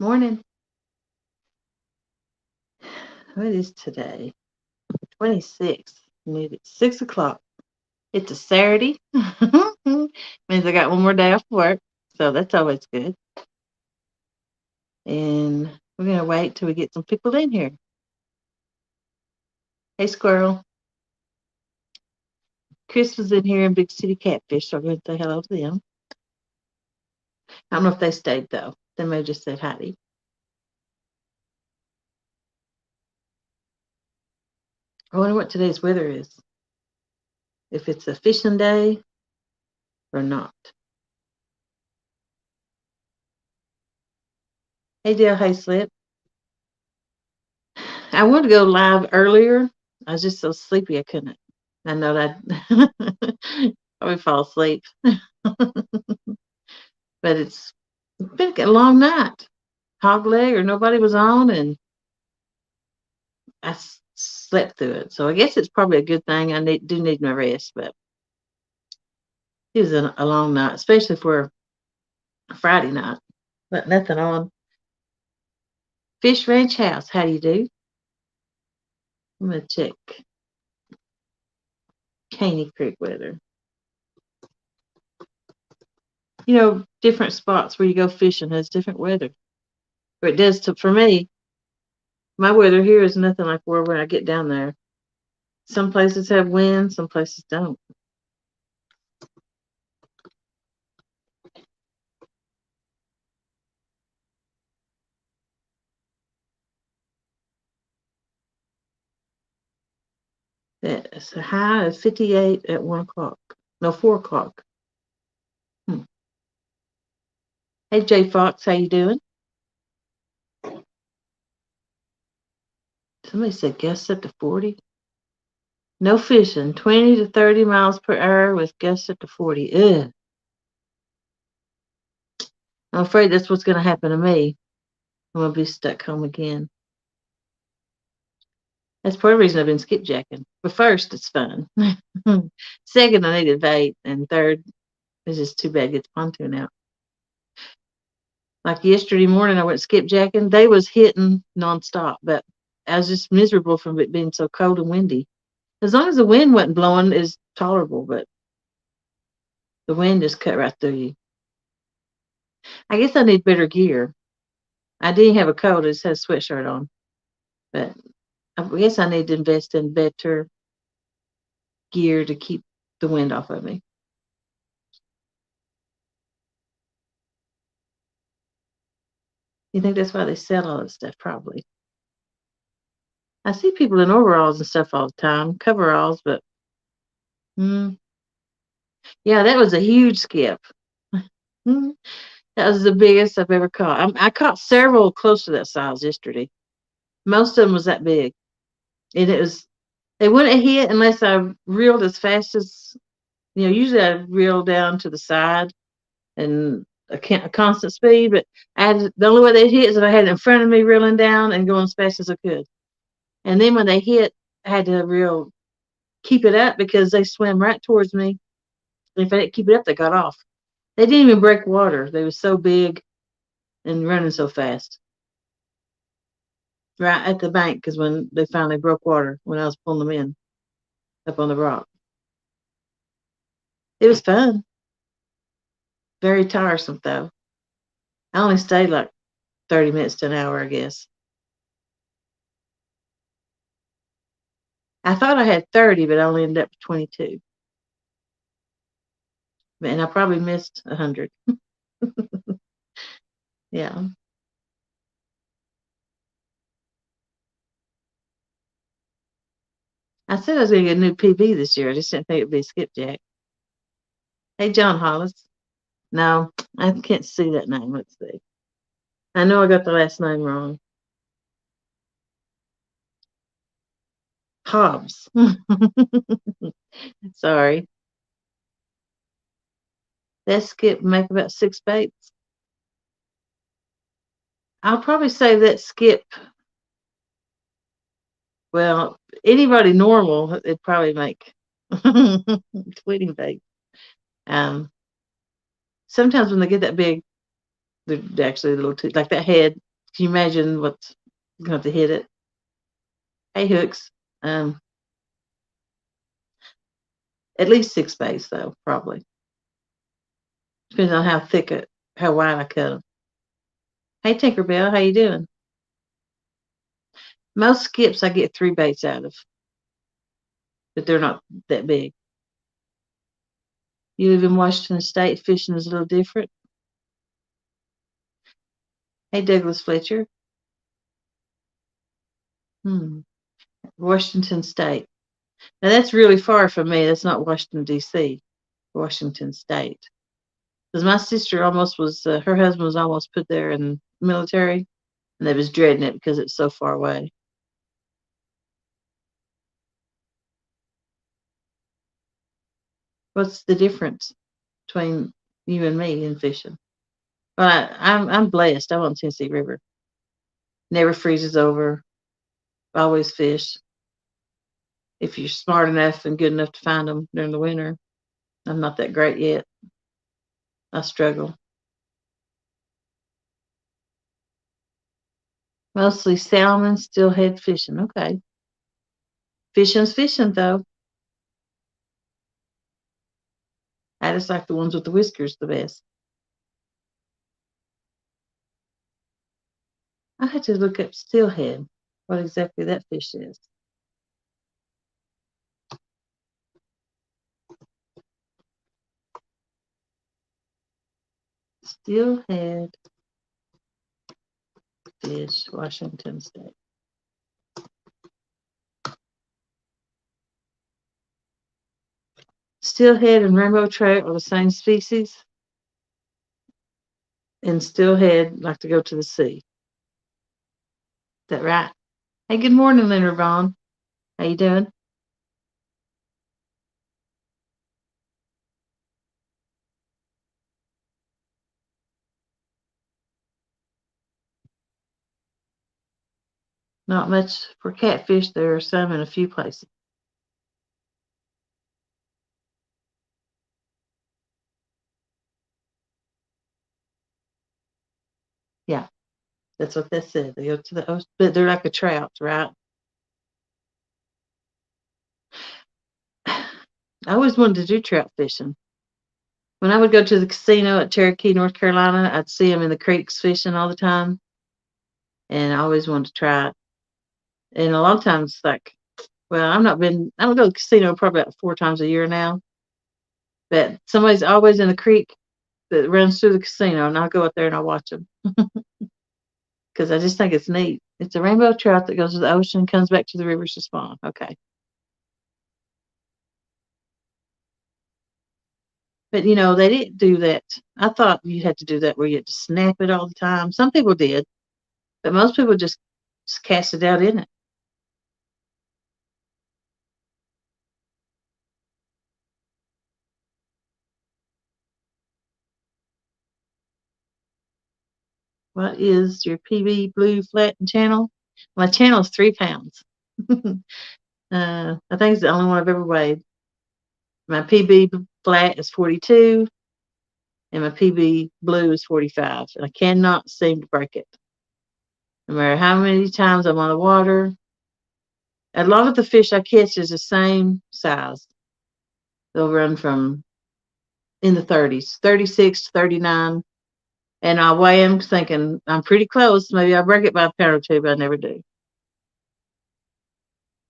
Morning. What is today? 26th. Need it 6 o'clock. It's a Saturday. Means I got one more day off work. So that's always good. And we're going to wait till we get some people in here. Hey, Squirrel. Chris was in here in Big City Catfish, so I'm going to say hello to them. I don't know if they stayed, though. They may have just said hi. I wonder what today's weather is. If it's a fishing day or not. Hey, Dale Hayslip. I wanted to go live earlier. I was just so sleepy I couldn't. I know that I would fall asleep. But it's been a long night. Hog leg or nobody was on, and I slept through it. So I guess it's probably a good thing. I do need my rest, but it was a long night, especially for a Friday night. But nothing on. Fish Ranch House, how do you do? I'm gonna check Caney Creek weather. Different spots where you go fishing has different weather. Or it does for me. My weather here is nothing like where when I get down there. Some places have wind, some places don't. It's a high of 58 at 1 o'clock. No, 4 o'clock. Hey, Jay Fox, how you doing? Somebody said gusts up to 40. No fishing, 20 to 30 miles per hour with gusts up to 40. Ugh. I'm afraid that's what's going to happen to me. I'm going to be stuck home again. That's part of the reason I've been skipjacking. But first, it's fun. Second, I needed bait. And third, it's just too bad to get the pontoon out. Like yesterday morning, I went skipjacking. They was hitting nonstop, but I was just miserable from it being so cold and windy. As long as the wind wasn't blowing, it's tolerable, but the wind just cut right through you. I guess I need better gear. I didn't have a coat, I just had a sweatshirt on. But I guess I need to invest in better gear to keep the wind off of me. You think that's why they sell all that stuff? Probably. I see people in overalls and stuff all the time, coveralls, but yeah, that was a huge skip. That was the biggest I've ever caught. I caught several close to that size yesterday. Most of them was that big, and they wouldn't hit unless I reeled as fast as Usually I reel down to the side and a constant speed, but the only way they hit is if I had it in front of me reeling down and going as fast as I could. And then when they hit, I had to keep it up because they swam right towards me. If I didn't keep it up, they got off. They didn't even break water. They were so big and running so fast. Right at the bank, because when they finally broke water, when I was pulling them in up on the rock. It was fun. Very tiresome, though. I only stayed like 30 minutes to an hour, I guess. I thought I had 30, but I only ended up with 22. And I probably missed 100. Yeah. I said I was going to get a new PB this year. I just didn't think it would be Skipjack. Hey, John Hollis. No, I can't see that name. Let's see. I know I got the last name wrong. Hobbs. Sorry. That skip make about 6 baits. I'll probably say that skip. Well, anybody normal, it'd probably make 20 baits. Sometimes when they get that big, they're actually a little too, like that head Can you imagine what's going to hit it? Hey, hooks. Um, at least 6 bass though, probably. Depends on how wide I cut them. Hey, Tinkerbell, how you doing? Most skips I get 3 baits out of, but they're not that big. You live in Washington State, fishing is a little different. Hey, Douglas Fletcher. Washington State. Now that's really far from me. That's not Washington D.C. Washington State. Because my sister almost was, her husband was almost put there in the military, and they was dreading it because it's so far away. What's the difference between you and me in fishing? Well, I'm blessed. I'm on Tennessee River. Never freezes over. Always fish. If you're smart enough and good enough to find them during the winter. I'm not that great yet. I struggle. Mostly salmon, steelhead fishing. Okay. Fishing's fishing, though. I just like the ones with the whiskers the best. I had to look up steelhead, what exactly that fish is. Steelhead fish, Washington State. Steelhead and rainbow trout are the same species, and steelhead like to go to the sea. Is that right? Hey, good morning, Leonard Vaughn. How you doing? Not much for catfish. There are some in a few places. Yeah, that's what that said. They go to the ocean, but they're like a trout, right? I always wanted to do trout fishing. When I would go to the casino at Cherokee, North Carolina, I'd see them in the creeks fishing all the time, and I always wanted to try it. And a lot of times, like, well, I don't go to the casino probably about 4 times a year now, but somebody's always in the creek that runs through the casino, and I'll go out there and I'll watch them because I just think it's neat. It's a rainbow trout that goes to the ocean, comes back to the rivers to spawn. Okay. But they didn't do that. I thought you had to do that where you had to snap it all the time. Some people did, but most people just cast it out in it. What is your PB blue flatten channel? My channel is 3 pounds. I think it's the only one I've ever weighed. My PB flat is 42, and my PB blue is 45, and I cannot seem to break it. No matter how many times I'm on the water, a lot of the fish I catch is the same size. They'll run from in the 30s, 36 to 39, and I weigh them thinking I'm pretty close. Maybe I'll break it by a pound or two, but I never do.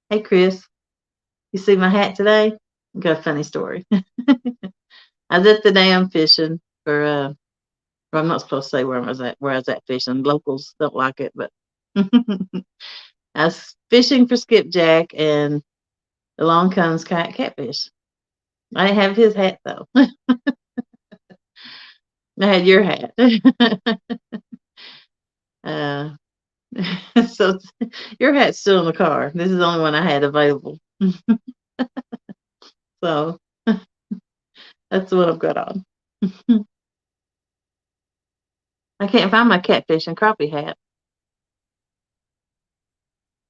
Hey, Chris, you see my hat today? I got a funny story. I was at the dam fishing for well, I'm not supposed to say where I was at fishing. Locals don't like it, but I was fishing for skipjack, and along comes catfish. I didn't have his hat though. I had your hat. uh, so your hat's still in the car. This is the only one I had available. So that's what I've got on. I can't find my catfish and crappie hat.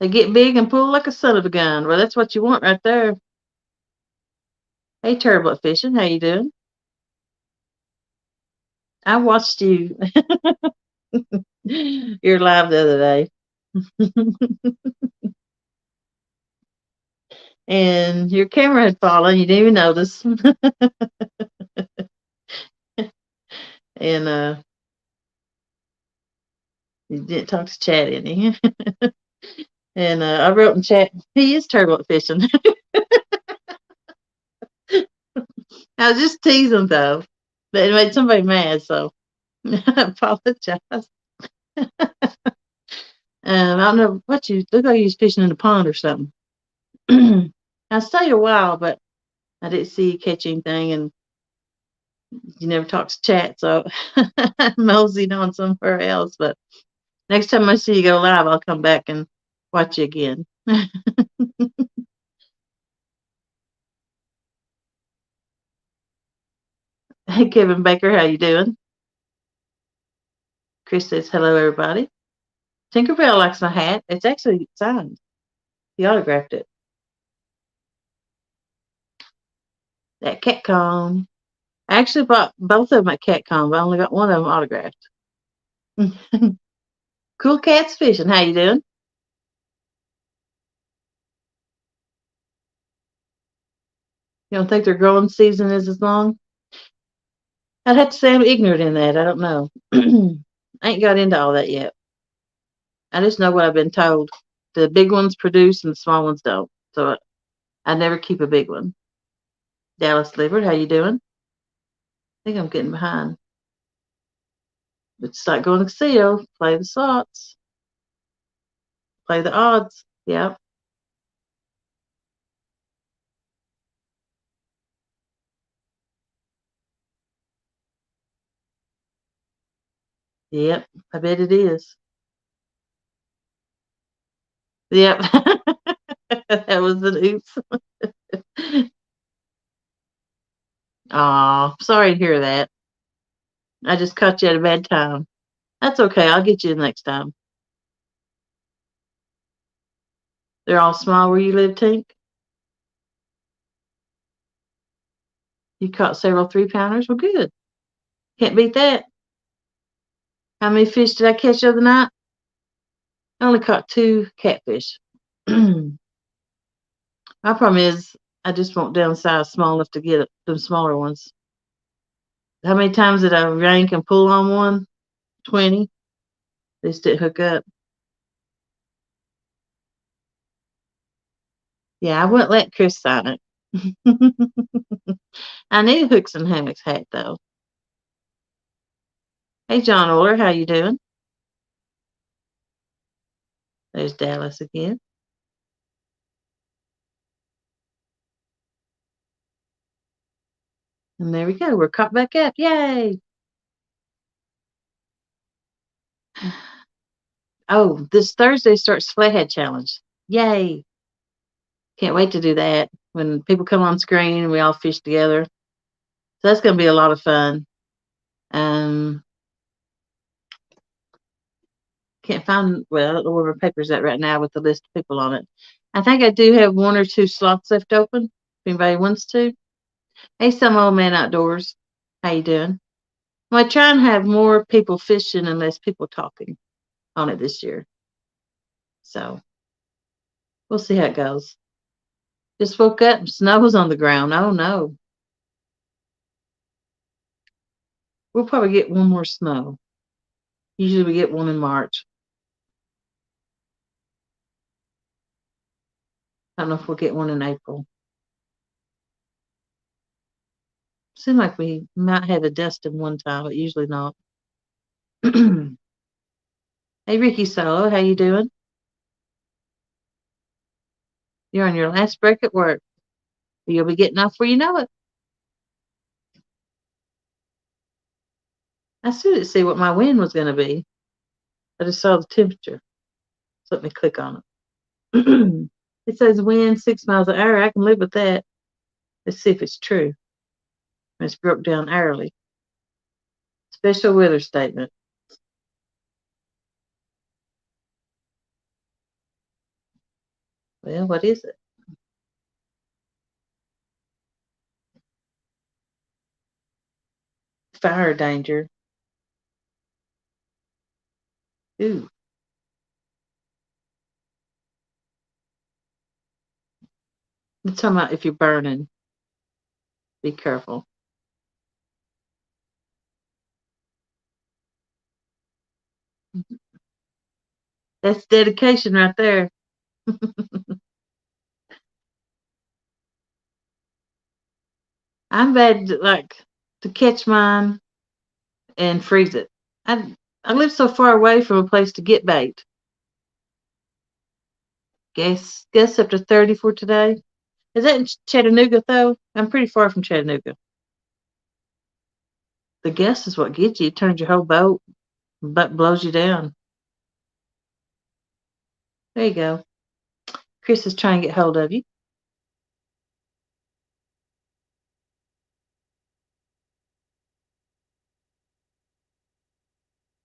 They get big and pull like a son of a gun. Well, that's what you want right there. Hey, turbot fishing, how you doing? I watched you. You're live the other day. And your camera had fallen. You didn't even notice. And you didn't talk to Chad any. And I wrote in chat, he is turbot fishing. I was just teasing though. But it made somebody mad, so I apologize. I don't know what you look like you was fishing in the pond or something. I stayed a while, but I didn't see you catch anything, and you never talked to chat, so I moseyed on somewhere else. But next time I see you go live, I'll come back and watch you again. Hey, Kevin Baker, how you doing? Chris says hello, everybody. Tinkerbell likes my hat. It's actually signed. He autographed it. That CatCon. I actually bought both of them at CatCon, but I only got one of them autographed. Cool cats fishing. How you doing? You don't think their growing season is as long? I'd have to say I'm ignorant in that. I don't know. I ain't got into all that yet. I just know what I've been told. The big ones produce and the small ones don't. So I never keep a big one. Dallas Liver, how you doing? I think I'm getting behind. It's like going to casino. Play the slots. Play the odds. Yep. Yep. I bet it is. Yep. That was an oops. Aw, sorry to hear that. I just caught you at a bad time. That's okay. I'll get you the next time. They're all small where you live, Tink? You caught several 3-pounders? Well, good. Can't beat that. How many fish did I catch the other night? I only caught 2 catfish. My problem is I just won't downsize small enough to get them smaller ones. How many times did I yank and pull on one? 20. They just didn't hook up. Yeah, I wouldn't let Chris sign it. I need a hooks and hammocks hat though. Hey, John Orr, how you doing? There's Dallas again. And there we go. We're caught back up. Yay! Oh, this Thursday starts Flathead Challenge. Yay! Can't wait to do that when people come on screen and we all fish together. So that's going to be a lot of fun. Um, can't find, well, I don't know where my paper's at right now with the list of people on it. I think I do have 1 or 2 slots left open if anybody wants to. Hey, some old man outdoors. How you doing? Well, I try and have more people fishing and less people talking on it this year. So we'll see how it goes. Just woke up and snow was on the ground. Oh no. We'll probably get one more snow. Usually we get one in March. I don't know if we'll get one in April. Seems like we might have a dusting one time, but usually not. Hey Ricky Solo, how you doing? You're on your last break at work. You'll be getting off where you know it. I still didn't see what my wind was going to be. I just saw the temperature. So let me click on it. It says wind 6 miles an hour. I can live with that. Let's see if it's true. It's broke down hourly. Special weather statement. Well, what is it? Fire danger. Ooh. I'm talking about if you're burning, be careful. That's dedication right there. I'm bad to catch mine and freeze it. I I live so far away from a place to get bait. Guess up to 30 for today. Is that in Chattanooga though? I'm pretty far from Chattanooga. The guess is what gets you. It turns your whole boat, but blows you down. There you go. Chris is trying to get hold of you.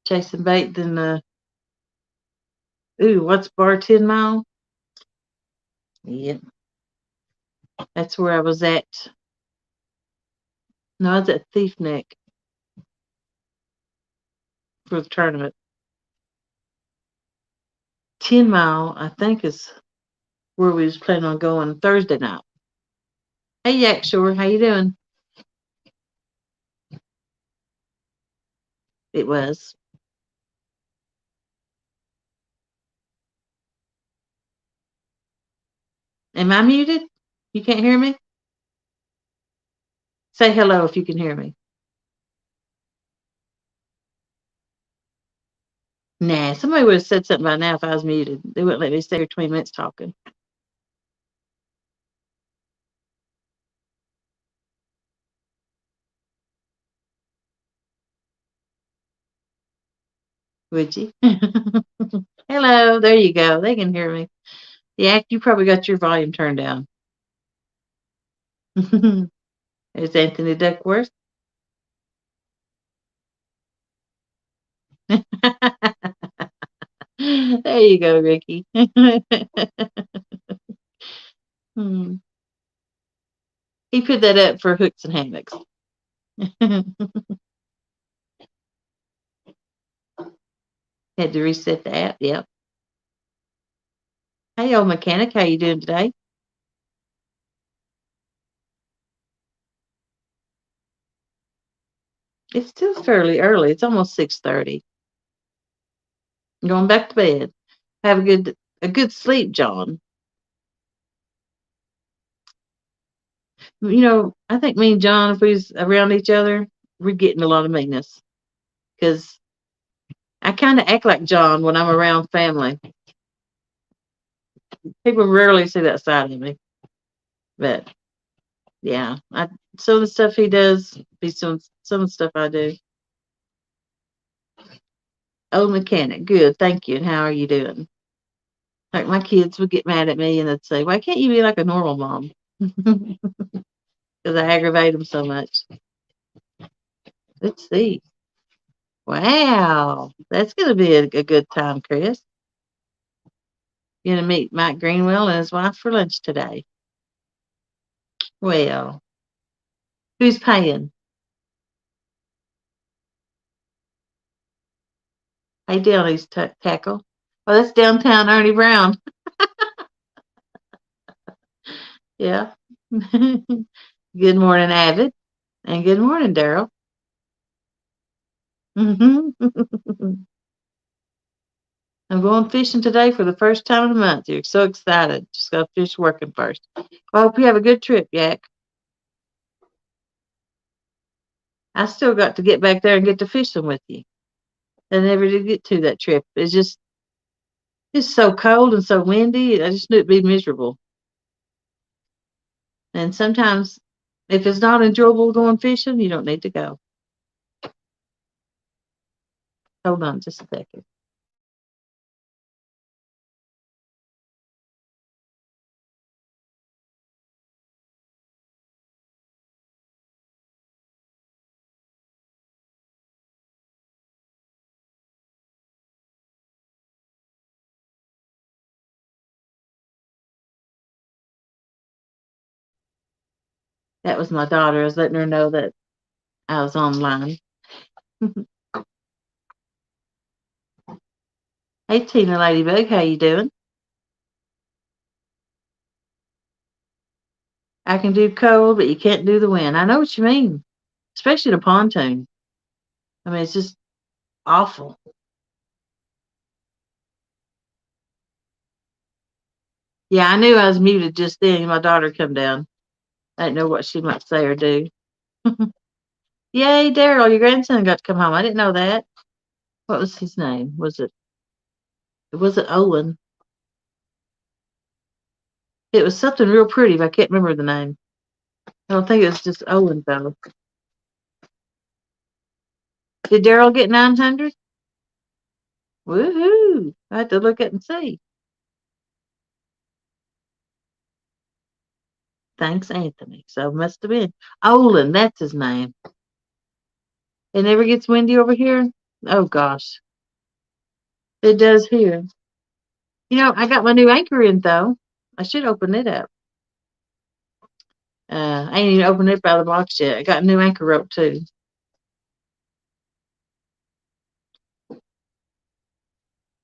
Chasing bait, then ooh, what's bar 10 mile? Yep, that's where I was at. No, I was at Thief Neck for the tournament. 10 mile, I think, is where we was planning on going Thursday night. Hey, Yak Shore, how you doing? It was. Am I muted? You can't hear me? Say hello if you can hear me. Nah, somebody would have said something by now if I was muted. They wouldn't let me stay here 20 minutes talking. Would you? Hello, there you go. They can hear me. Yak, you probably got your volume turned down. There's Anthony Duckworth. There you go, Ricky. Hmm. He put that up for hooks and hammocks. Had to reset the app. Yep. Hey, old mechanic, how you doing today? It's still fairly early. It's almost 6:30. Going back to bed. Have a good sleep, John. I think me and John, if we was around each other, we're getting a lot of meanness because I kind of act like John when I'm around family. People rarely see that side of me, but yeah, some of the stuff he does be some of the stuff I do. Old mechanic, good, thank you. And how are you doing? Like my kids would get mad at me and they'd say, "Why can't you be like a normal mom?" Because I aggravate them so much. Let's see. Wow, that's going to be a good time, Chris. You're going to meet Mike Greenwell and his wife for lunch today. Well, who's paying? Hey, Downey's tackle. Oh, that's downtown Ernie Brown. Yeah. Good morning, Avid. And good morning, Daryl. I'm going fishing today for the first time in a month. You're so excited. Just got to finish working first. I hope you have a good trip, Yak. I still got to get back there and get to fishing with you. I never did get to that trip. It's so cold and so windy. I just knew it'd be miserable. And sometimes, if it's not enjoyable going fishing, you don't need to go. Hold on just a second. That was my daughter. I was letting her know that I was online. Hey, Tina Ladybug, how you doing? I can do cold, but you can't do the wind. I know what you mean, especially the pontoon. I mean, it's just awful. Yeah, I knew I was muted just then. My daughter come down. I didn't know what she might say or do. Yay, Daryl, your grandson got to come home. I didn't know that. What was his name? Was it Owen? It was something real pretty, but I can't remember the name. I don't think it was just Owen though. Did Daryl get 900? Woohoo! I have to look at and see. Thanks, Anthony. So it must have been Olin. That's his name. It never gets windy over here. Oh gosh, it does here. I got my new anchor in though. I should open it up. I ain't even opened it out of the box yet. I got a new anchor rope too.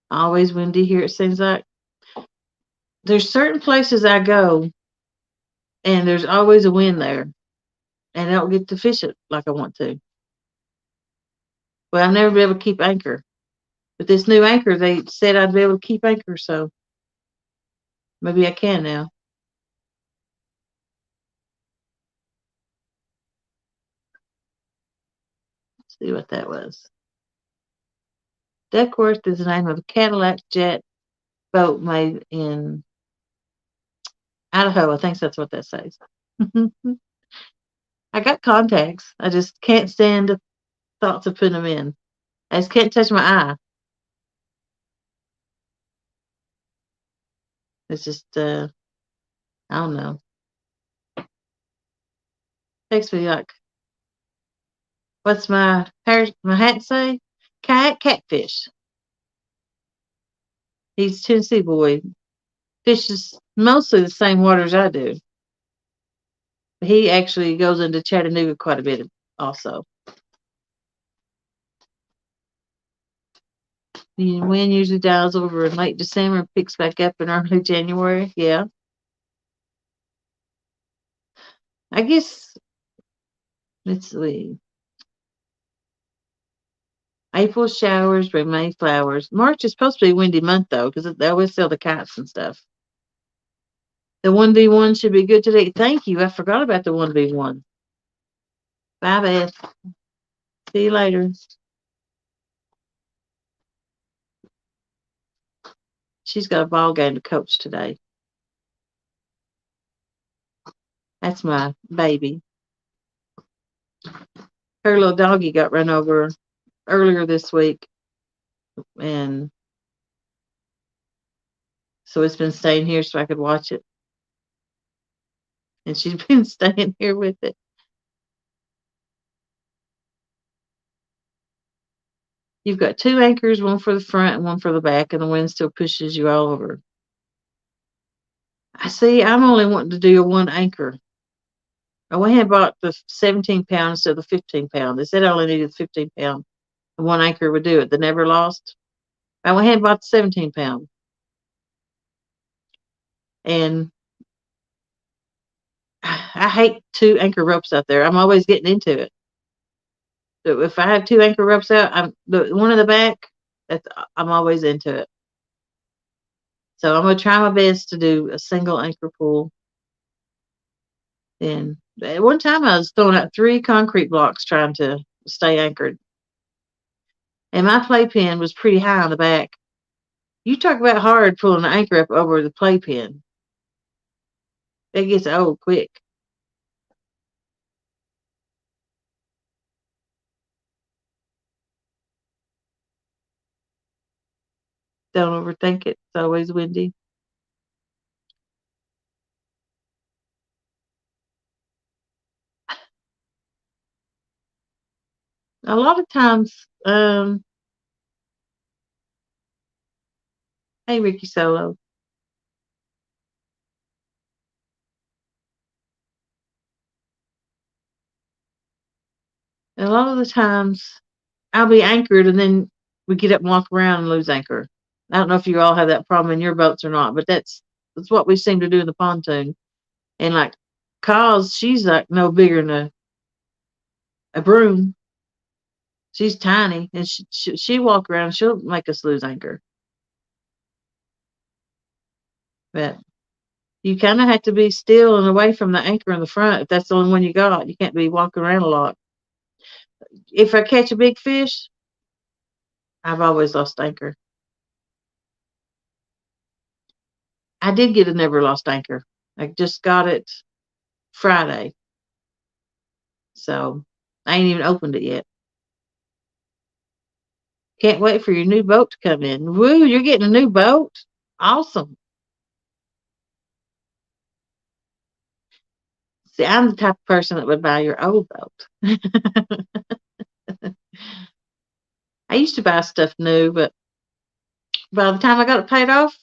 Always windy here. It seems like there's certain places I go, and there's always a wind there, and I don't get to fish it like I want to. Well, I've never been able to keep anchor. But this new anchor, they said I'd be able to keep anchor, so maybe I can now. Let's see what that was. Duckworth is the name of a Cadillac jet boat made in Idaho. I think that's what that says. I got contacts. I just can't stand the thoughts of putting them in. I just can't touch my eye. It's just, I don't know. Takes me like, what's my hat say? Catfish. He's a Tennessee boy. Fishes mostly the same waters I do. He actually goes into Chattanooga quite a bit also. The wind usually dies over in late December, picks back up in early January. Yeah. I guess, let's see. April showers bring May flowers. March is supposed to be a windy month though, because they always sell the kites and stuff. The 1v1 should be good today. Thank you. I forgot about the 1v1. Bye, Beth. See you later. She's got a ball game to coach today. That's my baby. Her little doggy got run over earlier this week, and so it's been staying here so I could watch it. And she's been staying here with it. You've got two anchors, one for the front and one for the back, and the wind still pushes you all over. I see. I'm only wanting to do a one anchor. I went ahead and bought the 17 pound instead of the 15 pound. They said I only needed 15 pound. The one anchor would do it. The never lost. I went ahead and bought the 17 pound. And I hate two anchor ropes out there. I'm always getting into it. So if I have two anchor ropes out, I'm the one in the back. I'm always into it. So I'm gonna try my best to do a single anchor pull. And at one time I was throwing out 3 concrete blocks trying to stay anchored. And my playpen was pretty high on the back. You talk about hard pulling an anchor up over the playpen. It gets old quick. Don't overthink it. It's always windy. A lot of times, hey Ricky Solo. A lot of the times I'll be anchored and then we get up and walk around and lose anchor. I don't know if you all have that problem in your boats or not, but that's what we seem to do in the pontoon. And like Cause, she's like no bigger than a broom. She's tiny, and she walk around. She'll make us lose anchor. But you kind of have to be still and away from the anchor in the front if that's the only one you got. You can't be walking around a lot. If I catch a big fish, I've always lost anchor. I did get a never lost anchor. I just got it Friday, so I ain't even opened it yet. Can't wait for your new boat to come in. Woo, you're getting a new boat? Awesome. See, I'm the type of person that would buy your old boat. I used to buy stuff new, but by the time I got it paid off,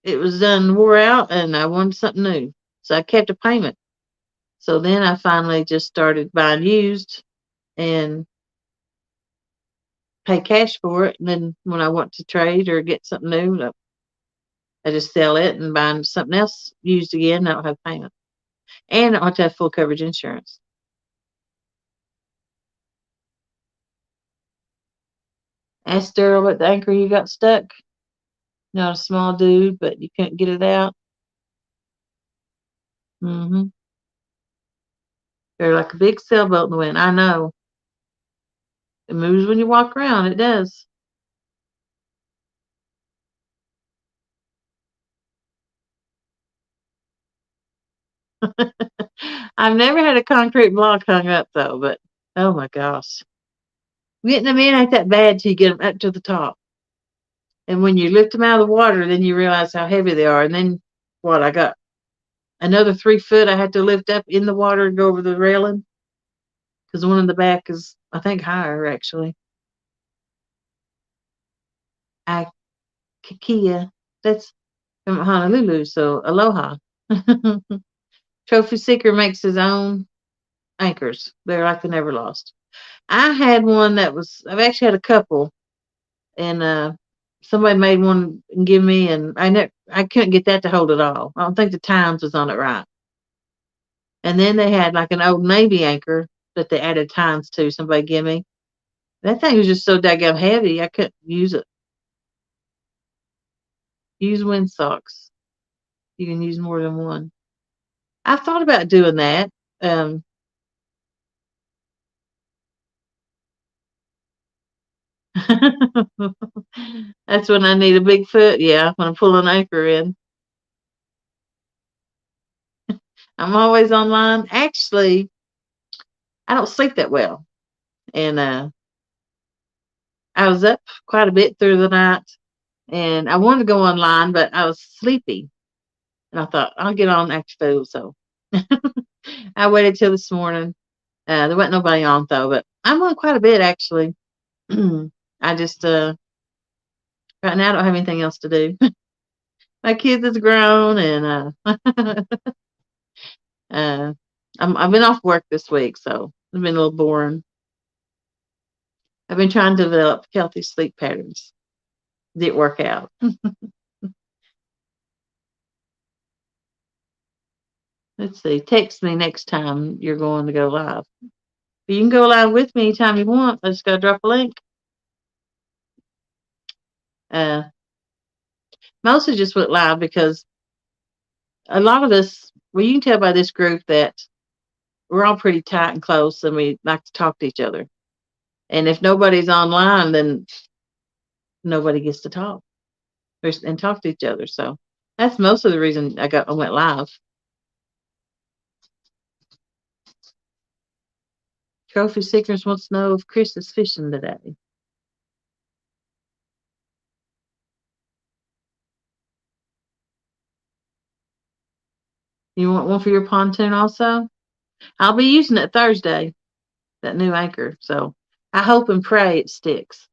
it was done, wore out, and I wanted something new. So I kept a payment. So then I finally just started buying used and pay cash for it. And then when I want to trade or get something new, I just sell it and buy something else used again. I don't have payment. And I want to have full coverage insurance. Asked Daryl what the anchor you got stuck. Not a small dude, but you couldn't get it out. Mm-hmm. They're like a big sailboat in the wind. I know. It moves when you walk around. It does. I've never had a concrete block hung up though, but oh my gosh. Getting them in ain't that bad till you get them up to the top. And when you lift them out of the water, then you realize how heavy they are. And then what? I got another 3 foot I had to lift up in the water and go over the railing because the one in the back is, I think, higher actually. I Kia. That's from Honolulu, so aloha. Trophy Seeker makes his own anchors. They're like the never lost. I had one that was. I've actually had a couple, and somebody made one and give me, and I couldn't get that to hold it all. I don't think the tines was on it right. And then they had like an old Navy anchor that they added tines to. Somebody give me. That thing was just so daggone heavy. I couldn't use it. Use windsocks. You can use more than one. I thought about doing that. Um, that's when I need a big foot. Yeah, when I pull an anchor in. I'm always online. Actually, I don't sleep that well. And I was up quite a bit through the night and I wanted to go online, but I was sleepy. And I thought, I'll get on after food. So I waited till this morning. There wasn't nobody on though, but I'm on quite a bit actually. I just, right now I don't have anything else to do. My kids is grown and uh, I've been off work this week, so it's been a little boring. I've been trying to develop healthy sleep patterns. Didn't work out. Let's see. Text me next time you're going to go live. But you can go live with me anytime you want. I just got to drop a link. Uh, Mostly just went live because a lot of us, well, you can tell by this group that we're all pretty tight and close and we like to talk to each other. And if nobody's online, then nobody gets to talk and talk to each other. So that's most of the reason I went live. Trophy Seekers wants to know if Chris is fishing today. You want one for your pontoon also? I'll be using it Thursday, that new anchor. So I hope and pray it sticks.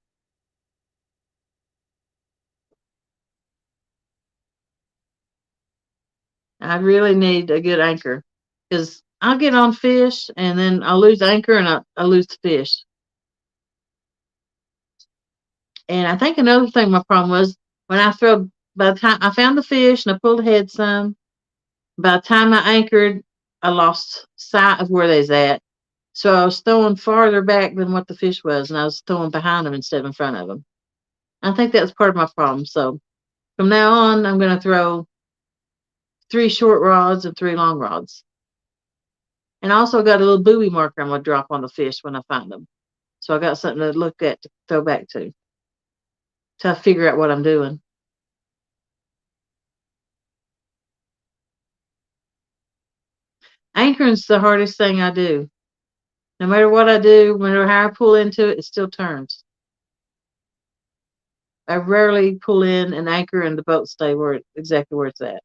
I really need a good anchor because I'll get on fish and then I'll lose anchor and I'll lose the fish. And I think another thing my problem was When I throw, by the time I found the fish and I pulled ahead some, by the time I anchored, I lost sight of where they's at. So I was throwing farther back than what the fish was, and I was throwing behind them instead of in front of them. I think that was part of my problem. So from now on, I'm going to throw 3 short rods and 3 long rods. And I also got a little buoy marker I'm going to drop on the fish when I find them. So I got something to look at to throw back to I figure out what I'm doing. Anchoring's the hardest thing I do. No matter what I do, no matter how I pull into it, it still turns. I rarely pull in and anchor and the boat stay exactly where it's at.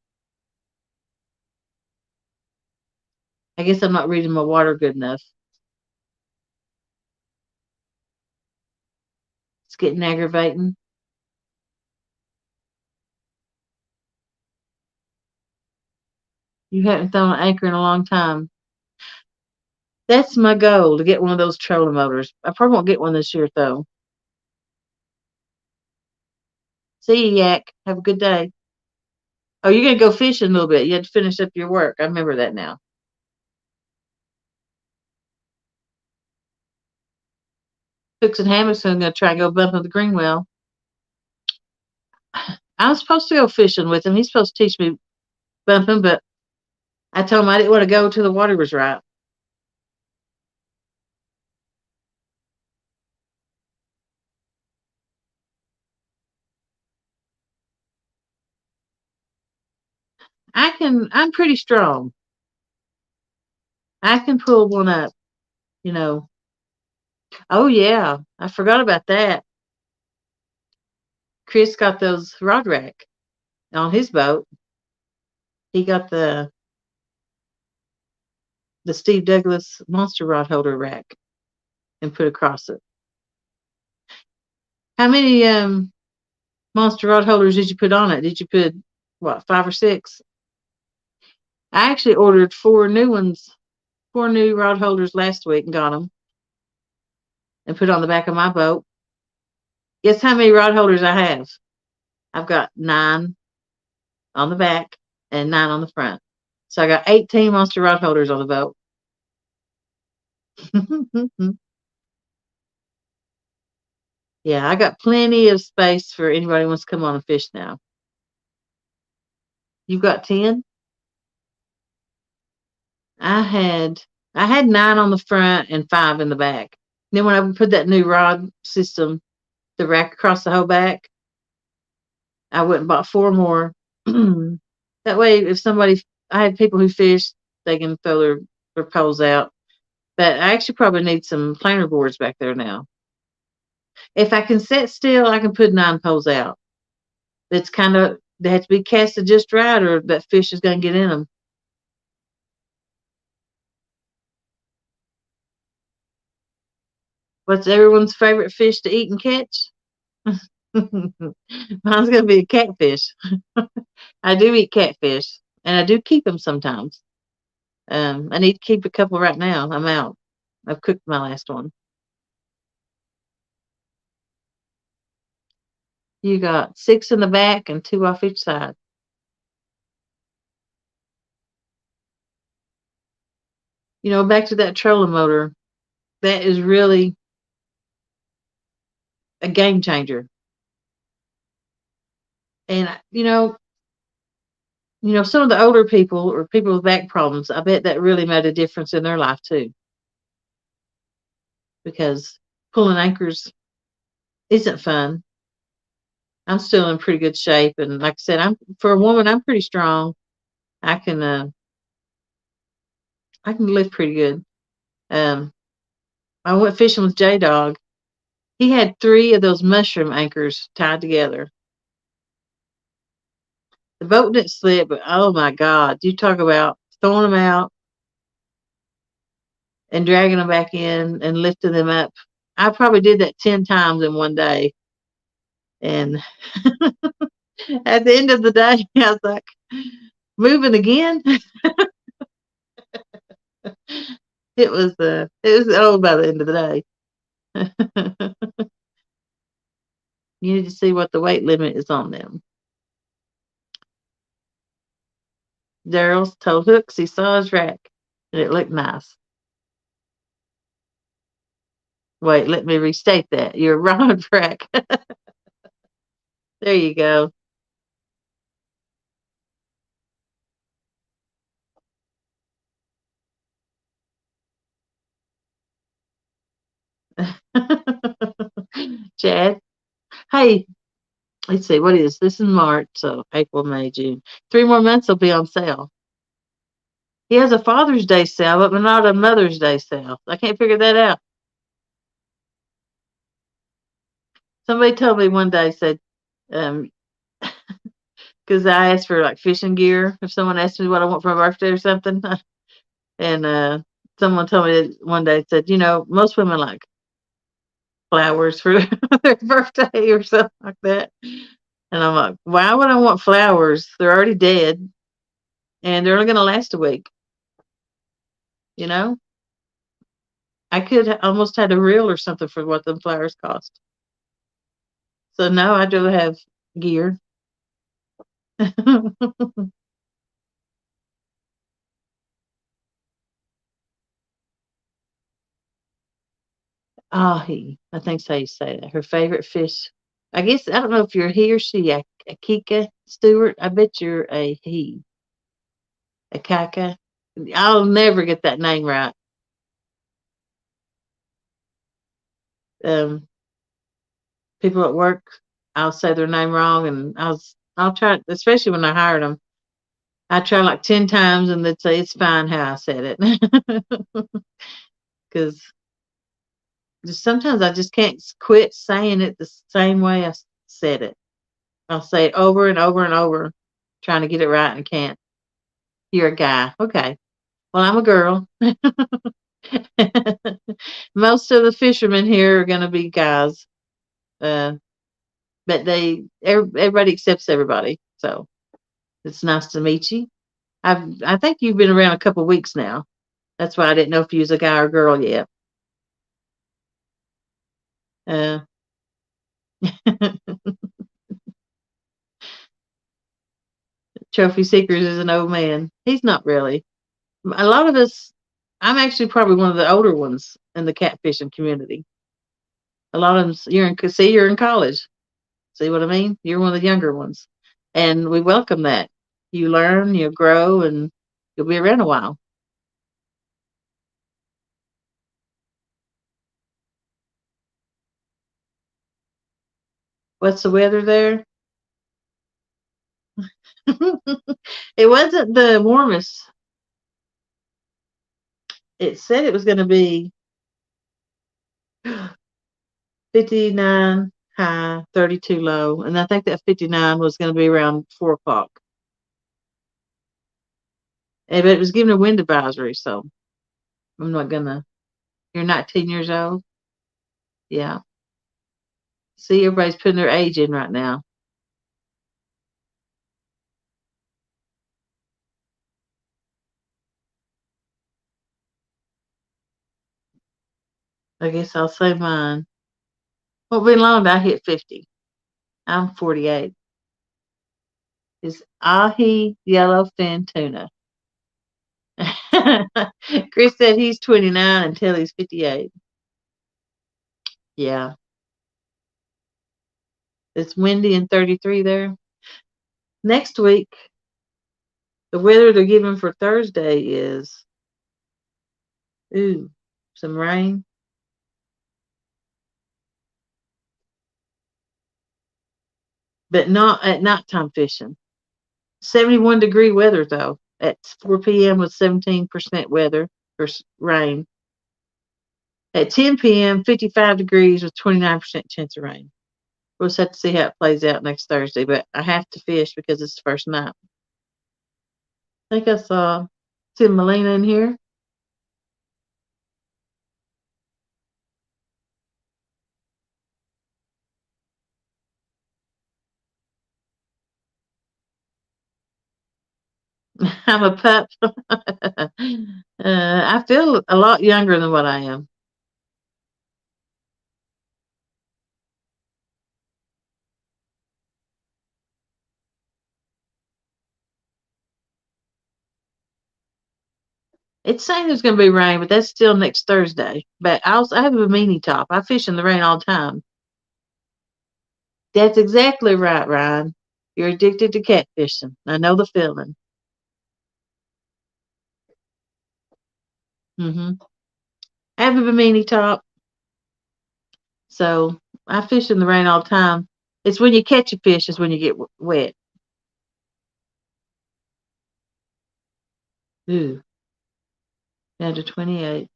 I guess I'm not reading my water good enough. It's getting aggravating. You haven't thrown an anchor in a long time. That's my goal, to get one of those trolling motors. I probably won't get one this year, though. See you, Yak. Have a good day. Oh, you're going to go fishing a little bit. You had to finish up your work. I remember that now. Hooks and hammocks, I'm going to try and go bumping the green well. I was supposed to go fishing with him. He's supposed to teach me bumping, but I told him I didn't want to go till the water was right. I'm pretty strong. I can pull one up, you know. Oh, yeah. I forgot about that. Chris got those rod rack on his boat. He got the Steve Douglas monster rod holder rack and put across it. How many monster rod holders did you put on it? Did you put, what, 5 or 6? I actually ordered 4 new ones, 4 new rod holders last week and got them and put on the back of my boat. Guess how many rod holders I have? I've got 9 on the back and 9 on the front. So I got 18 monster rod holders on the boat. Yeah, I got plenty of space for anybody who wants to come on and fish now. You've got 10? I had I had 9 on the front and 5 in the back. Then when I put that new rod system, the rack across the whole back, I went and bought 4 more. That way, if I had people who fish, they can throw their poles out. But I actually probably need some planer boards back there now. If I can sit still, I can put 9 poles out. They have to be casted just right, or that fish is going to get in them. What's everyone's favorite fish to eat and catch? Mine's going to be a catfish. I do eat catfish, and I do keep them sometimes. I need to keep a couple right now. I'm out. I've cooked my last one. You got 6 in the back and 2 off each side. Back to that trolling motor. That is really a game changer. And some of the older people or people with back problems, I bet that really made a difference in their life too. Because pulling anchors isn't fun. I'm still in pretty good shape, and like I said, for a woman, I'm pretty strong. I can lift pretty good. I went fishing with J Dog. He had 3 of those mushroom anchors tied together. The boat didn't slip, but oh my God, you talk about throwing them out and dragging them back in and lifting them up. I probably did that 10 times in one day. And at the end of the day, I was like, moving again. It was old by the end of the day. You need to see what the weight limit is on them. Daryl told Hooks he saw his rack and it looked nice. Wait, let me restate that. Your rod rack. There you go. Chad. Hey, let's see, what is this? Is March, so April, May, June. 3 more months will be on sale. He has a Father's Day sale, but not a Mother's Day sale. I can't figure that out. Somebody told me one day, said, um, because I asked for like fishing gear. If someone asked me what I want for my birthday or something, and someone told me that one day, said, most women like flowers for their birthday or something like that. And I'm like, why would I want flowers? They're already dead and they're only going to last a week. You know, I could almost had a reel or something for what them flowers cost. So no, I'd rather have gear. Ahi, I think's how you say that. Her favorite fish. I guess I don't know if you're he or she. Akika Stewart. I bet you're a he. Akaka. I'll never get that name right. Um, People at work, I'll say their name wrong, and I'll try, especially when I hired them. I try like 10 times, and they'd say it's fine how I said it, because just sometimes I just can't quit saying it the same way I said it. I'll say it over and over and over, trying to get it right, and can't. You're a guy, okay? Well, I'm a girl. Most of the fishermen here are going to be guys, uh, but everybody accepts everybody, so it's nice to meet you. I think you've been around a couple weeks now. That's why I didn't know if you was a guy or girl yet. Uh, Trophy Seekers is an old man. He's not really. A lot of us, I'm actually probably one of the older ones in the catfishing community. A lot of them, you're in college. See what I mean? You're one of the younger ones. And we welcome that. You learn, you grow, and you'll be around a while. What's the weather there? It wasn't the warmest. It said it was going to be 59 high, 32 low. And I think that 59 was going to be around 4 o'clock. But it was given a wind advisory. So I'm not going to. You're 19 years old? Yeah. See, everybody's putting their age in right now. I guess I'll say mine. Won't be long till I hit 50. I'm 48. It's ahi yellowfin tuna. Chris said he's 29 until he's 58. Yeah. It's windy and 33 there. Next week, the weather they're giving for Thursday is ooh, some rain, but not at nighttime fishing. 71-degree weather though. At 4 p.m. with 17% weather or rain. At 10 p.m., 55 degrees with 29% chance of rain. We'll just have to see how it plays out next Thursday, but I have to fish because it's the first night. I think I saw Tim Molina in here. I'm a pup. I feel a lot younger than what I am. It's saying there's going to be rain, but that's still next Thursday. But I have a bikini top. I fish in the rain all the time. That's exactly right, Ryan. You're addicted to catfishing. I know the feeling. Hmm. I have a bikini top, so I fish in the rain all the time. It's when you catch a fish is when you get wet. Ooh, down to 28.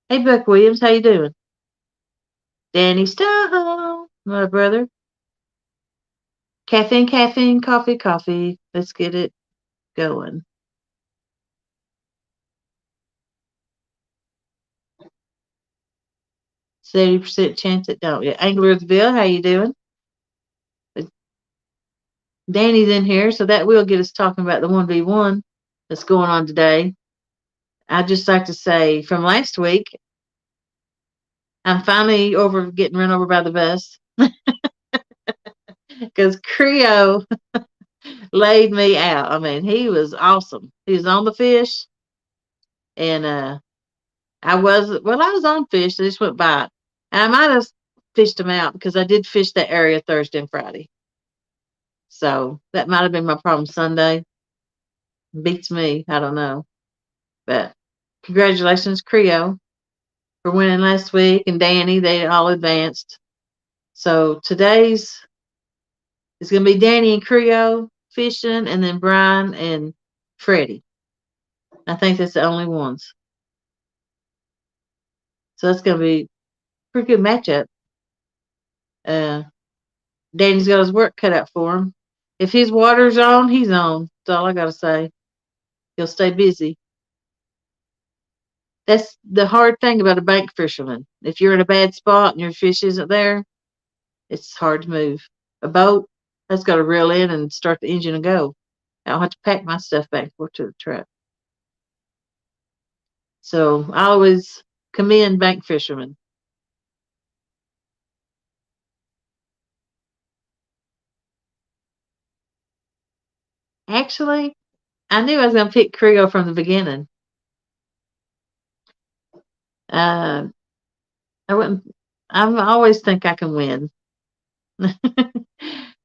Hey, Buck Williams, how you doing? Danny Stowe, my brother. Caffeine, caffeine, coffee, coffee. Let's get it going. 70% chance it don't. Yeah, Anglersville, how you doing? Danny's in here, so that will get us talking about the 1v1 that's going on today. I'd just like to say from last week, I'm finally over getting run over by the bus because Creo laid me out. I mean, he was awesome. He was on the fish, and I was on fish. I just went by. And I might have fished him out because I did fish that area Thursday and Friday. So that might have been my problem Sunday. Beats me. I don't know. But congratulations, Creo, for winning last week, and Danny. They all advanced. So today's is going to be Danny and Creo fishing, and then Brian and Freddie. I think that's the only ones. So that's going to be a pretty good matchup. Uh, Danny's got his work cut out for him. If his water's on, he's on. That's all I got to say. He'll stay busy. That's the hard thing about a bank fisherman. If you're in a bad spot and your fish isn't there, it's hard to move. A boat, that's got to reel in and start the engine and go. I don't have to pack my stuff back for to the truck. So I always commend bank fishermen. Actually, I knew I was going to pick Creo from the beginning. Uh, I wouldn't. I always think I can win,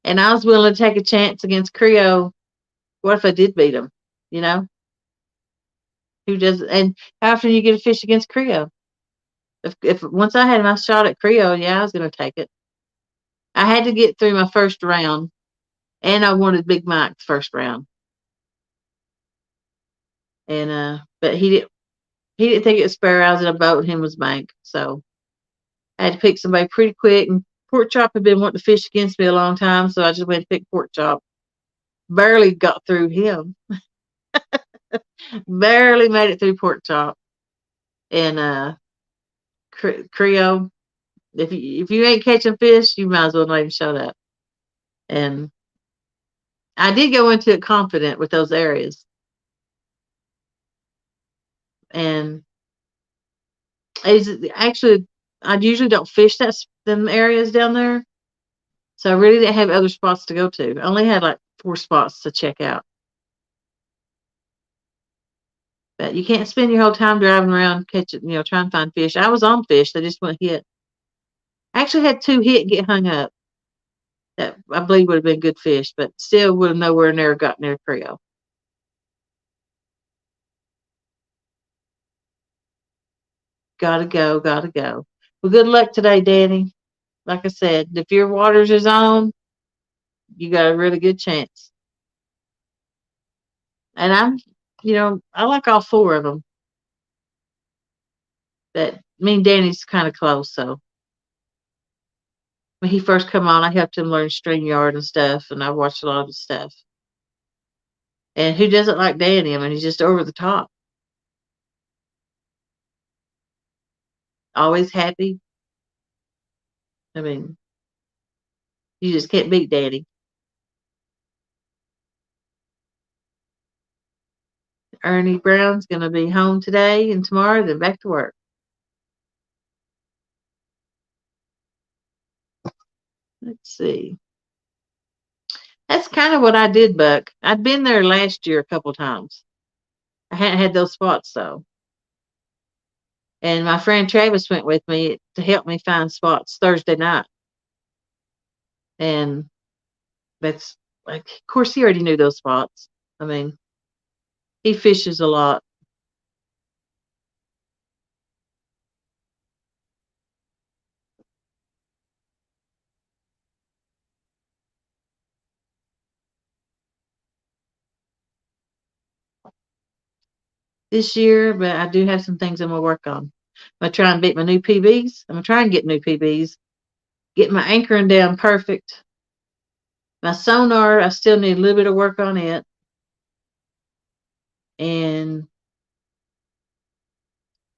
and I was willing to take a chance against Creo. What if I did beat him? You know, who does? And how often you get a fish against Creo? If once I had my shot at Creo, yeah, I was going to take it. I had to get through my first round, and I wanted Big Mike the first round, and but he didn't think it was fair. I was in a boat, and him was bank, so I had to pick somebody pretty quick. And Pork Chop had been wanting to fish against me a long time, so I just went to pick Pork Chop. Barely got through him. Barely made it through Pork Chop. And Creo, if you ain't catching fish, you might as well not even show up. And I did go into it confident with those areas. And it's actually I usually don't fish them areas down there. So I really didn't have other spots to go to. I only had like 4 spots to check out. But you can't spend your whole time driving around catching, trying to find fish. I was on fish, they just wouldn't hit. I actually had 2 hit and get hung up. That I believe would have been good fish, but still would have nowhere near got near Creo. Gotta go, gotta go. Well, good luck today, Danny. Like I said, if your waters is on, you got a really good chance. And I like all 4 of them. But me and Danny's kind of close, so when he first come on, I helped him learn StreamYard and stuff, and I watched a lot of his stuff. And who doesn't like Danny? I mean, he's just over the top. Always happy. I mean, you just can't beat Danny. Ernie Brown's going to be home today and tomorrow, then back to work. Let's see. That's kind of what I did, Buck. I'd been there last year a couple times. I hadn't had those spots though. And my friend Travis went with me to help me find spots Thursday night. And that's like, of course, he already knew those spots. I mean, he fishes a lot. This year, but I do have some things I'm gonna work on. I'm gonna try and beat my new PBs. I'm gonna try and get new PBs. Get my anchoring down perfect. My sonar, I still need a little bit of work on it. And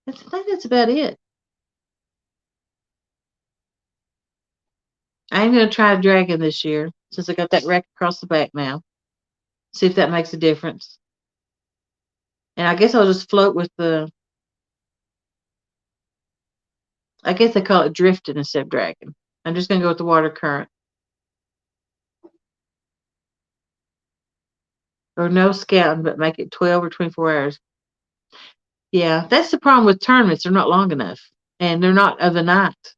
I think that's about it. I'm gonna try dragging this year since I got that rack across the back now. See if that makes a difference. And I guess I'll just float with the. I guess they call it drifting instead of dragging. I'm just gonna go with the water current. Or no scouting, but make it 12 or 24 hours. Yeah, that's the problem with tournaments. They're not long enough, and they're not of a night.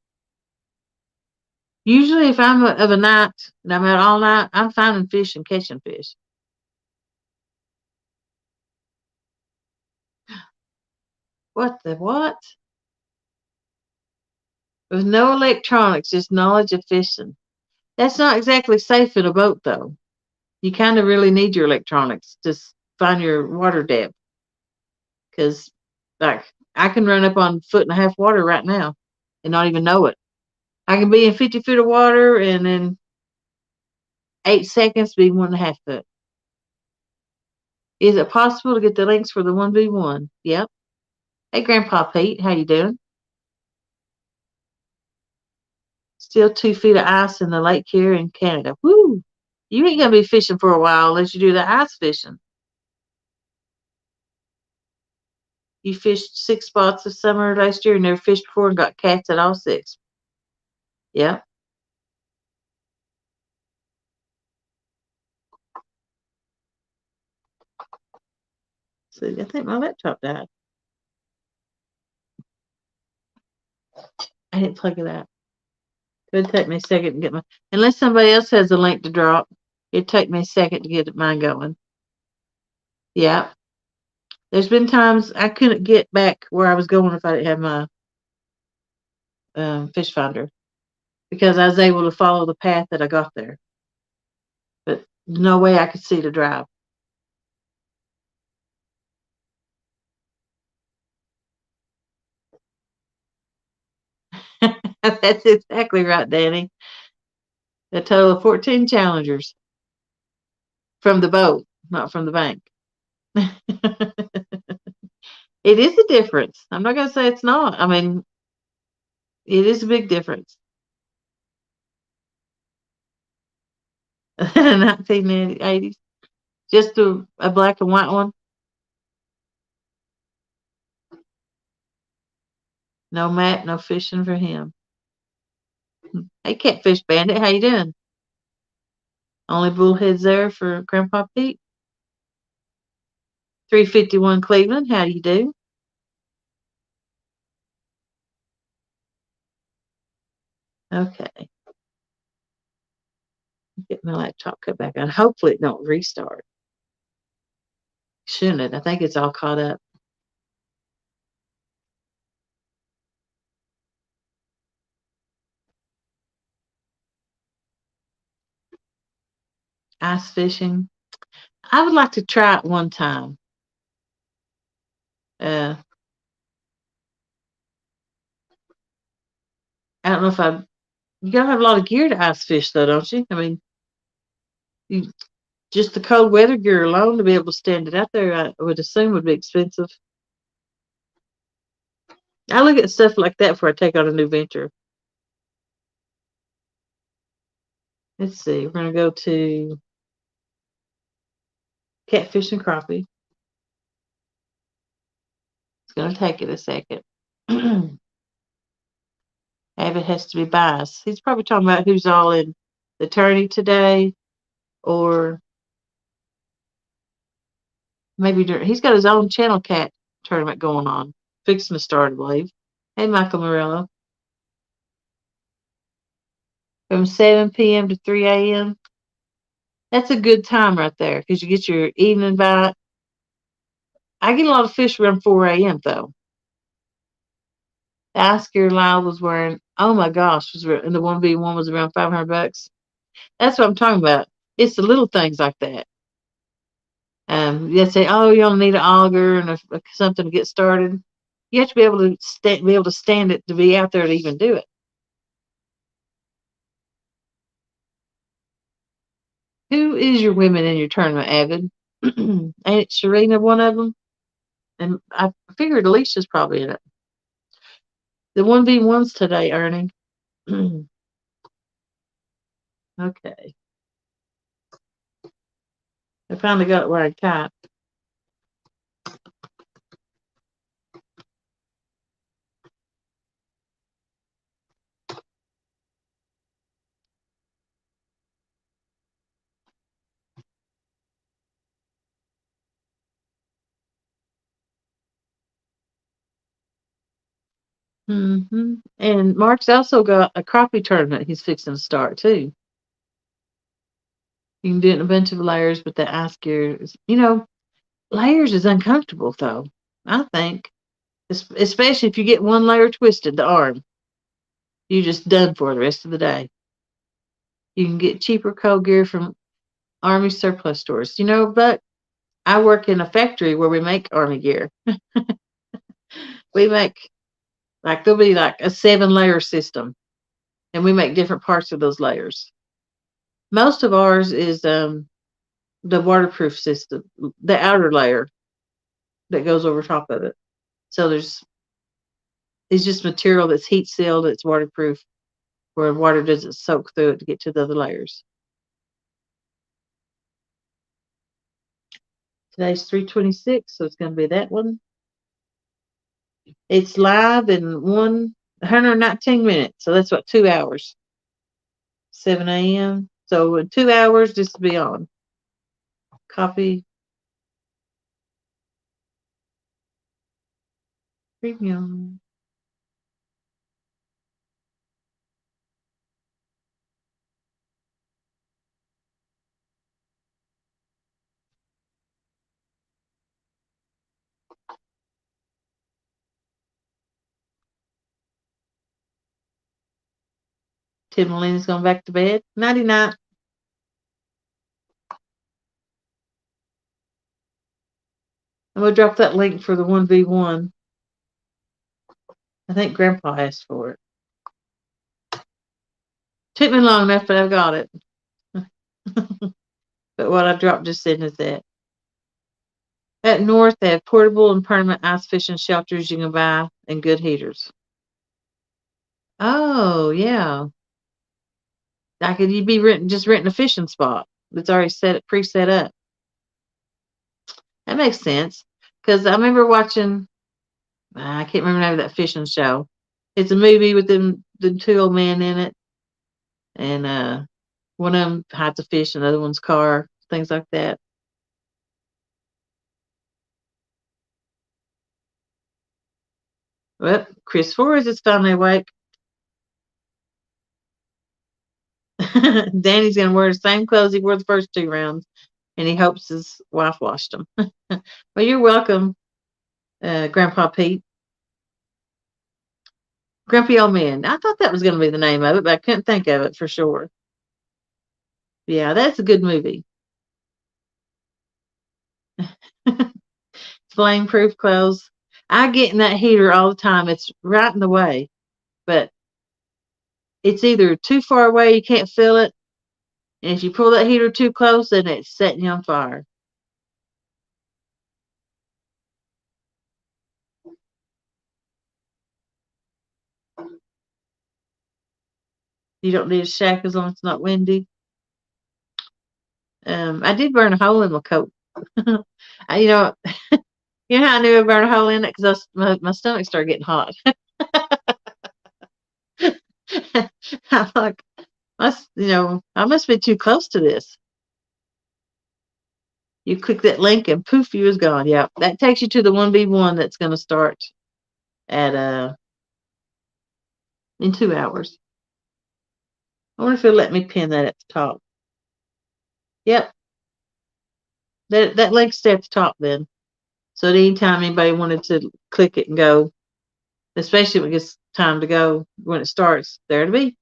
Usually, if I'm of a night and I'm out all night, I'm finding fish and catching fish. What the what? With no electronics, just knowledge of fishing. That's not exactly safe in a boat, though. You kind of really need your electronics to find your water depth. Because, like, I can run up on 1.5 foot water right now and not even know it. I can be in 50 feet of water and in 8 seconds be 1.5 foot. Is it possible to get the links for the 1v1? Yep. Hey, Grandpa Pete, how you doing? Still 2 feet of ice in the lake here in Canada. Woo! You ain't gonna be fishing for a while unless you do the ice fishing. You fished 6 spots this summer last year and never fished before and got cats at all 6. Yeah. See, I think my laptop died. I didn't plug it out. It'd take me a second to get my. Unless somebody else has a link to drop, it'd take me a second to get mine going. Yeah. There's been times I couldn't get back where I was going if I didn't have my fish finder because I was able to follow the path that I got there. But no way I could see the drive. That's exactly right, Danny. A total of 14 challengers from the boat, not from the bank. It is a difference. I'm not going to say it's not. I mean, it is a big difference. 1980s. Just a black and white one. No map, no fishing for him. Hey, Catfish Bandit, how you doing? Only bullheads there for Grandpa Pete. 351 Cleveland, how do you do? Okay. Get my laptop cut back on. Hopefully it don't restart. Shouldn't it? I think it's all caught up. Ice fishing. I would like to try it one time. Uh, I don't know if I. You gotta have a lot of gear to ice fish, though, don't you? I mean, you, just the cold weather gear alone to be able to stand it out there, I would assume would be expensive. I look at stuff like that before I take on a new venture. Let's see. We're gonna go to catfish and crappie. It's gonna take it a second. Abbott has to be biased. He's probably talking about who's all in the tourney today or maybe he's got his own channel cat tournament going on. Fixing to start, I believe. Hey, Michael Morello. From 7 p.m. to 3 a.m. That's a good time right there because you get your evening bite. I get a lot of fish around 4 a.m. though. The Oscar Lyle was wearing, oh my gosh, and the 1v1 was around $500. That's what I'm talking about. It's the little things like that. They say, oh, you only need an auger and something to get started. You have to be able to stand it to be out there to even do it. Who is your women in your tournament, Avid? Ain't it Sharina one of them? And I figured Alicia's probably in it. The 1v1's today, Ernie. Okay. I finally got it where I typed. And Mark's also got a crappie tournament he's fixing to start too. You can do it in a bunch of layers, but the ice gear is, layers is uncomfortable though. I think, especially if you get one layer twisted, the arm, you're just done for the rest of the day. You can get cheaper cold gear from Army surplus stores. But I work in a factory where we make Army gear. We make there'll be like a 7-layer system, and we make different parts of those layers. Most of ours is the waterproof system, the outer layer that goes over top of it. So it's just material that's heat sealed, it's waterproof, where water doesn't soak through it to get to the other layers. Today's 326, so it's going to be that one. It's live in 119 minutes, so that's what, 2 hours. 7 a.m. So in 2 hours, just to be on. Copy. Premium. Tim Molina's going back to bed. Nighty night. I'm going to drop that link for the 1v1. I think Grandpa asked for it. Took me long enough, but I got it. But what I dropped just in is that. At North, they have portable and permanent ice fishing shelters you can buy and good heaters. Oh, yeah. You'd be renting a fishing spot that's already pre-set up. That makes sense. Because I remember watching, I can't remember the name of that fishing show. It's a movie with the 2 old men in it. And one of them hides a fish in the other one's car, things like that. Well, Chris Forrest is finally awake. Danny's going to wear the same clothes he wore the first 2 rounds, and he hopes his wife washed them. Well, you're welcome, Grandpa Pete. Grumpy Old Man. I thought that was going to be the name of it, but I couldn't think of it for sure. Yeah, that's a good movie. Flame-proof clothes. I get in that heater all the time. It's right in the way, but it's either too far away, you can't feel it, and if you pull that heater too close, then it's setting you on fire. You don't need a shack as long as it's not windy. I did burn a hole in my coat. You know how I knew I burned a hole in it? Because my stomach started getting hot. I'm like, I must be too close to this. You click that link and poof, you was gone. Yeah, that takes you to the 1v1 that's going to start at in 2 hours. I wonder if it'll let me pin that at the top. Yep, that link's at the top then. So at any time anybody wanted to click it and go, especially when it gets time to go when it starts, there to be.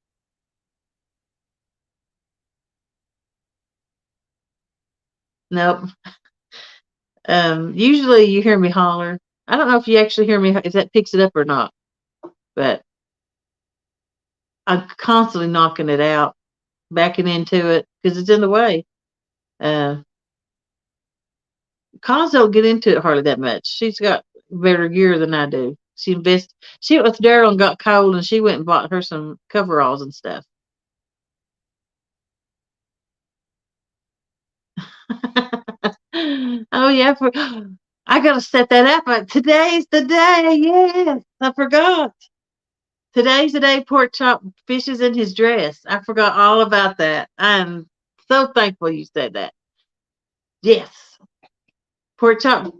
Nope. Usually you hear me holler. I don't know if you actually hear me if that picks it up or not, but I'm constantly knocking it out, backing into it because it's in the way. Uh, Cons don't get into it hardly that much. She's got better gear than I do. She went with Daryl and got cold, and she went and bought her some coveralls and stuff. Oh yeah, I gotta set that up. Today's the day. Yes, I forgot. Today's the day Pork Chop fishes in his dress. I forgot all about that. I'm so thankful you said that. Yes, Pork Chop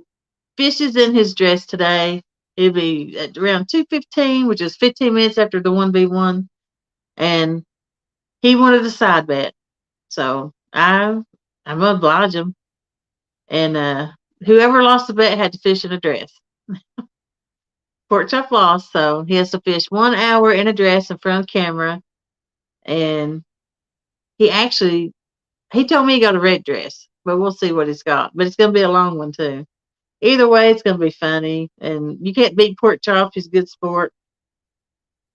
fishes in his dress today. It'll be at around 2:15, which is 15 minutes after the 1v1, and he wanted a side bet, so I'm gonna oblige him. And whoever lost the bet had to fish in a dress. Pork Chop lost, so he has to fish 1 hour in a dress in front of the camera. And he actually he told me he got a red dress, but we'll see what he's got. But it's gonna be a long one too. Either way, it's gonna be funny, and you can't beat Pork Chop. He's a good sport,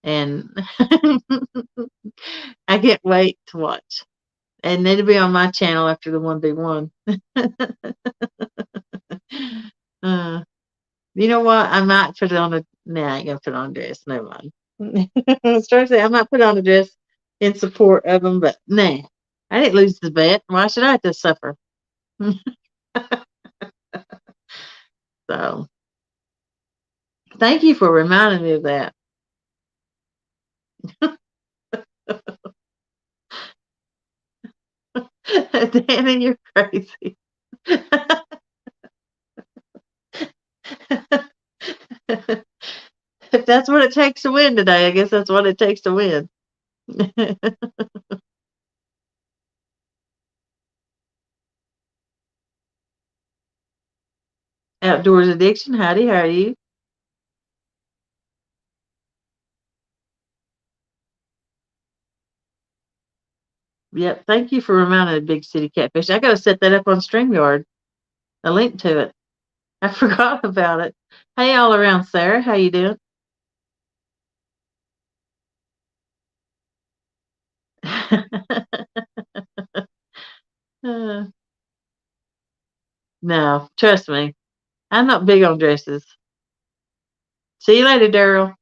and I can't wait to watch. And it'll be on my channel after the 1v1. uh, you know what? I might put it on a. Nah, I ain't gonna put on a dress. Never mind. I was trying to say I might put on a dress in support of them, but nah, I didn't lose the bet. Why should I have to suffer? So, thank you for reminding me of that. Danny, you're crazy. If that's what it takes to win today, I guess that's what it takes to win. Outdoors addiction, howdy, how are you? Yep, thank you for reminding the Big City Catfish. I got to set that up on StreamYard, a link to it. I forgot about it. Hey, all around, Sarah, how you doing? Uh, no, trust me, I'm not big on dresses. See you later, Daryl.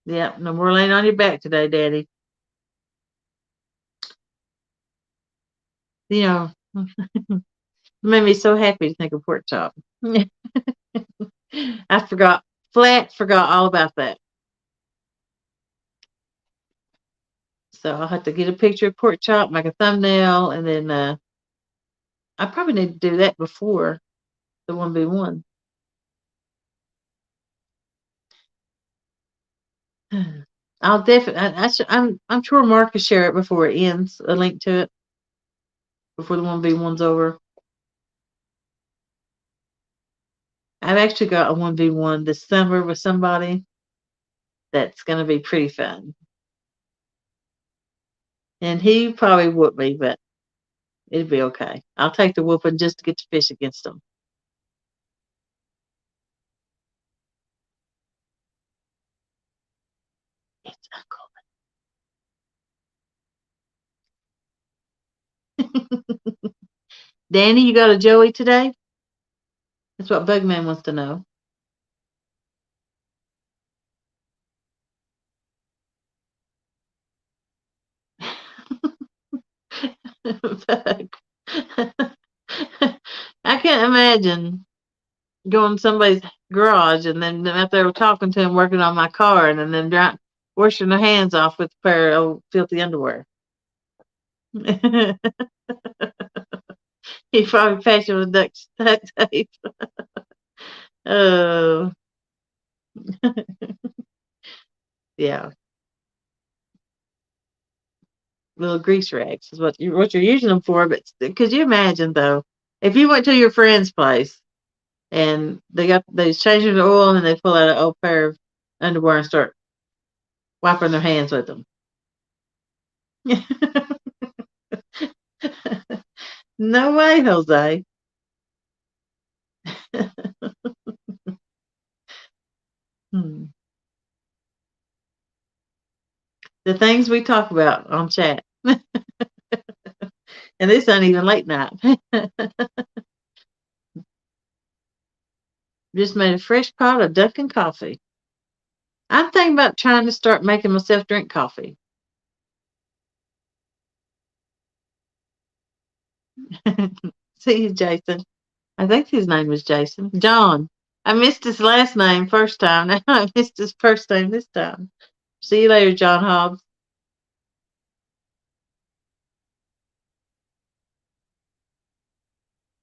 Yep, no more laying on your back today, Daddy. You know, made me so happy to think of pork chop. I forgot all about that. So I'll have to get a picture of pork chop, make a thumbnail, and then I probably need to do that before the 1v1. I'll definitely. I'm sure Mark will share it before it ends. A link to it before the 1v1's over. I've actually got a 1v1 this summer with somebody that's going to be pretty fun. And he probably whoop me, but it'll be okay. I'll take the whooping just to get to fish against him. It's Uncle. Danny, you got a Joey today? That's what Bugman wants to know. Bug. I can't imagine. go in somebody's garage and then out there talking to him, working on my car, and then washing their hands off with a pair of old filthy underwear. He probably patched it with duct tape. Oh, yeah. Little grease rags is what you're using them for. But could you imagine though, if you went to your friend's place and they was changing the oil and then they pull out an old pair of underwear and start wiping their hands with them? No way, Jose. Hmm. The things we talk about on chat, and this ain't even late night. Just made a fresh pot of Dunkin' coffee. I'm thinking about trying to start making myself drink coffee. See you, Jason. I think his name was Jason. John. I missed his last name first time. Now I missed his first name this time. See you later, John Hobbs.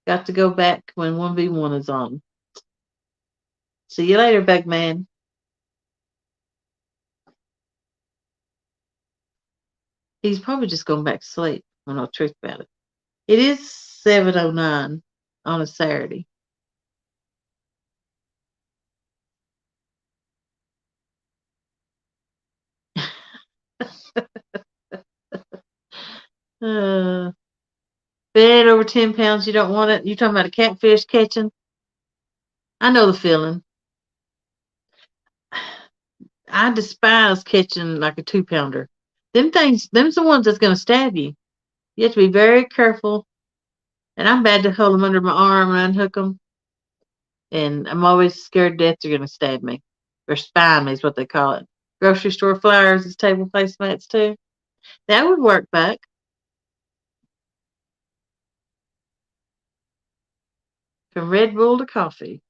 Got to go back when 1v1 is on. See you later, big man. He's probably just going back to sleep. I know the truth about it. It is 7:09 on a Saturday. Uh, Bed over 10 pounds, you don't want it. You talking about a catfish catching? I know the feeling. I despise catching like a 2 pounder. Them things, them's the ones that's going to stab you. You have to be very careful. And I'm bad to hold them under my arm and unhook them. And I'm always scared to death they're going to stab me. Or spine me is what they call it. Grocery store flyers is table placemats too. That would work back. From Red Bull to coffee.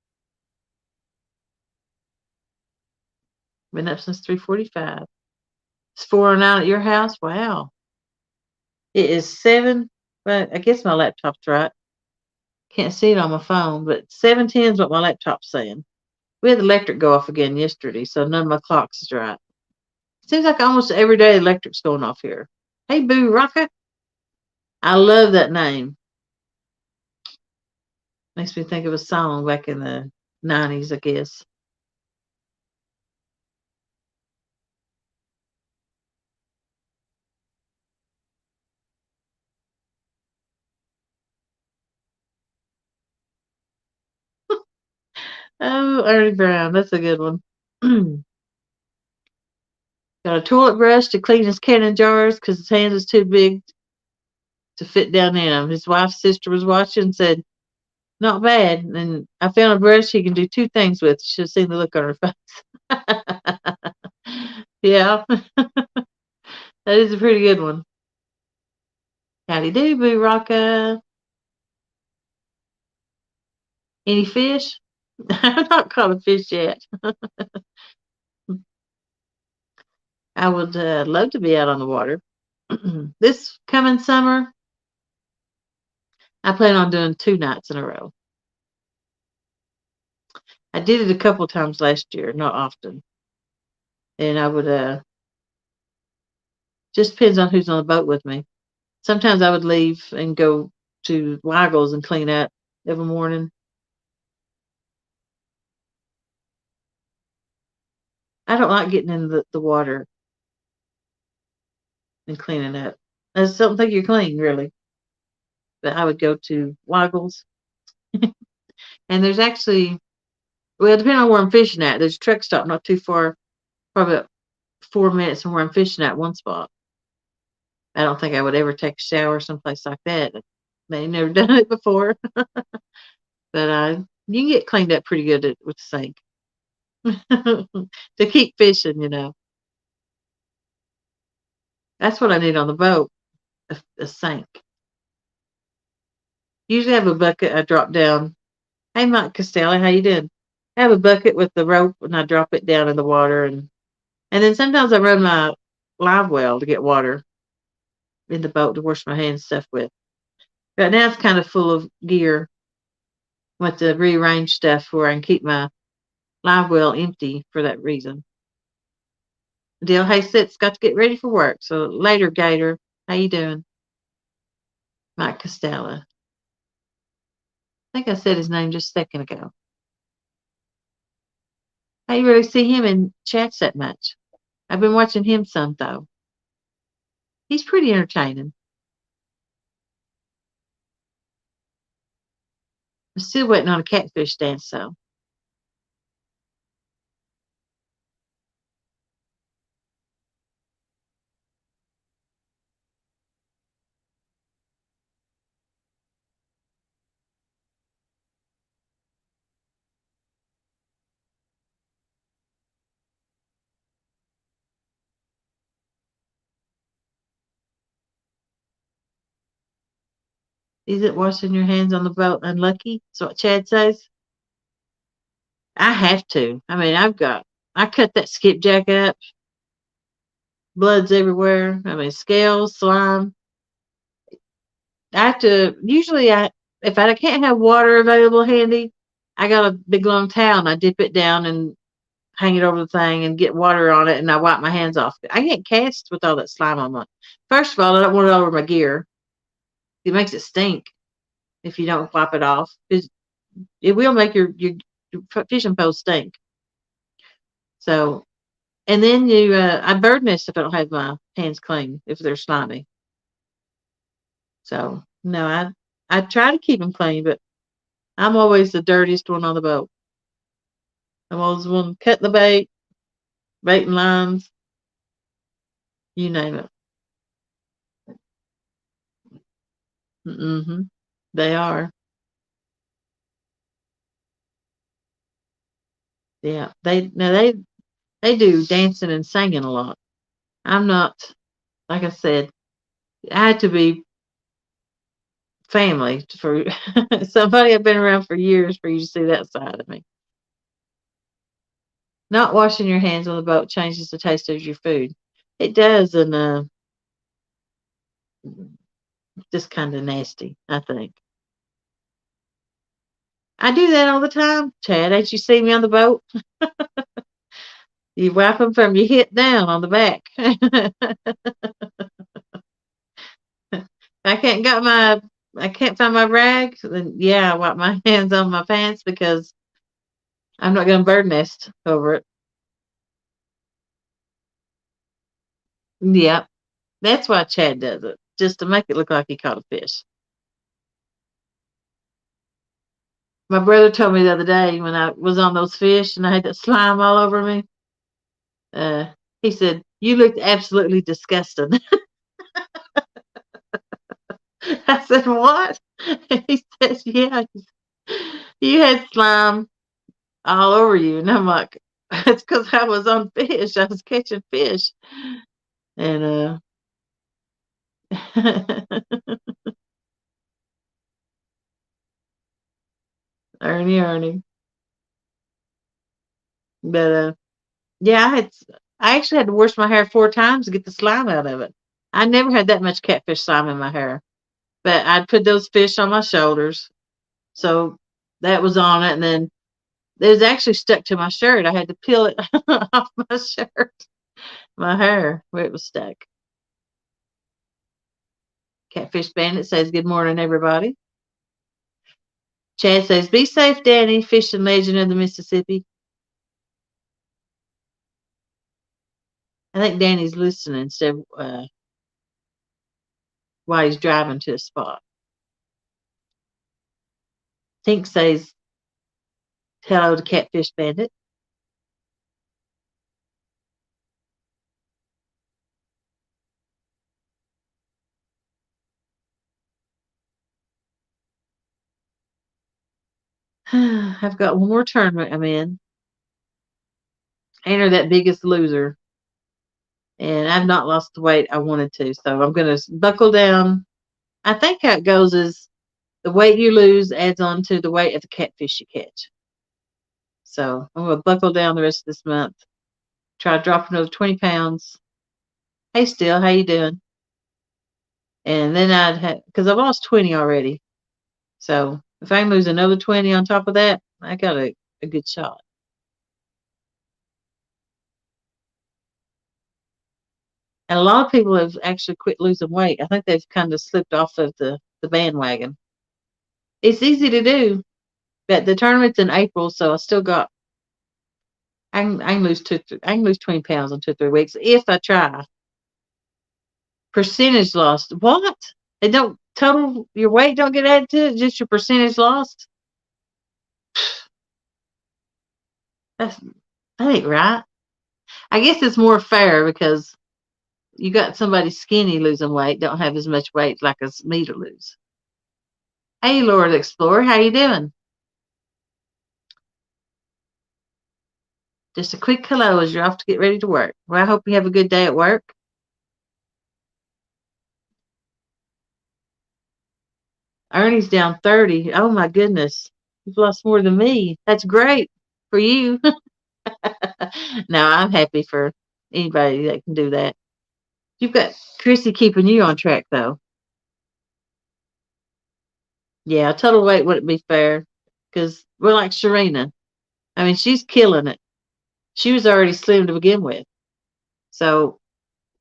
Been up since 3:45. It's 4:09 at your house. Wow. It is 7. Well, I guess my laptop's right. Can't see it on my phone, but 7:10 is what my laptop's saying. We had the electric go off again yesterday, so none of my clocks is right. Seems like almost every day electric's going off here. Hey, Boo Rocka. I love that name. Makes me think of a song back in the 90s, I guess. Oh, Ernie Brown. That's a good one. Got a toilet brush to clean his canning jars because his hands is too big to fit down in them. His wife's sister was watching and said, not bad. And I found a brush he can do two things with. You should have seen the look on her face. Yeah, that is a pretty good one. Howdy do, Boo Rocka. Any fish? I've not caught a fish yet. I would love to be out on the water. This coming summer, I plan on doing 2 nights in a row. I did it a couple times last year, not often. And I would, just depends on who's on the boat with me. Sometimes I would leave and go to Weigel's and clean out every morning. I don't like getting in the water and cleaning up. I just don't think you're clean, really. But I would go to Weigel's. And there's actually, well, depending on where I'm fishing at, there's a truck stop not too far, probably about 4 minutes from where I'm fishing at one spot. I don't think I would ever take a shower someplace like that. They never done it before. But you can get cleaned up pretty good with the sink to keep fishing. That's what I need on the boat, a sink. Usually I have a bucket I drop down Hey, Mike Costello, how you doing? I have a bucket with the rope, and I drop it down in the water, and then sometimes I run my live well to get water in the boat to wash my hands and stuff with. Right now it's kind of full of gear with the rearrange stuff where I can keep my live well empty for that reason. Deal, hey, Sit's got to get ready for work. So later, Gator, how you doing? Mike Costello. I think I said his name just a second ago. I didn't really see him in chats that much. I've been watching him some though. He's pretty entertaining. I'm still waiting on a catfish dance though. Is it washing your hands on the boat unlucky? That's what Chad says. I have to. I mean, I cut that skipjack up, blood's everywhere. I mean, scales, slime. I have to, usually, if I can't have water available handy, I got a big long towel and I dip it down and hang it over the thing and get water on it and I wipe my hands off. I can't cast with all that slime on my. First of all, I don't want it all over my gear. It makes it stink if you don't wipe it off. It will make your fishing pole stink. So, and then I bird nest if I don't have my hands clean, if they're slimy. So, no, I try to keep them clean, but I'm always the dirtiest one on the boat. I'm always the one cutting the bait, baiting lines, you name it. Mm-hmm. They are. Yeah. They do dancing and singing a lot. I'm not, like I said, I had to be family for somebody I've been around for years for you to see that side of me. Not washing your hands on the boat changes the taste of your food. It does, and just kind of nasty, I think. I do that all the time, Chad. Ain't you see me on the boat? You wipe them from your hip down on the back. I can't find my rag, then yeah, I wipe my hands on my pants because I'm not going to bird nest over it. Yep, that's why Chad does it, just to make it look like he caught a fish. My brother told me the other day when I was on those fish and I had that slime all over me. Uh, he said, "You looked absolutely disgusting." I said, "What?" He says, "Yeah, you had slime all over you." And I'm like, "It's because I was on fish. I was catching fish." And Ernie. But yeah, I actually had to wash my hair 4 times to get the slime out of it. I never had that much catfish slime in my hair. But I'd put those fish on my shoulders. So that was on it. And then it was actually stuck to my shirt. I had to peel it off my shirt, my hair, where it was stuck. Catfish Bandit says, "Good morning, everybody." Chad says, "Be safe, Danny, fishing legend of the Mississippi." I think Danny's listening instead of while he's driving to a spot. Tink says, "Hello to Catfish Bandit." I've got one more tournament I'm in. Enter that biggest loser. And I've not lost the weight I wanted to. So I'm going to buckle down. I think how it goes is The weight you lose adds on to the weight of the catfish you catch. So I'm gonna buckle down the rest of this month. Try to drop another 20 pounds. Hey, still, how you doing? And then I'd have because I've lost 20 already. So if I can lose another 20 on top of that, I got a good shot. And a lot of people have actually quit losing weight. I think they've kind of slipped off of the bandwagon. It's easy to do, but the tournament's in April, so I still got. I can lose I can lose 20 pounds in 2 3 weeks if I try. Percentage lost. What? They don't total your weight don't get added to it, just your percentage lost. That's that ain't right. I guess it's more fair because you got somebody skinny losing weight, don't have as much weight like as me to lose. Hey, Lord Explorer, how you doing? Just a quick hello as you're off to get ready to work. Well, I hope you have a good day at work. Ernie's down 30. Oh my goodness. You've lost more than me. That's great for you. No, I'm happy for anybody that can do that. You've got Chrissy keeping you on track though. Yeah, total weight wouldn't be fair because we're like Sharina. I mean, she's killing it. She was already slim to begin with. So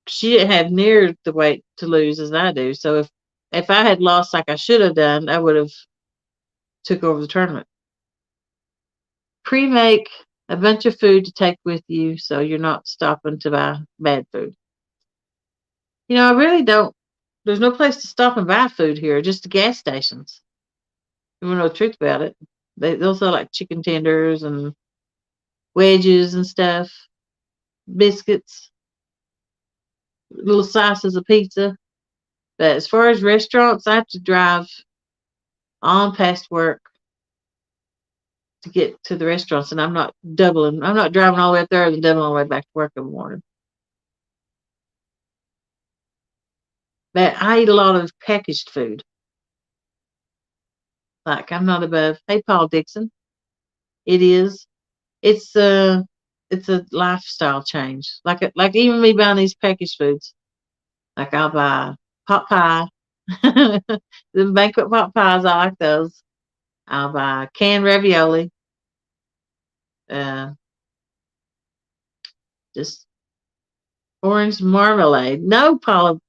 she didn't have near the weight to lose as I do. So if I had lost like I should have done, I would have took over the tournament. Pre-make a bunch of food to take with you so you're not stopping to buy bad food. I really don't. There's no place to stop and buy food here, just the gas stations. You want to know the truth about it. They'll sell like chicken tenders and wedges and stuff, biscuits, little slices of pizza. But as far as restaurants, I have to drive on past work to get to the restaurants, and I'm not doubling. I'm not driving all the way up there and doubling all the way back to work in the morning. But I eat a lot of packaged food. Like I'm not above. Hey, Paul Dixon, it is. It's a it's a lifestyle change. Like even me buying these packaged foods. Like I'll buy pot pie, the banquet pot pies. I like those. I'll buy canned ravioli. Uh, just orange marmalade. No, polar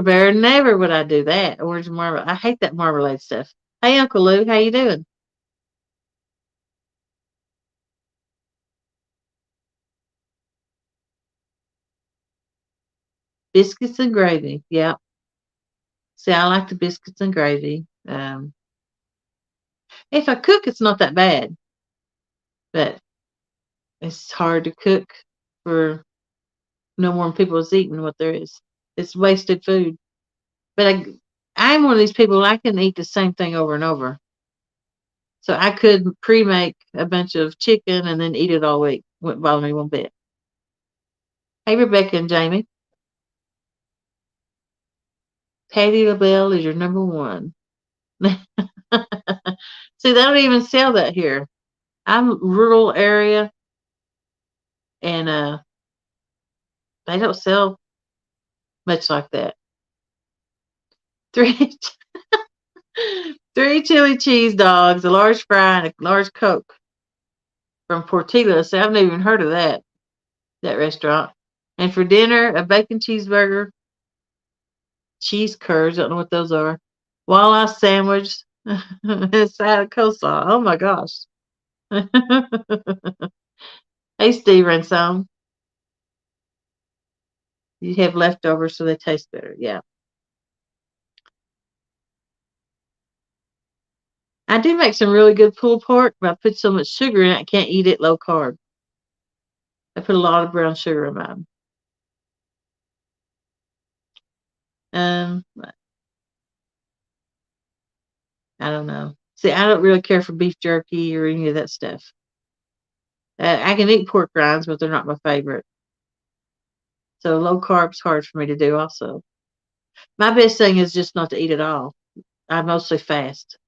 bear. Never would I do that. Orange marmalade. I hate that marmalade stuff. Hey, Uncle Lou, how you doing? Biscuits and gravy. Yeah. See, I like the biscuits and gravy. If I cook, it's not that bad, but it's hard to cook for no more people is eating what there is. It's wasted food. But I'm one of these people. I can eat the same thing over and over. So I could pre-make a bunch of chicken and then eat it all week. Wouldn't bother me one bit. Hey, Rebecca and Jamie. Patty LaBelle is your number one. See, they don't even sell that here. I'm rural area, and they don't sell much like that. Three, three chili cheese dogs, a large fry, and a large Coke from Portillo's. I haven't even heard of that restaurant. And for dinner, a bacon cheeseburger, cheese curds. I don't know what those are. Walleye sandwich, and a side of coleslaw. Oh my gosh. Hey, Steve Ransom. You have leftovers so they taste better. Yeah. I do make some really good pulled pork, but I put so much sugar in it, I can't eat it low carb. I put a lot of brown sugar in mine. Um, I don't know. See, I don't really care for beef jerky or any of that stuff. I can eat pork rinds, but they're not my favorite. So low carb's hard for me to do also. My best thing is just not to eat at all. I mostly fast.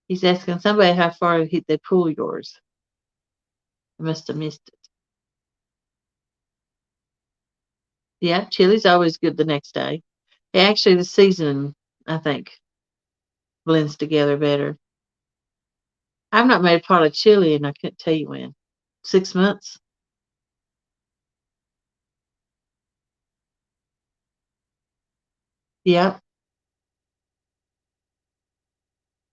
He's asking somebody how far they pull yours. I must have missed it. Yeah, chili's always good the next day. Actually, the season, I think, blends together better. I've not made a pot of chili, and I couldn't tell you when. 6 months? Yeah.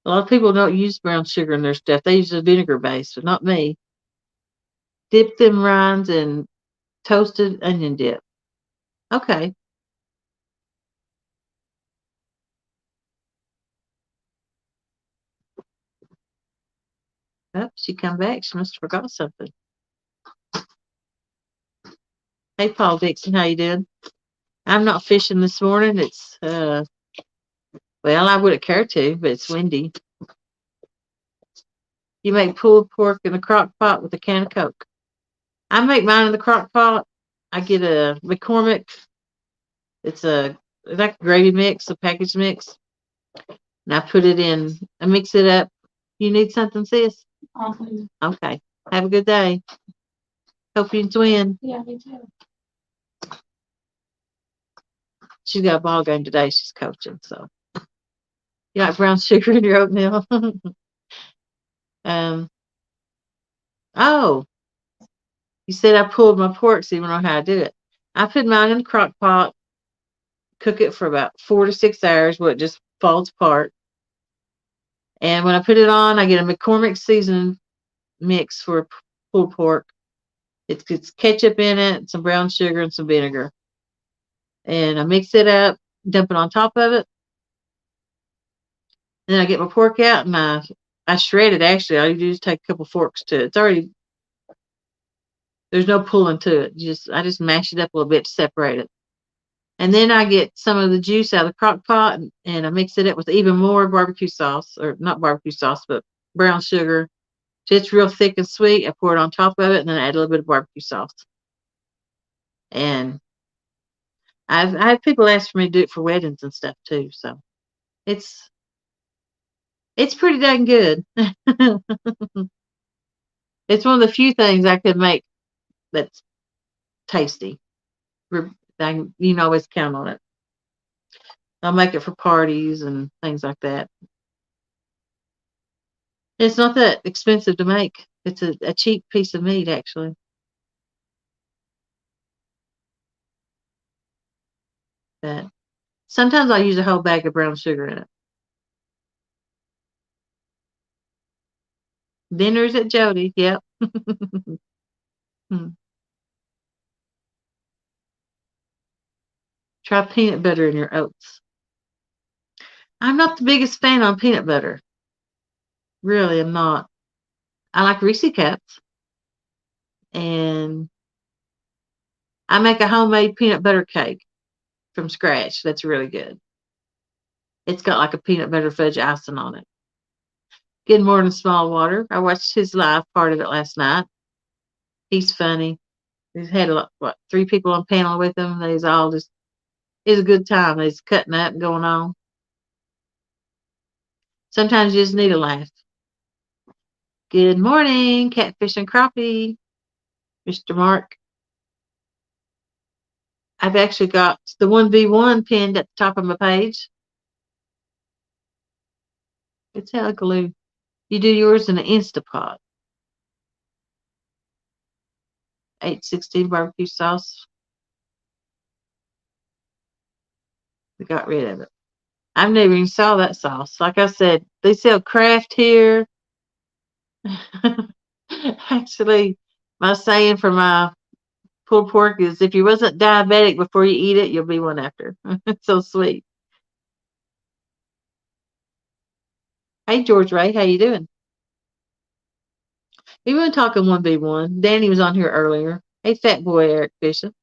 A lot of people don't use brown sugar in their stuff. They use a vinegar base, but not me. Dip them rinds in toasted onion dip. Okay. Oh, she come back. She must have forgot something. Hey, Paul Dixon, how you doing? I'm not fishing this morning. It's well, I wouldn't care to, but it's windy. You make pulled pork in a crock pot with a can of Coke. I make mine in the crock pot. I get a McCormick. It's like a gravy mix, a packaged mix, and I put it in. I mix it up. You need something, sis? Okay. Have a good day. Hope you win. Yeah, me too. She's got a ball game today. She's coaching, so you like brown sugar in your oatmeal. um. Oh, you said I pulled my pork, so you know how I do it. I put mine in the crock pot, cook it for about 4 to 6 hours where it just falls apart. And when I put it on, I get a McCormick seasoning mix for pulled pork. It's ketchup in it, some brown sugar, and some vinegar. And I mix it up, dump it on top of it. Then I get my pork out and I shred it. Actually, all you do is take a couple forks to it. It's already there's no pulling to it. I just mash it up a little bit to separate it. And then I get some of the juice out of the crock pot and I mix it up with even more barbecue sauce, or not barbecue sauce, but brown sugar. So it's real thick and sweet. I pour it on top of it and then I add a little bit of barbecue sauce. And I had people ask for me to do it for weddings and stuff too. So it's it's pretty dang good. It's one of the few things I could make that's tasty. You can always count on it. I'll make it for parties and things like that. It's not that expensive to make. It's a cheap piece of meat, actually. But sometimes I use a whole bag of brown sugar in it. Dinners at Jody. Yep. Hmm. Try peanut butter in your oats. I'm not the biggest fan on peanut butter. Really, I'm not. I like Reese cups, and I make a homemade peanut butter cake from scratch. That's really good. It's got like a peanut butter fudge icing on it. Good morning, small water. I watched his live part of it last night. He's funny. He's had three people on panel with him. They's all just it's a good time. They's cutting up and going on. Sometimes you just need a laugh. Good morning, catfish and crappie, Mr. Mark. I've actually got the 1v1 pinned at the top of my page. It's hella glue. You do yours in an Instapot. 816 barbecue sauce. We got rid of it. I've never even saw that sauce. Like I said, they sell Kraft here. Actually, my saying for my pulled pork is if you wasn't diabetic before you eat it, you'll be one after. It's so sweet. Hey, George Ray, how you doing? We were talking 1v1. Danny was on here earlier. Hey, fat boy, Eric Bishop.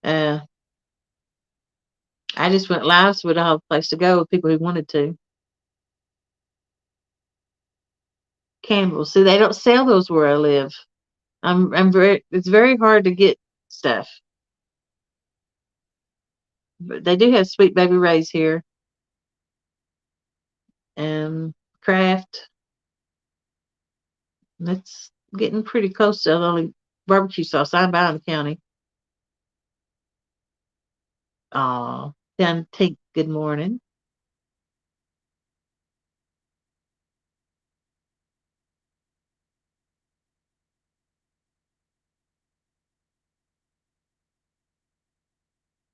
Uh, I just went live so we'd have a place to go with people who wanted to. Campbell. See, they don't sell those where I live. It's very hard to get stuff. But they do have Sweet Baby Ray's here and Kraft. That's getting pretty close to the only barbecue sauce I buy in the county. Aw, down take good morning.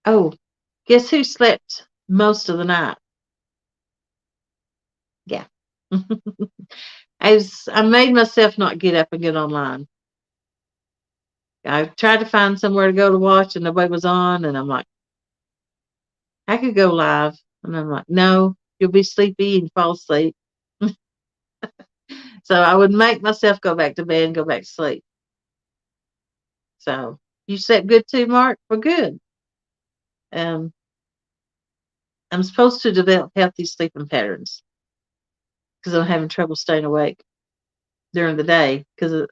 Oh, guess who slept most of the night? Yeah. I made myself not get up and get online. I tried to find somewhere to go to watch and nobody was on, and I'm like, I could go live. And I'm like, no, you'll be sleepy and fall asleep. So I would make myself go back to bed and go back to sleep. So you slept good too, Mark? Well, good. Um, I'm supposed to develop healthy sleeping patterns because I'm having trouble staying awake during the day because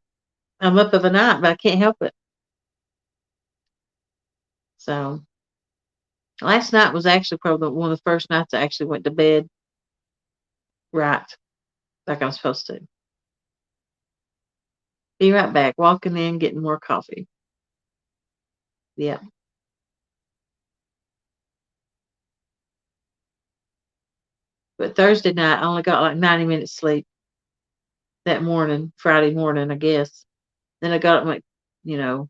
I'm up of a night, but I can't help it. So last night was actually probably one of the first nights I actually went to bed right, like I'm supposed to. Be right back, walking in, getting more coffee. Yeah. But Thursday night, I only got like 90 minutes sleep that morning, Friday morning, I guess. Then I got up and went, you know,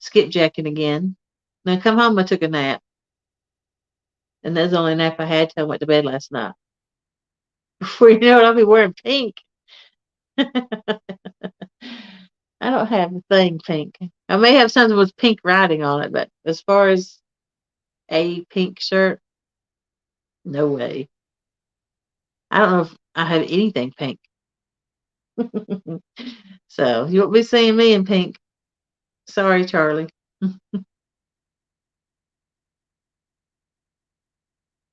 skipjacking again. Then I come home, I took a nap. And that's the only nap I had till I went to bed last night. Before you know it, I'll be wearing pink. I don't have a thing pink. I may have something with pink writing on it, but as far as a pink shirt, no way. I don't know if I have anything pink. So you won't be seeing me in pink. Sorry, Charlie.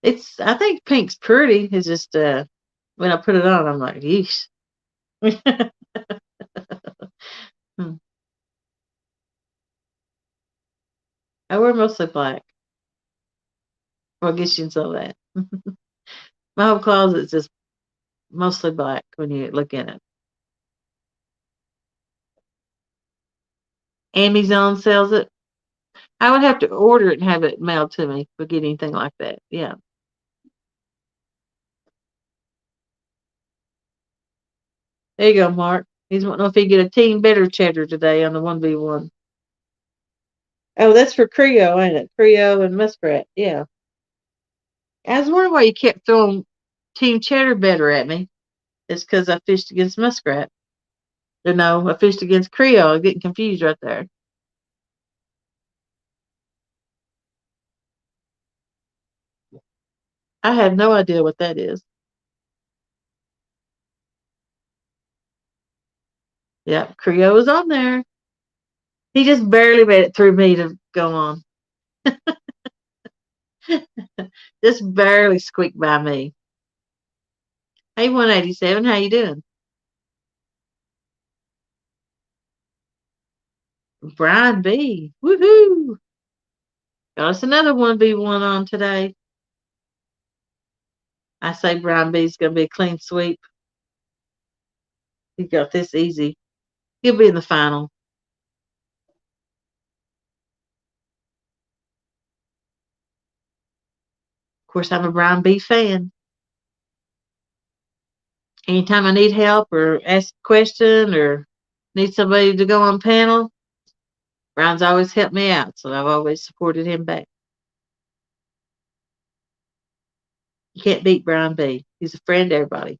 I think pink's pretty. It's just when I put it on, I'm like, yeesh. Hmm. I wear mostly black. Well, I guess you can say that. My whole closet's just mostly black when you look in it. Amazon sells it. I would have to order it and have it mailed to me for get anything like that. Yeah. There you go, Mark. He's wanting to know if he get a team better cheddar today on the 1v1. Oh, that's for Creo, ain't it? Creo and Muskrat. Yeah. I was wondering why you kept throwing team cheddar better at me. It's because I fished against Muskrat. Or no, I fished against Creo. I'm getting confused right there. I have no idea what that is. Yep, Creo is on there. He just barely made it through me to go on. Just barely squeaked by me. Hey, 187, how you doing? Brian B. Woohoo! Got us another 1v1 on today. I say Brian B's going to be a clean sweep. He got this easy. He'll be in the final. Of course, I'm a Brian B fan. Anytime I need help or ask a question or need somebody to go on panel, Brian's always helped me out, so I've always supported him back. You can't beat Brian B. He's a friend to everybody.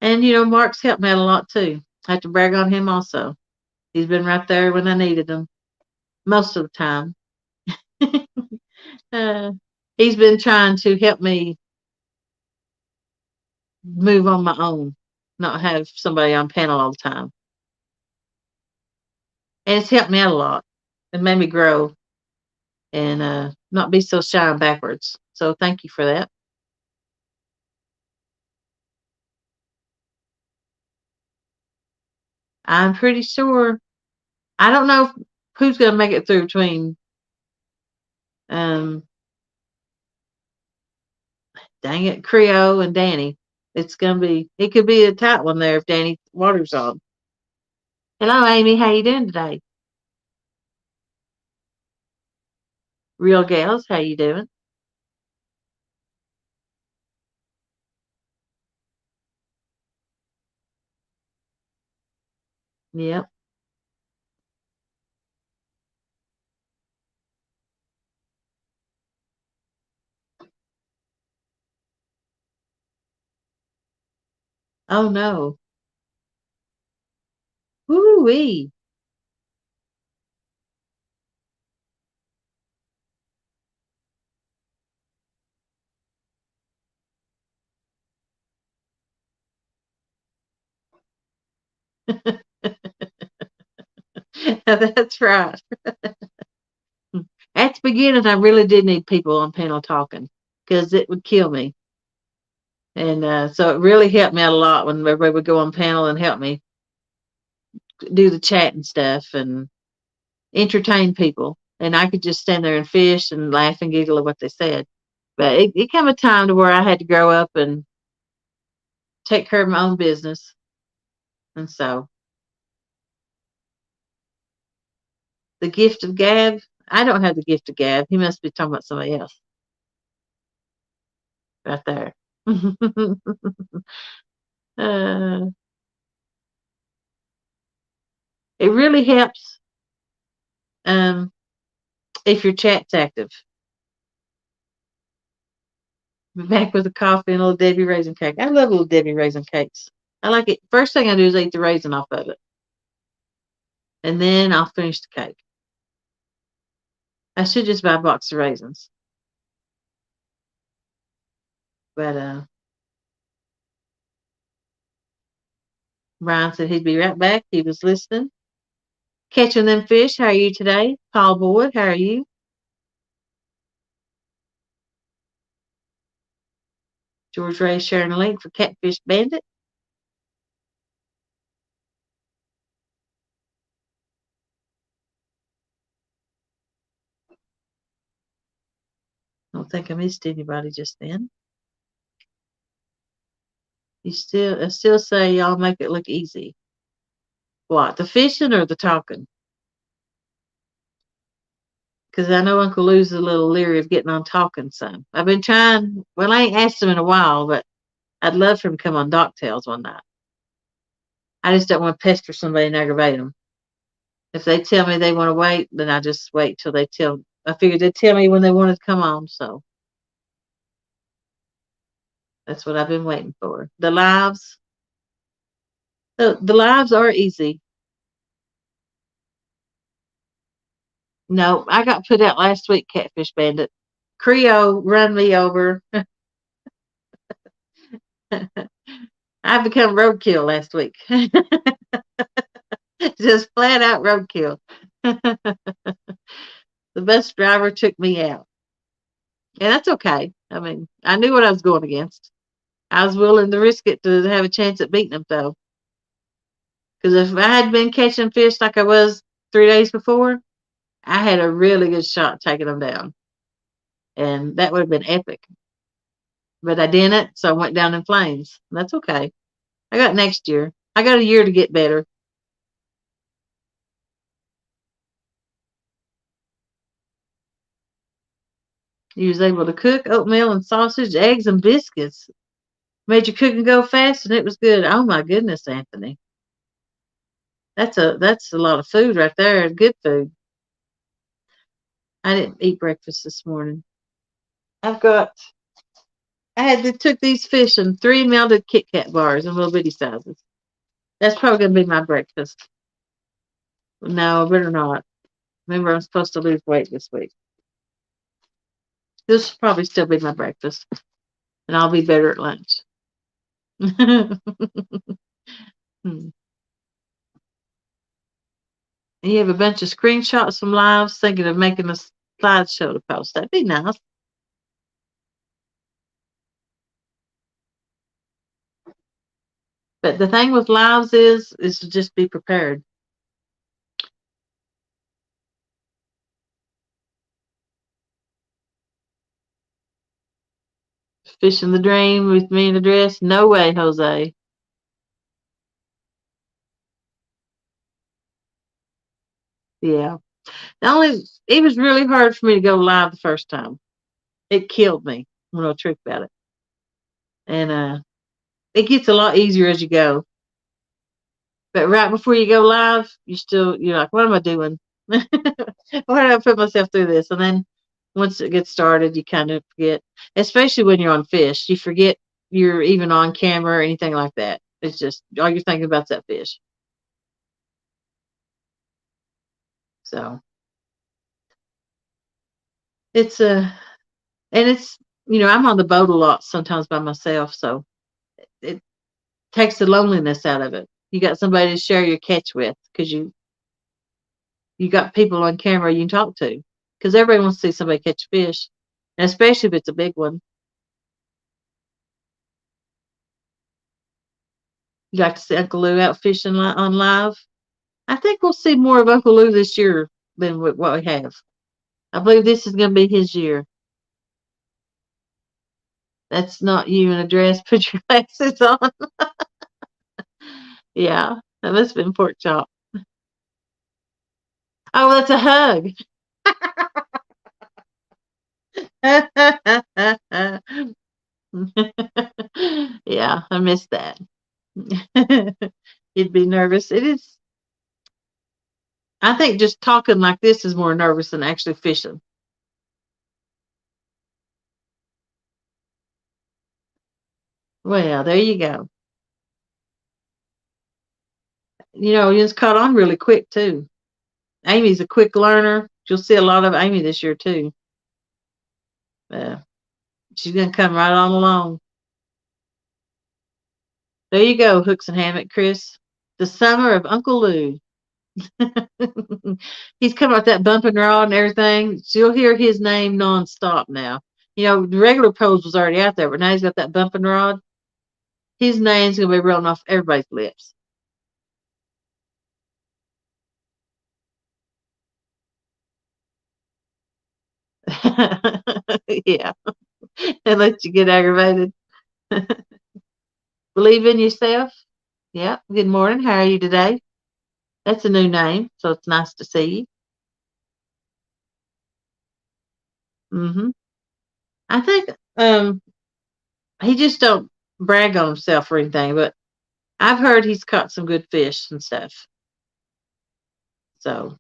And, Mark's helped me out a lot too. I have to brag on him also. He's been right there when I needed him most of the time. uh, he's been trying to help me move on my own, not have somebody on panel all the time. And it's helped me out a lot. and made me grow and not be so shy and backwards. So thank you for that. I'm pretty sure. I don't know who's going to make it through between, um, dang it, Creo and Danny. It's going to be, it could be a tight one there if Danny Waters on. Hello, Amy. How you doing today? Real gals, how you doing? Yep. Oh no. Woo wee. That's right. At the beginning, I really did need people on panel talking because it would kill me. And so it really helped me out a lot when everybody would go on panel and help me do the chat and stuff and entertain people. And I could just stand there and fish and laugh and giggle at what they said. But it came a time to where I had to grow up and take care of my own business. And so the gift of gab, I don't have the gift of gab. He must be talking about somebody else right there. uh, it really helps um, if your chat's active. Back with the coffee and a little Debbie raisin cake. I love little Debbie raisin cakes. I like it. First thing I do is eat the raisin off of it, and then I'll finish the cake. I should just buy a box of raisins, but Brian said he'd be right back. He was listening. Catching them fish. How are you today? Paul Boyd, how are you? George Ray sharing a link for Catfish Bandit. I don't think I missed anybody just then. I still say y'all make it look easy. What, the fishing or the talking? Because I know Uncle Lou's a little leery of getting on talking some. I've been trying, well, I ain't asked him in a while, but I'd love for him to come on Doc Tales one night. I just don't want to pester somebody and aggravate them. If they tell me they want to wait, then I just wait till they tell. I figured they'd tell me when they wanted to come on, so that's what I've been waiting for. The lives are easy. No, I got put out last week, Catfish Bandit. Creo run me over. I become roadkill last week. Just flat out roadkill. The bus driver took me out. And that's okay. I mean, I knew what I was going against. I was willing to risk it to have a chance at beating him, though. Because if I had been catching fish like I was 3 days before, I had a really good shot taking them down. And that would have been epic. But I didn't, so I went down in flames. That's okay. I got next year. I got a year to get better. You was able to cook oatmeal and sausage, eggs and biscuits. Made your cooking go fast and it was good. Oh my goodness, Anthony. That's a lot of food right there. Good food. I didn't eat breakfast this morning. I've got I had to took these fish and 3 melted Kit Kat bars in little bitty sizes. That's probably gonna be my breakfast. No, I better not. Remember, I'm supposed to lose weight this week. This will probably still be my breakfast, and I'll be better at lunch. Hmm. And you have a bunch of screenshots from lives thinking of making a slideshow to post. That'd be nice. But the thing with lives is to just be prepared. Fishing the dream with me in a dress? No way, Jose. Yeah. The only it was really hard for me to go live the first time. It killed me. I'm real trick about it. And it gets a lot easier as you go. But right before you go live, you're like, what am I doing? Why did I put myself through this? And then once it gets started, you kind of forget, especially when you're on fish, you forget you're even on camera or anything like that. It's just all you're thinking about is that fish. So it's and it's I'm on the boat a lot sometimes by myself, so it takes the loneliness out of it. You got somebody to share your catch with because you got people on camera you can talk to because everybody wants to see somebody catch fish, and especially if it's a big one. You like to see Uncle Lou out fishing on live. I think we'll see more of Uncle Lou this year than what we have. I believe this is going to be his year. That's not you in a dress. Put your glasses on. Yeah, that must have been pork chop. Oh, that's a hug. Yeah, I missed that. You'd be nervous. It is. I think just talking like this is more nervous than actually fishing. Well, there you go. You just caught on really quick too. Amy's a quick learner. You'll see a lot of Amy this year too. Uh, she's gonna come right on along. There you go, hooks and hammock, Chris. The summer of Uncle Lou. He's coming with that bumping rod and everything. You'll hear his name nonstop now. The regular pose was already out there, but now he's got that bumping rod. His name's gonna be rolling off everybody's lips. Yeah, and let you get aggravated. Believe in yourself. Yeah. Good morning. How are you today? That's a new name, so it's nice to see you. I think he just don't brag on himself or anything, but I've heard he's caught some good fish and stuff. So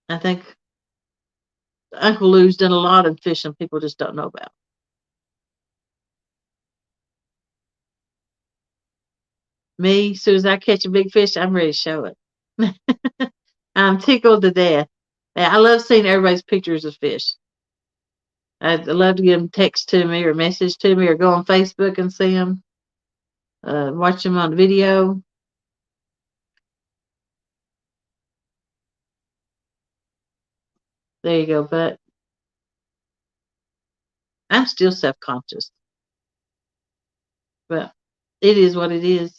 I think Uncle Lou's done a lot of fishing people just don't know about. Me, as soon as I catch a big fish, I'm ready to show it. I'm tickled to death. Yeah, I love seeing everybody's pictures of fish. I'd love to get them text to me or message to me or go on Facebook and see them, watch them on video. There you go. But I'm still self conscious. But it is what it is.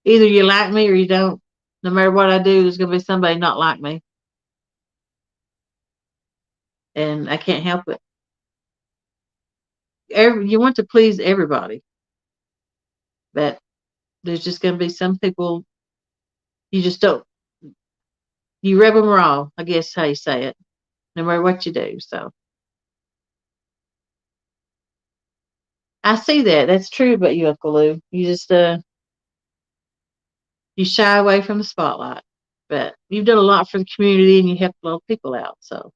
Either you like me or you don't. No matter what I do, there's going to be somebody not like me. And I can't help it. You want to please everybody. But there's just going to be some people you just don't. You rub them raw, I guess how you say it, no matter what you do. So I see that. That's true about you, Uncle Lou. You just you shy away from the spotlight. But you've done a lot for the community and you helped a lot of people out. So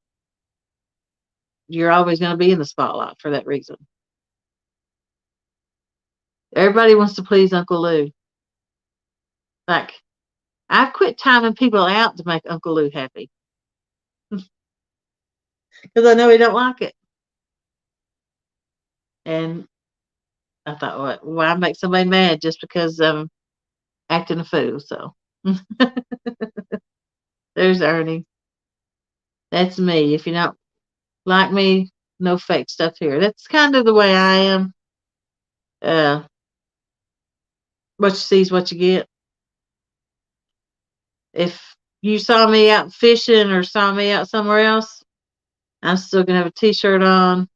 you're always going to be in the spotlight for that reason. Everybody wants to please Uncle Lou. Like, I've quit timing people out to make Uncle Lou happy because I know he don't like it. And I thought, why make somebody mad just because I'm acting a fool? So There's Ernie. That's me. If you don't like me, no fake stuff here. That's kind of the way I am. Uh, what you see is what you get. If you saw me out fishing or saw me out somewhere else, I'm still gonna have a t-shirt on.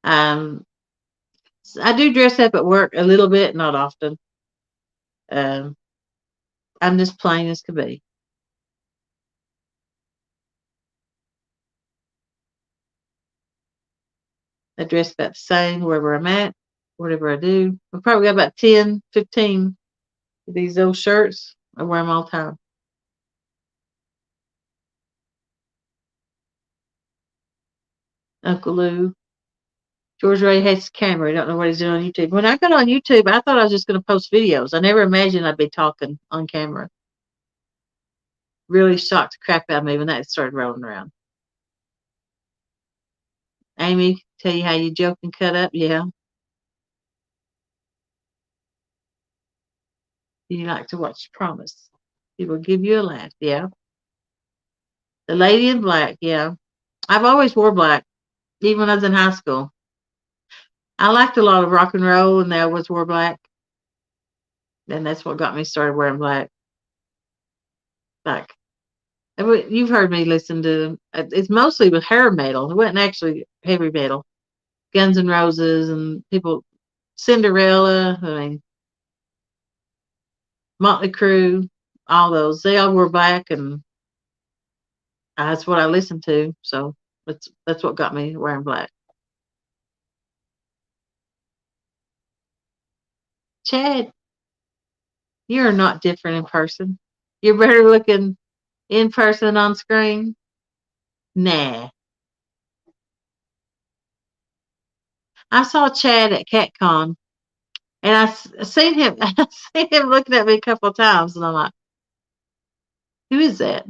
Um, I do dress up at work a little bit, not often. Um, I'm just plain as could be. I dress about the same wherever I'm at, whatever I do. I probably got about 10, 15 of these old shirts. I wear them all the time. Uncle Lou. George Ray hates the camera. He don't know what he's doing on YouTube. When I got on YouTube, I thought I was just going to post videos. I never imagined I'd be talking on camera. Really shocked the crap out of me when that started rolling around. Amy, tell you how you joke and cut up? Yeah. You like to watch Promise. He will give you a laugh. Yeah. The Lady in Black. Yeah. I've always wore black, even when I was in high school. I liked a lot of rock and roll, and they always wore black. And that's what got me started wearing black. Like, you've heard me listen to, it's mostly with hair metal. It wasn't actually heavy metal. Guns N' Roses and people, Cinderella, I mean, Motley Crue, all those. They all wore black, and that's what I listened to. So that's what got me wearing black. Chad, you're not different in person. You're better looking in person on screen. Nah. I saw Chad at CatCon, and seen him. I seen him looking at me a couple of times, and I'm like, "Who is that?"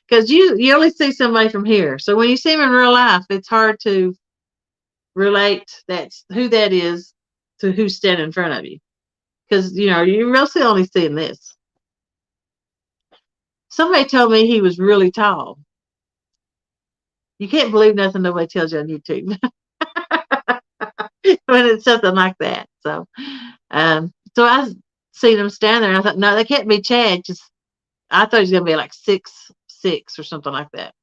Because you only see somebody from here, so when you see him in real life, it's hard to relate that's who that is to who's standing in front of you. Because you're mostly only seeing this. Somebody told me he was really tall. You can't believe nothing nobody tells you on YouTube when it's something like that. So I seen him stand there, and I thought, no, that can't be Chad. Just I thought he was gonna be like 6'6" or something like that.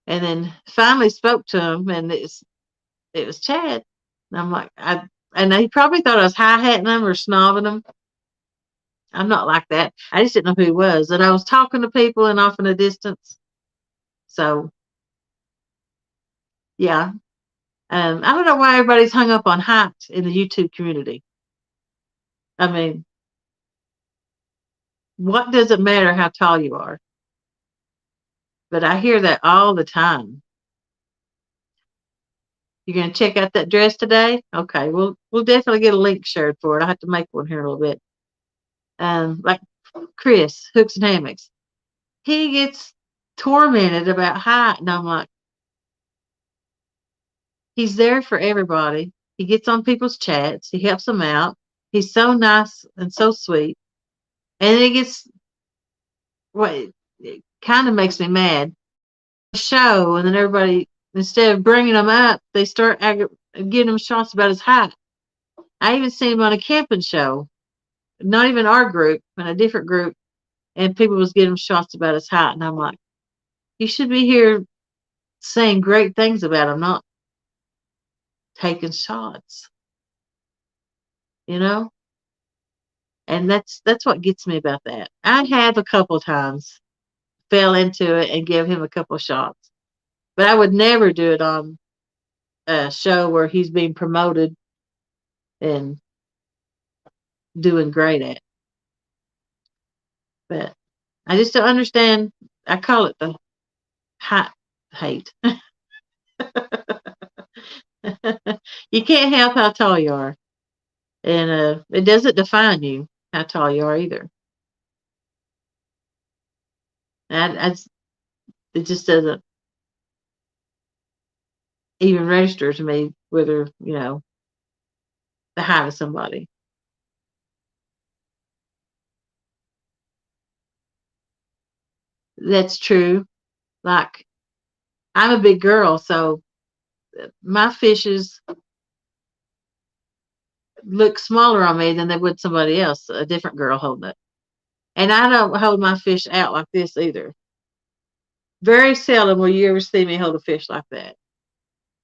And then finally spoke to him, and it was Chad. And I'm like, and he probably thought I was high hatting him or snobbing him. I'm not like that. I just didn't know who he was, and I was talking to people and off in a distance. So yeah, I don't know why everybody's hung up on height in the YouTube community. I mean, what does it matter how tall you are? But I hear that all the time. You're gonna check out that dress today? Okay, we'll definitely get a link shared for it. I have to make one here in a little bit. Like Chris, Hooks and Hammocks. He gets tormented about height, and I'm like, he's there for everybody. He gets on people's chats. He helps them out. He's so nice and so sweet. And then he gets what it kind of makes me mad. Show, and then everybody, instead of bringing him up, they start giving him shots about his height. I even seen him on a camping show, not even our group, in a different group, and people was giving him shots about his height, and I'm like, you should be here saying great things about him, not taking shots, you know. And that's what gets me about that. I have a couple times fell into it and give him a couple shots, but I would never do it on a show where he's being promoted and doing great at. But I just don't understand. I call it the height hate. You can't help how tall you are, and it doesn't define you how tall you are either. And it just doesn't even register to me whether the height of somebody. That's true. Like I'm a big girl, so my fishes look smaller on me than they would somebody else, a different girl holding it. And I don't hold my fish out like this either. Very seldom will you ever see me hold a fish like that.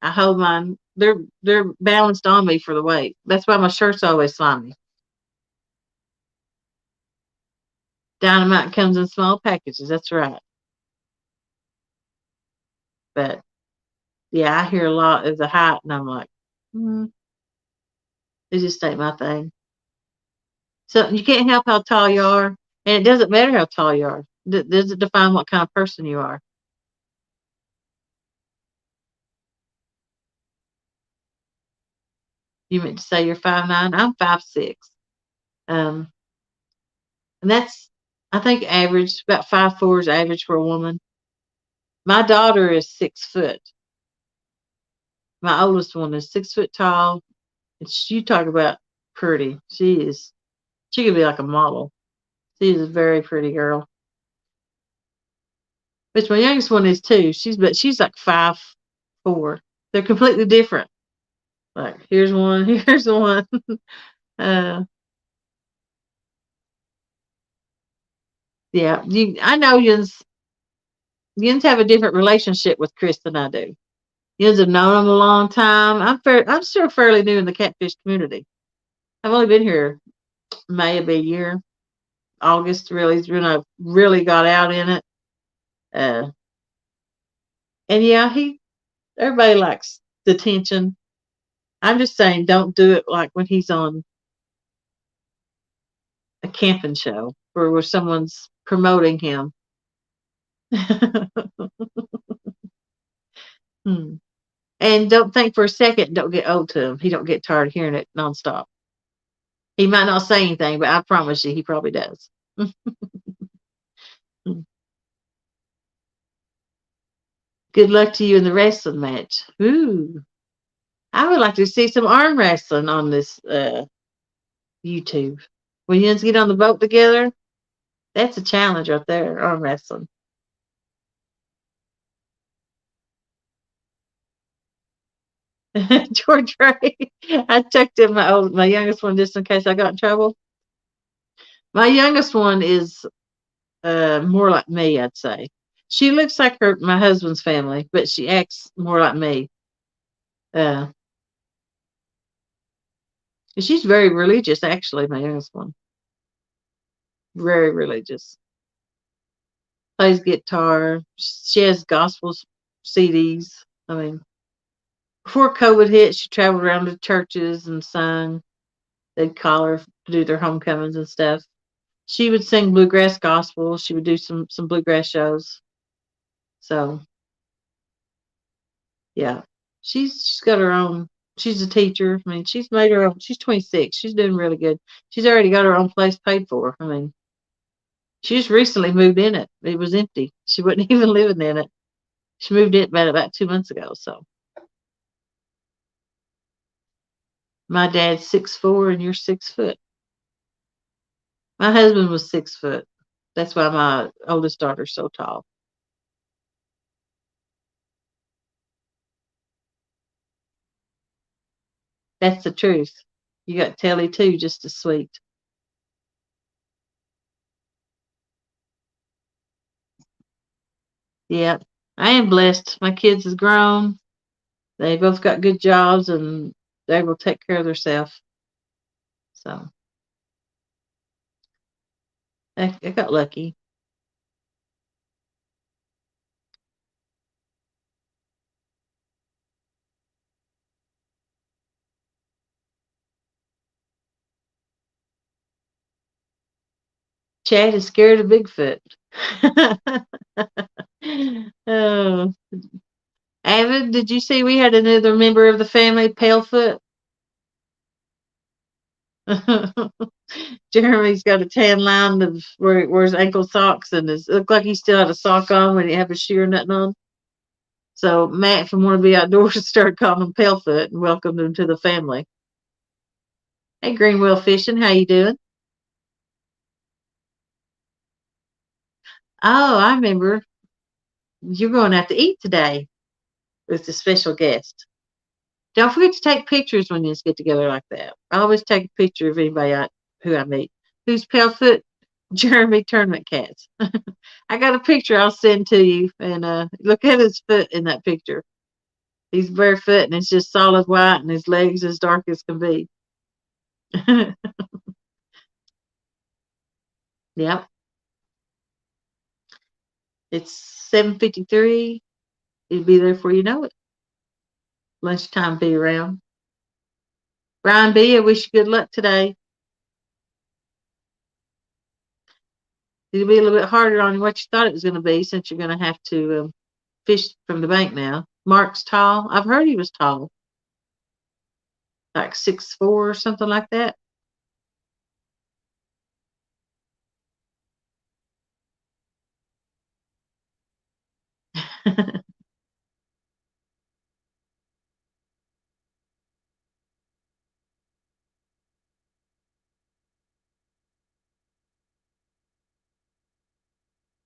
I hold mine. They're balanced on me for the weight. That's why my shirt's always slimy. Dynamite comes in small packages. That's right. But yeah, I hear a lot of the height, and I'm like, mm, it just ain't my thing. So you can't help how tall you are, and it doesn't matter how tall you are. Does it define what kind of person you are? You meant to say you're 5'9"? I'm 5'6". Um, and that's I think average. About 5'4" is average for a woman. My daughter is 6 foot. My oldest one is 6 foot tall. And you talk about pretty. She is. She could be like a model. She is a very pretty girl. Which my youngest one is too. She's like 5'4". They're completely different. Like here's one, here's one. Uh, yeah, I know Yins have a different relationship with Chris than I do. Yins have known him a long time. I'm still fairly new in the catfish community. I've only been here maybe a year. August really is when I really got out in it. Uh, and yeah, everybody likes the attention. I'm just saying, don't do it like when he's on a camping show where someone's promoting him. Hmm. And don't think for a second, don't get old to him. He don't get tired of hearing it nonstop. He might not say anything, but I promise you, he probably does. Good luck to you in the wrestling match. Ooh, I would like to see some arm wrestling on this YouTube. When you get on the boat together, that's a challenge right there. Arm wrestling. George Ray. I checked in my youngest one just in case I got in trouble. My youngest one is more like me, I'd say. She looks like my husband's family, but she acts more like me. Uh, she's very religious, actually. My youngest one, very religious. Plays guitar. She has gospel CDs. I mean, before COVID hit, she traveled around to churches and sung. They'd call her to do their homecomings and stuff. She would sing bluegrass gospel. She would do some bluegrass shows. So yeah, she's got her own. She's a teacher. I mean, she's made her own. She's 26. She's doing really good. She's already got her own place paid for. I mean, she just recently moved in it. It was empty. She wasn't even living in it. She moved in about 2 months ago. So my dad's 6'4" and you're 6 foot. My husband was 6 foot. That's why my oldest daughter's so tall. That's the truth. You got Telly too, just as sweet. Yeah, I am blessed. My kids is grown. They both got good jobs and they will take care of themselves. So I got lucky. Chad is scared of Bigfoot. Oh, Avid, did you see we had another member of the family, Palefoot? Jeremy's got a tan line of where he wears ankle socks and it looked like he still had a sock on when he didn't have his shoe or nothing on. So Matt from Wanna Be Outdoors started calling him Palefoot and welcomed him to the family. Hey, Greenwell Fishing, how you doing? Oh, I remember. You're going out to eat today with the special guest. Don't forget to take pictures when you get together like that. I always take a picture of anybody who I meet. Who's pale foot Jeremy tournament cats. I got a picture I'll send to you, and look at his foot in that picture. He's barefoot and it's just solid white, and his legs as dark as can be. Yep, it's 7:53. It'll be there before you know it. Lunchtime be around. Brian B, I wish you good luck today. It'll be a little bit harder on what you thought it was going to be, since you're going to have to fish from the bank now. Mark's tall. I've heard he was tall, like 6'4" or something like that.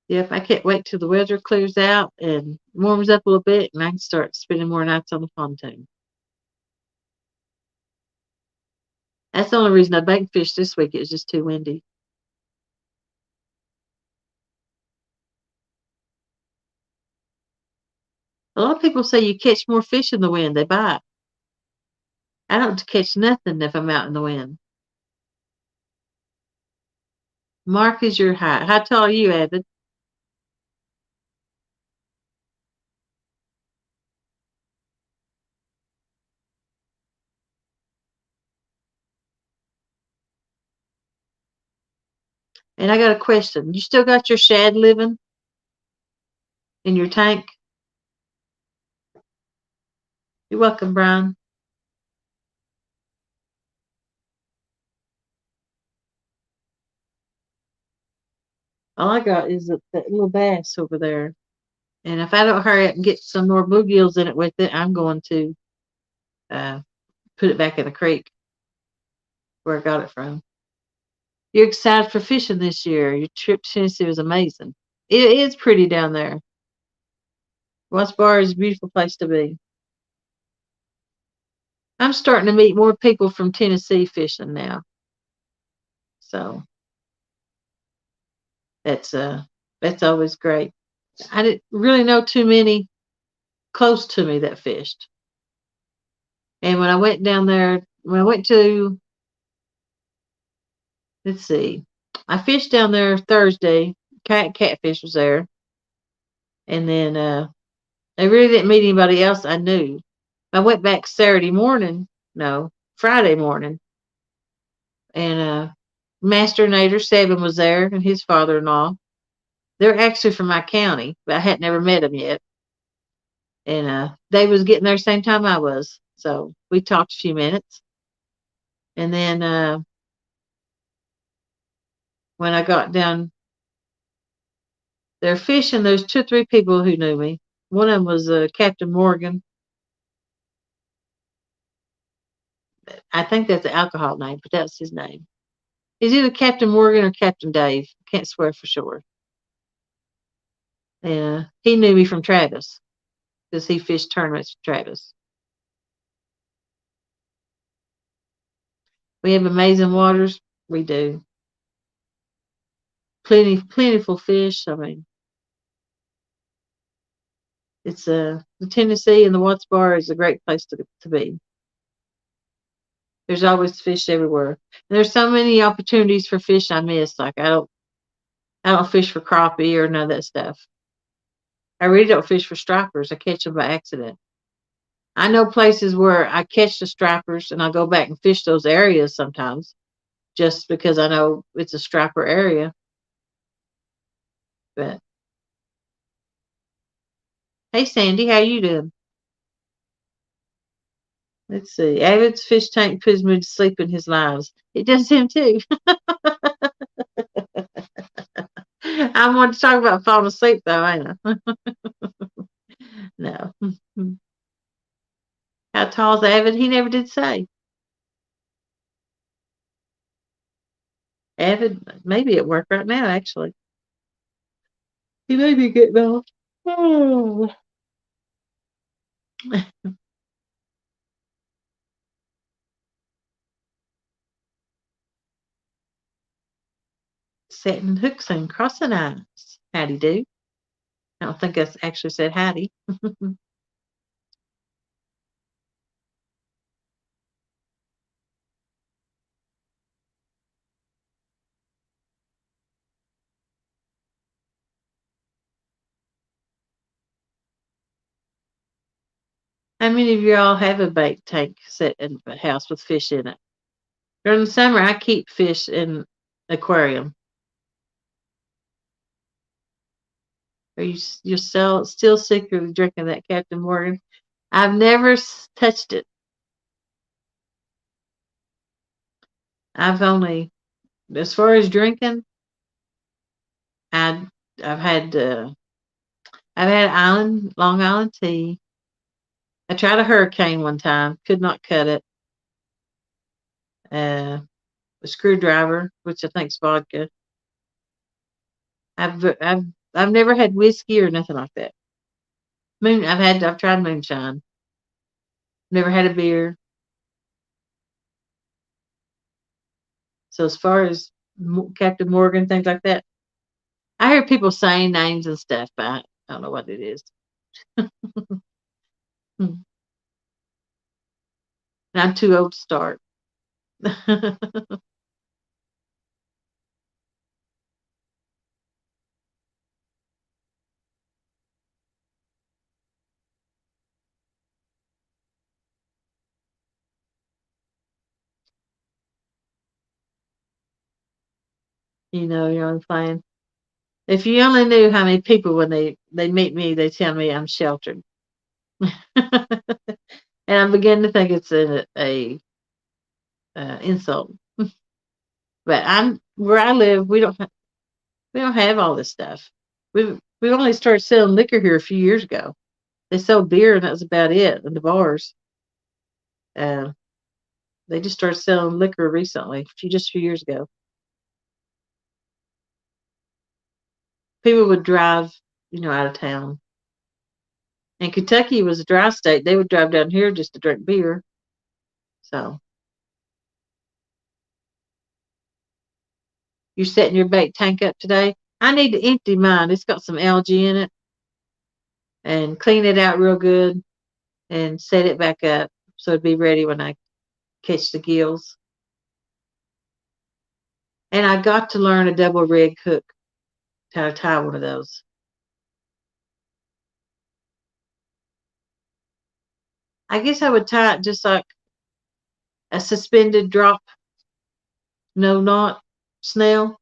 Yep, I can't wait till the weather clears out and warms up a little bit, and I can start spending more nights on the pontoon. That's the only reason I bank fished this week. It was just too windy. A lot of people say you catch more fish in the wind. They bite. I don't catch nothing if I'm out in the wind. Mark is your height. How tall are you, Avid? And I got a question. You still got your shad living in your tank? You're welcome, Brian. All I got is that little bass over there. And if I don't hurry up and get some more bluegills in it with it, I'm going to uh, put it back in the creek where I got it from. You're excited for fishing this year. Your trip to Tennessee was amazing. It is pretty down there. Watts Bar is a beautiful place to be. I'm starting to meet more people from Tennessee fishing now. So that's uh that's always great. I didn't really know too many close to me that fished. And when I went down there, when I went to, let's see, I fished down there Thursday. Catfish was there, and then I really didn't meet anybody else I knew. I went back Saturday morning, no, Friday morning, and Master Nader Seven was there, and his father-in-law. They're actually from my county, but I had never met them yet. And they was getting there same time I was, so we talked a few minutes. And then when I got down there fishing, there's two or three people who knew me. One of them was Captain Morgan. I think that's the alcohol name, but that's his name. He's either Captain Morgan or Captain Dave. Can't swear for sure. And he knew me from Travis because he fished tournaments with Travis. We have amazing waters. We do. Plentiful fish. I mean, it's the Tennessee and the Watts Bar is a great place to be. There's always fish everywhere. And there's so many opportunities for fish I miss. Like I don't fish for crappie or none of that stuff. I really don't fish for stripers. I catch them by accident. I know places where I catch the stripers and I go back and fish those areas sometimes just because I know it's a striper area. But hey, Sandy, how you doing? Let's see. Avid's fish tank puts me to sleep in his lives. It does him too. I want to talk about falling asleep though, ain't I? No. How tall is Avid? He never did say. Avid maybe at work right now, actually. He may be getting off. Oh. Setting hooks and crossing eyes. Howdy do. I don't think I actually said howdy. How many of y'all have a bait tank set in a house with fish in it? During the summer, I keep fish in aquarium. Are you're still secretly drinking that Captain Morgan? I've never touched it. I've only, as far as drinking, I I've had Long Island tea. I tried a hurricane one time, could not cut it. Uh, a screwdriver, which I think's vodka. I've I've never had whiskey or nothing like that. I've tried moonshine. Never had a beer. So as far as Captain Morgan, things like that, I hear people saying names and stuff, but I don't know what it is. And I'm too old to start. You're on playing. If you only knew how many people when they meet me, they tell me I'm sheltered, and I'm beginning to think it's a insult. But I'm where I live. We don't have all this stuff. We only started selling liquor here a few years ago. They sold beer, and that was about it in the bars. Uh, they just started selling liquor recently, just a few years ago. People would drive, out of town. And Kentucky was a dry state. They would drive down here just to drink beer. So you're setting your bait tank up today. I need to empty mine. It's got some algae in it, and clean it out real good and set it back up so it'd be ready when I catch the gills. And I got to learn a double rig hook, how to tie one of those. I guess I would tie it just like a suspended drop, no knot snail,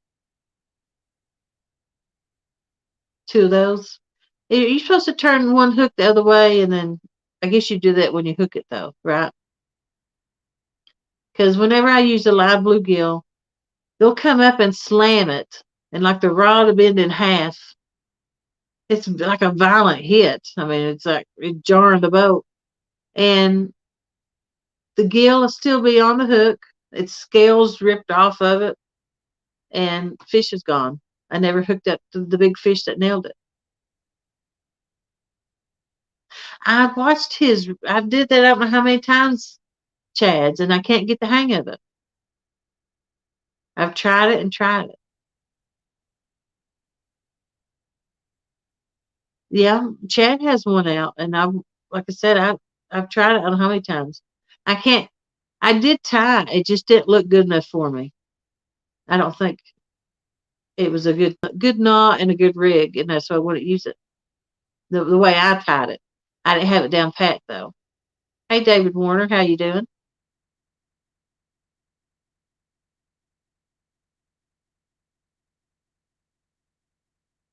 two of those. You're supposed to turn one hook the other way, and then I guess you do that when you hook it, though, right? Because whenever I use a live bluegill, they'll come up and slam it, and like the rod will bend in half. It's like a violent hit. I mean, it's like it jarring the boat, and the gill will still be on the hook. Its scales ripped off of it, and fish is gone. I never hooked up to the big fish that nailed it. I did that I don't know how many times, Chad's, and I can't get the hang of it. I've tried it and tried it. Yeah, Chad has one out, and like I said, I've tried it I don't know how many times. I can't. I did tie. It just didn't look good enough for me. I don't think it was a good knot and a good rig, and that's why I wouldn't use it. The way I tied it, I didn't have it down pat though. Hey, David Warner, how you doing?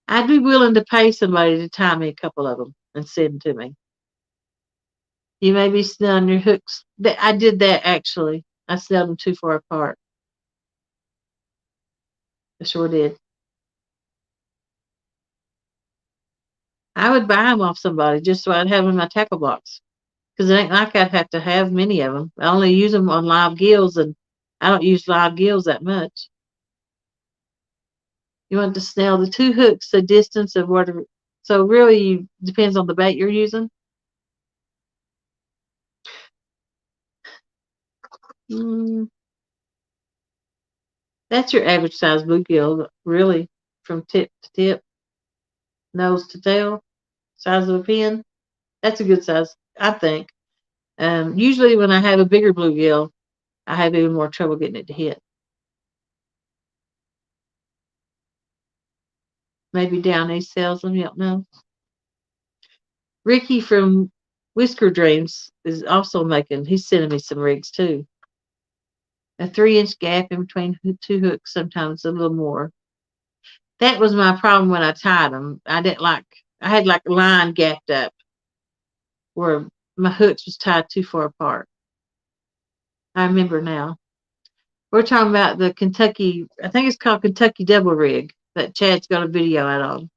I'd be willing to pay somebody to tie me a couple of them and send them to me. You may be snelling your hooks. I did that actually. I snelled them too far apart. I sure did. I would buy them off somebody just so I'd have them in my tackle box. Because it ain't like I'd have to have many of them. I only use them on live gills, and I don't use live gills that much. You want to snell the two hooks a distance of whatever. So really, depends on the bait you're using. Mm, that's your average size bluegill, really, from tip to tip, nose to tail, size of a pin. That's a good size, I think. Usually, when I have a bigger bluegill, I have even more trouble getting it to hit. Maybe down east sells them. You don't know. Ricky from Whisker Dreams is also making. He's sending me some rigs too. A 3-inch gap in between two hooks, sometimes a little more. That was my problem when I tied them. I didn't like. I had like a line gapped up where my hooks was tied too far apart. I remember now. We're talking about the Kentucky. I think it's called Kentucky Double Rig that Chad's got a video out on.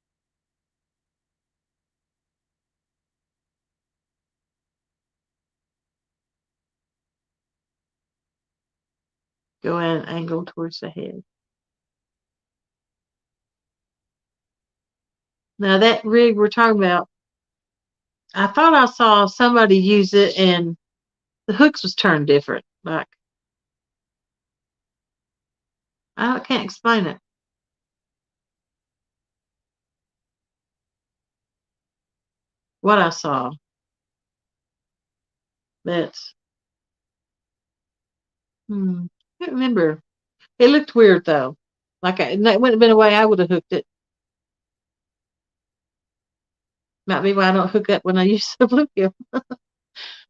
Go at an angle towards the head. Now that rig we're talking about, I thought I saw somebody use it and the hooks was turned different. Like I can't explain it. What I saw. That's I can't remember. It looked weird though. Like that wouldn't have been a way I would have hooked it. Might be why I don't hook up when I use the bluegill.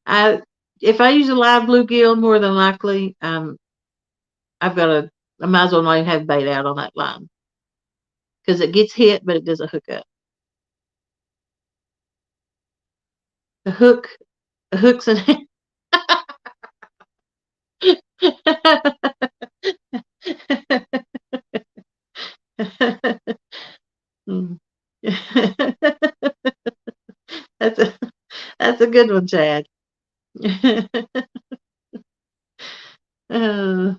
I if I use a live bluegill, more than likely, I've got I might as well not even have bait out on that line because it gets hit, but it doesn't hook up. The hooks and Hmm. that's a that's a good one, Chad. uh,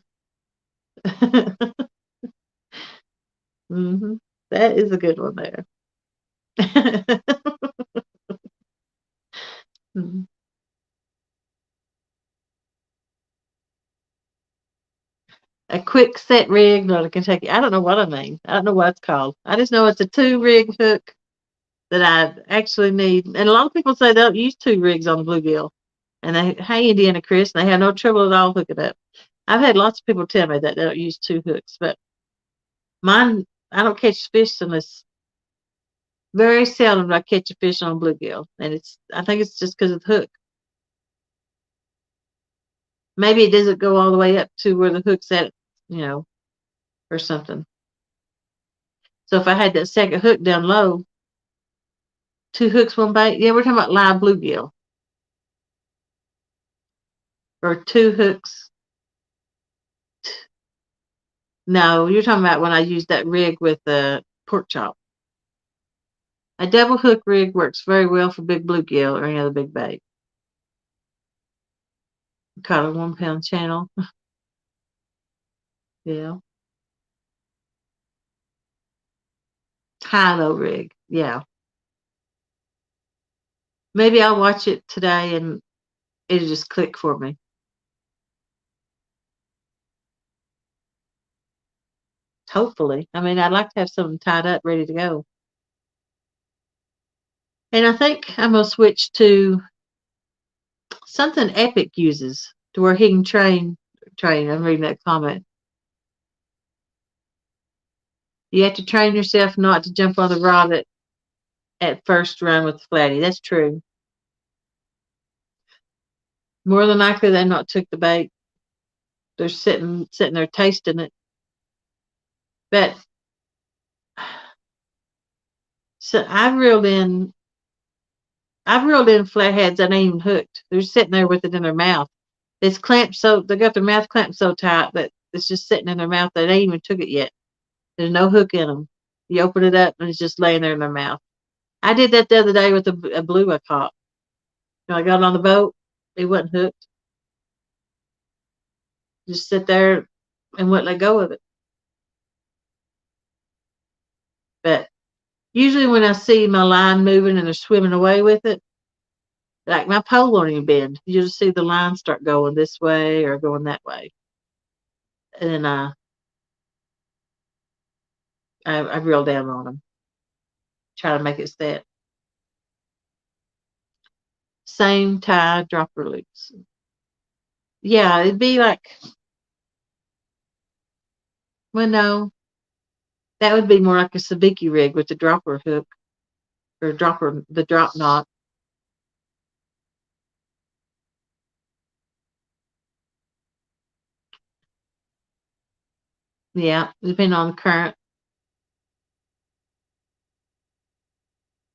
hmm That is a good one there. Mhm. A quick set rig, not a Kentucky. I don't know what I mean. I don't know what it's called. I just know it's a 2 rig hook that I actually need. And a lot of people say they don't use 2 rigs on the bluegill. And they, hey, Indiana Chris, and they have no trouble at all hooking up. I've had lots of people tell me that they don't use 2 hooks, but mine, I don't catch fish unless very seldom do I catch a fish on a bluegill. And I think it's just because of the hook. Maybe it doesn't go all the way up to where the hook's at, you know, or something. So if I had that second hook down low, 2 hooks, 1 bait. Yeah, we're talking about live bluegill. Or 2 hooks. No, you're talking about when I used that rig with the pork chop. A double hook rig works very well for big bluegill or any other big bait. Caught a 1 pound channel. Yeah. High low rig. Yeah. Maybe I'll watch it today and it'll just click for me. Hopefully. I mean, I'd like to have something tied up, ready to go. And I think I'm going to switch to something Epic uses to where he can train. I'm reading that comment. You have to train yourself not to jump on the rod at first run with the flatty. That's true. More than likely, they not took the bait. They're sitting there tasting it. But so I've reeled in flatheads that ain't even hooked. They're sitting there with it in their mouth. It's clamped so they got their mouth clamped so tight that it's just sitting in their mouth. They ain't even took it yet. There's no hook in them. You open it up and it's just laying there in their mouth. I did that the other day with a blue I caught. I got on the boat. It wasn't hooked. Just sit there and wouldn't let go of it. Usually when I see my line moving and they're swimming away with it, like my pole won't even bend. You just see the line start going this way or going that way. And then I reel down on them, try to make it set. Same tie, dropper loops. Yeah, it'd be like, well, no, that would be more like a sabiki rig with the dropper hook or dropper, the drop knot. Yeah, depending on the current,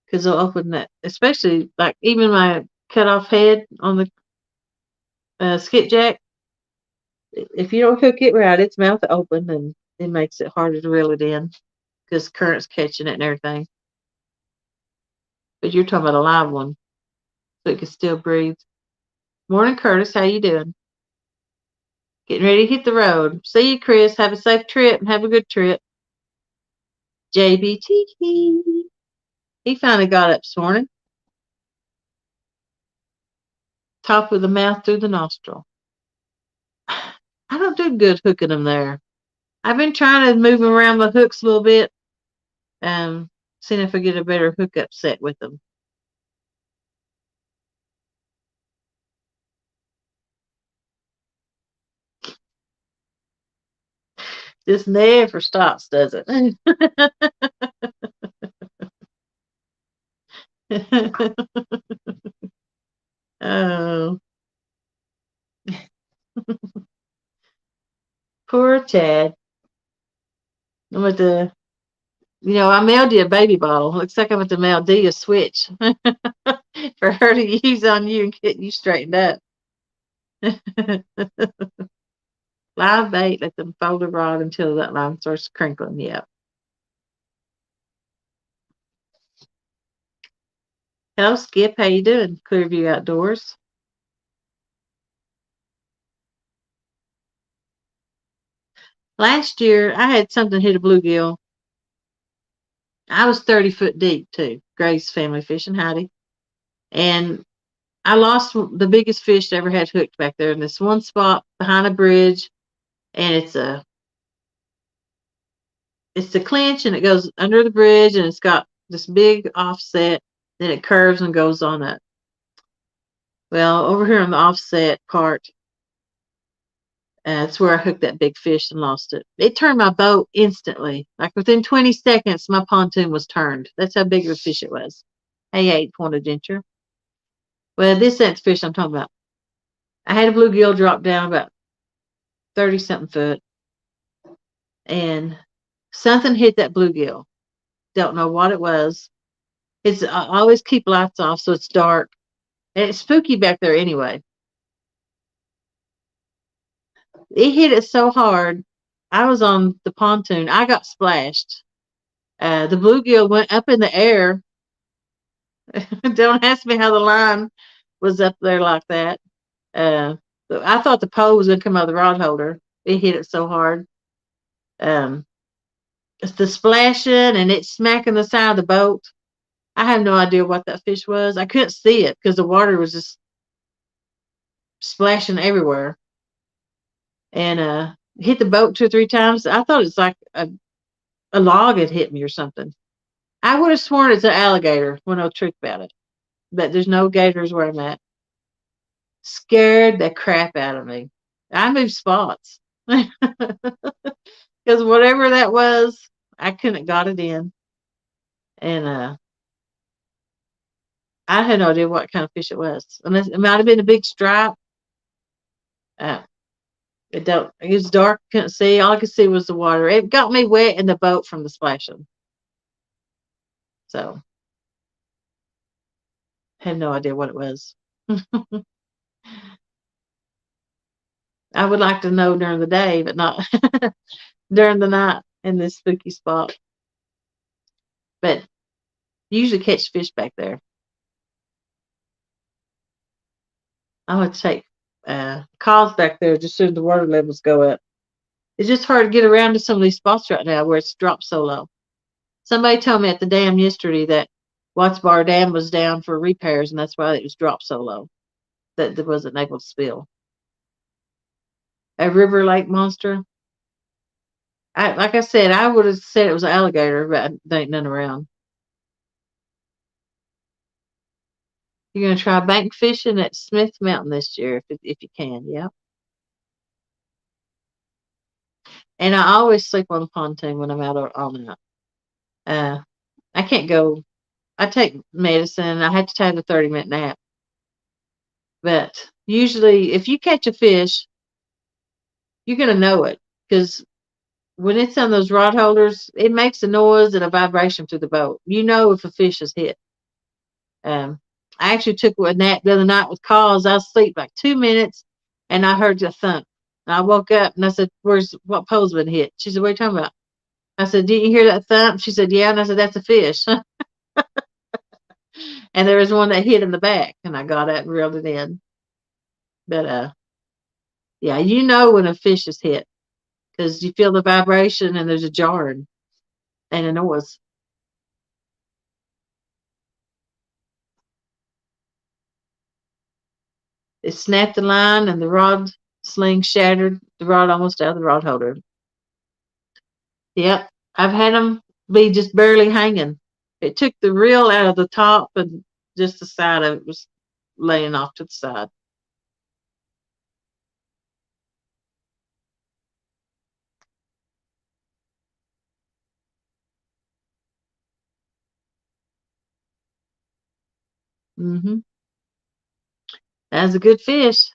because they'll open that, especially like even my cut off head on the skipjack. If you don't hook it right, its mouth open and it makes it harder to reel it in because current's catching it and everything. But you're talking about a live one, so it can still breathe. Morning, Curtis. How you doing? Getting ready to hit the road. See you, Chris. Have a safe trip and have a good trip. JBT. He finally got up this morning. Top of the mouth through the nostril. I don't do good hooking them there. I've been trying to move around the hooks a little bit, um, seeing if I get a better hookup set with them. This never stops, does it? Oh, poor Chad. I'm with the, I mailed you a baby bottle. Looks like I'm at the mail D a switch for her to use on you and get you straightened up. Live bait, let them fold the rod until that line starts crinkling. Yep. Hello, Skip. How you doing? Clearview Outdoors. Last year, I had something hit a bluegill. I was 30 foot deep, too. Grace Family Fishing, howdy. And I lost the biggest fish I ever had hooked back there in this one spot behind a bridge. And it's the clinch and it goes under the bridge and it's got this big offset. Then it curves and goes on it. Well, over here on the offset part, that's where I hooked that big fish and lost it. It turned my boat instantly. Like within 20 seconds, my pontoon was turned. That's how big of a fish it was. Hey, 8-pointed denture. Well, this ain't the fish I'm talking about. I had a bluegill drop down about 30 something foot, and something hit that bluegill. Don't know what it was. I always keep lights off so it's dark, and it's spooky back there anyway. It hit it so hard. I was on the pontoon. I got splashed. The bluegill went up in the air. Don't ask me how the line was up there like that. Uh, I thought the pole was going to come out of the rod holder. It hit it so hard. Um, it's the splashing and it smacking the side of the boat. I have no idea what that fish was. I couldn't see it because the water was just splashing everywhere. And hit the boat 2 or 3 times. I thought it's like a log had hit me or something. I would have sworn it's an alligator when no truth about it. But there's no gators where I'm at. Scared the crap out of me. I moved spots. Because whatever that was, I couldn't got it in. And I had no idea what kind of fish it was. Unless it might have been a big stripe. Uh, it was dark, couldn't see. All I could see was the water. It got me wet in the boat from the splashing. So had no idea what it was. I would like to know during the day, but not during the night in this spooky spot. But usually catch fish back there. I would take calls back there just as soon as the water levels go up. It's just hard to get around to some of these spots right now where it's dropped so low. Somebody told me at the dam yesterday that Watts Bar Dam was down for repairs, and that's why it was dropped so low that it wasn't able to spill. A river lake monster. Like I said, I would have said it was an alligator, but there ain't none around. You're gonna try bank fishing at Smith Mountain this year if you can, yeah. And I always sleep on the pontoon when I'm out all night. Uh, I can't go. I take medicine. I have to take a 30-minute nap. But usually, if you catch a fish, you're gonna know it because when it's on those rod holders, it makes a noise and a vibration through the boat. You know if a fish is hit. Um, I actually took a nap the other night with calls. I was asleep like 2 minutes, and I heard a thump. And I woke up and I said, "Where's what pole's been hit?" She said, "What are you talking about?" I said, "Didn't you hear that thump?" She said, "Yeah." And I said, "That's a fish." And there was one that hit in the back, and I got up and reeled it in. But yeah, you know when a fish is hit because you feel the vibration and there's a jarring and a noise. It snapped the line and the rod sling shattered. The rod almost out of the rod holder. Yep, I've had them be just barely hanging. It took the reel out of the top and just the side of it was laying off to the side. Hmm. That's a good fish.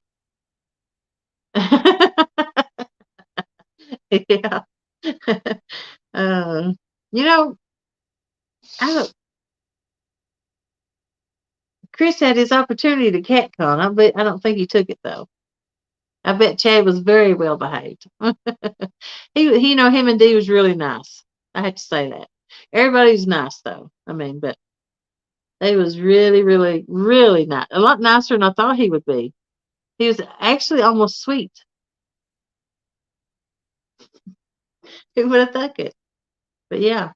Yeah. uh, you know, I don't, Chris had his opportunity to cat con. I don't think he took it though. I bet Chad was very well behaved. Him and Dee was really nice. I have to say that. Everybody's nice though. I mean, but they was really, really, really nice. A lot nicer than I thought he would be. He was actually almost sweet. Who would have thunk it? But yeah.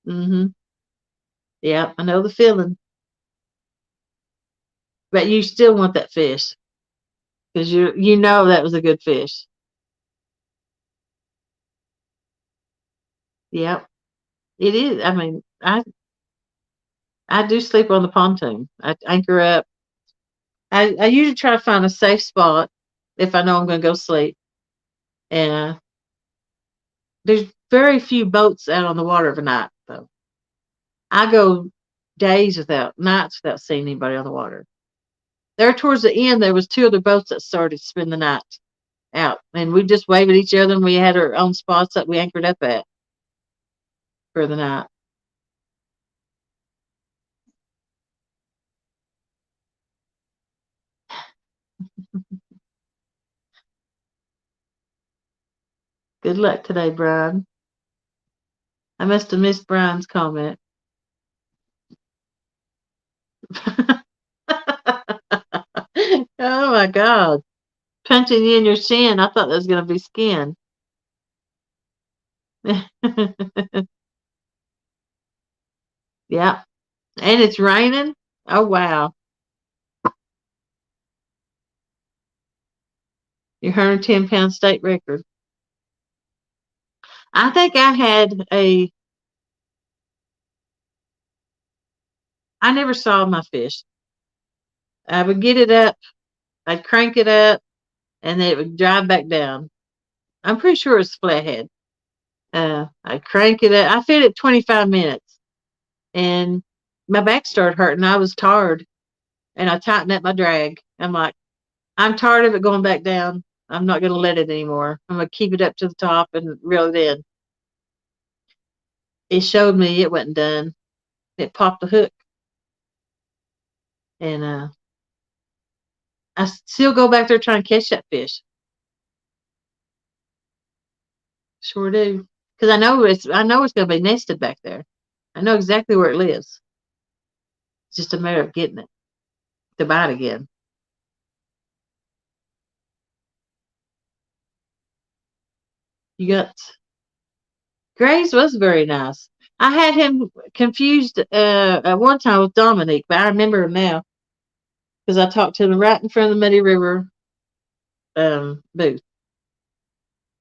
Hmm. Yeah, I know the feeling. But you still want that fish because you know that was a good fish. Yep, it is. I mean, I do sleep on the pontoon. I anchor up. I usually try to find a safe spot if I know I'm going to go sleep. And there's very few boats out on the water overnight, though. I go days without nights without seeing anybody on the water. There towards the end, there was two other boats that started to spend the night out, and we just waved at each other, and we had our own spots that we anchored up at for the night. Good luck today, Brian. I must have missed Brian's comment. Oh my God. Punching you in your shin. I thought that was going to be skin. Yeah. And it's raining. Oh, wow. Your 110-pound state record. I think I never saw my fish. I would get it up, I'd crank it up, and then it would drive back down. I'm pretty sure it's flathead. I'd crank it up. I fed it 25 minutes, and my back started hurting. I was tired, and I tightened up my drag. I'm like, I'm tired of it going back down. I'm not going to let it anymore. I'm going to keep it up to the top and reel it in. It showed me it wasn't done. It popped the hook, and I still go back there trying to catch that fish. Sure do, because I know it's going to be nested back there. I know exactly where it lives. It's just a matter of getting it to bite again. You got Grace was very nice. I had him confused at one time with Dominique, but I remember him now because I talked to him right in front of the Muddy River booth.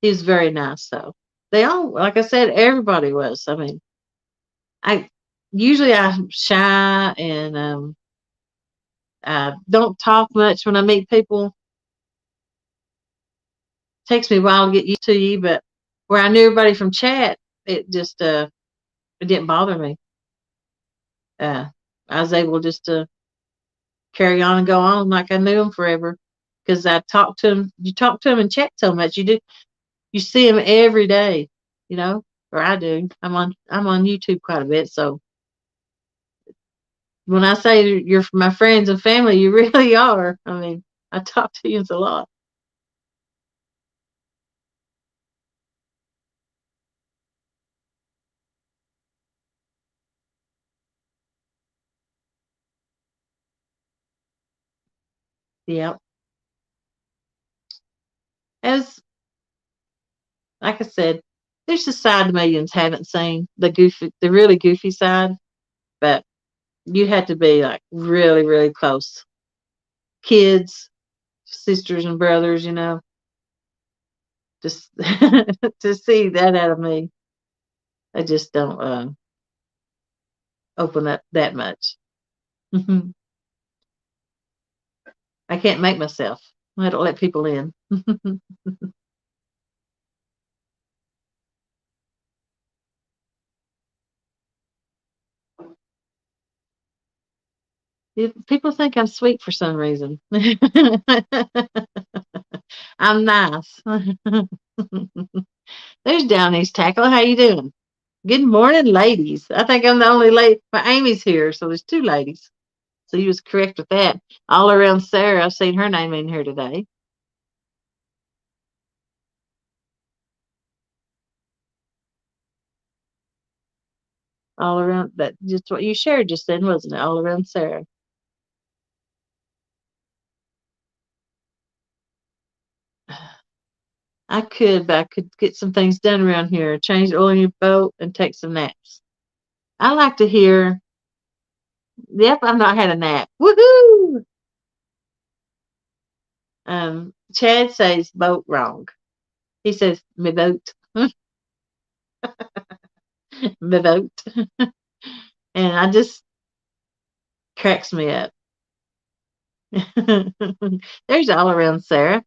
He was very nice, though. They all, like I said, everybody was. I mean, I usually I'm shy and I don't talk much when I meet people. Takes me a while to get used to you, but where I knew everybody from chat, it just it didn't bother me. Uh, I was able just to carry on and go on like I knew him forever because I talked to him. You talk to him in chat so much, you see him every day, you know, or I do. I'm on YouTube quite a bit, so when I say you're my friends and family, you really are. I mean, I talk to you a lot. Yeah. As like I said, there's a side the millions haven't seen, the really goofy side, but you had to be like really, really close. Kids, sisters and brothers, just to see that out of me. I just don't open up that much. I can't make myself. I don't let people in. People think I'm sweet for some reason. I'm nice. There's Down East Tackle. How you doing? Good morning, ladies. I think I'm the only lady. But Amy's here, so there's two ladies. So you was correct with that. All around Sarah, I've seen her name in here today. All around that, just what you shared just then, wasn't it? All around Sarah. I could, but I could get some things done around here. Change the oil in your boat and take some naps. I like to hear. Yep, I've not had a nap. Woohoo! Chad says boat wrong. He says me boat, me boat, and I just cracks me up. There's all around Sarah.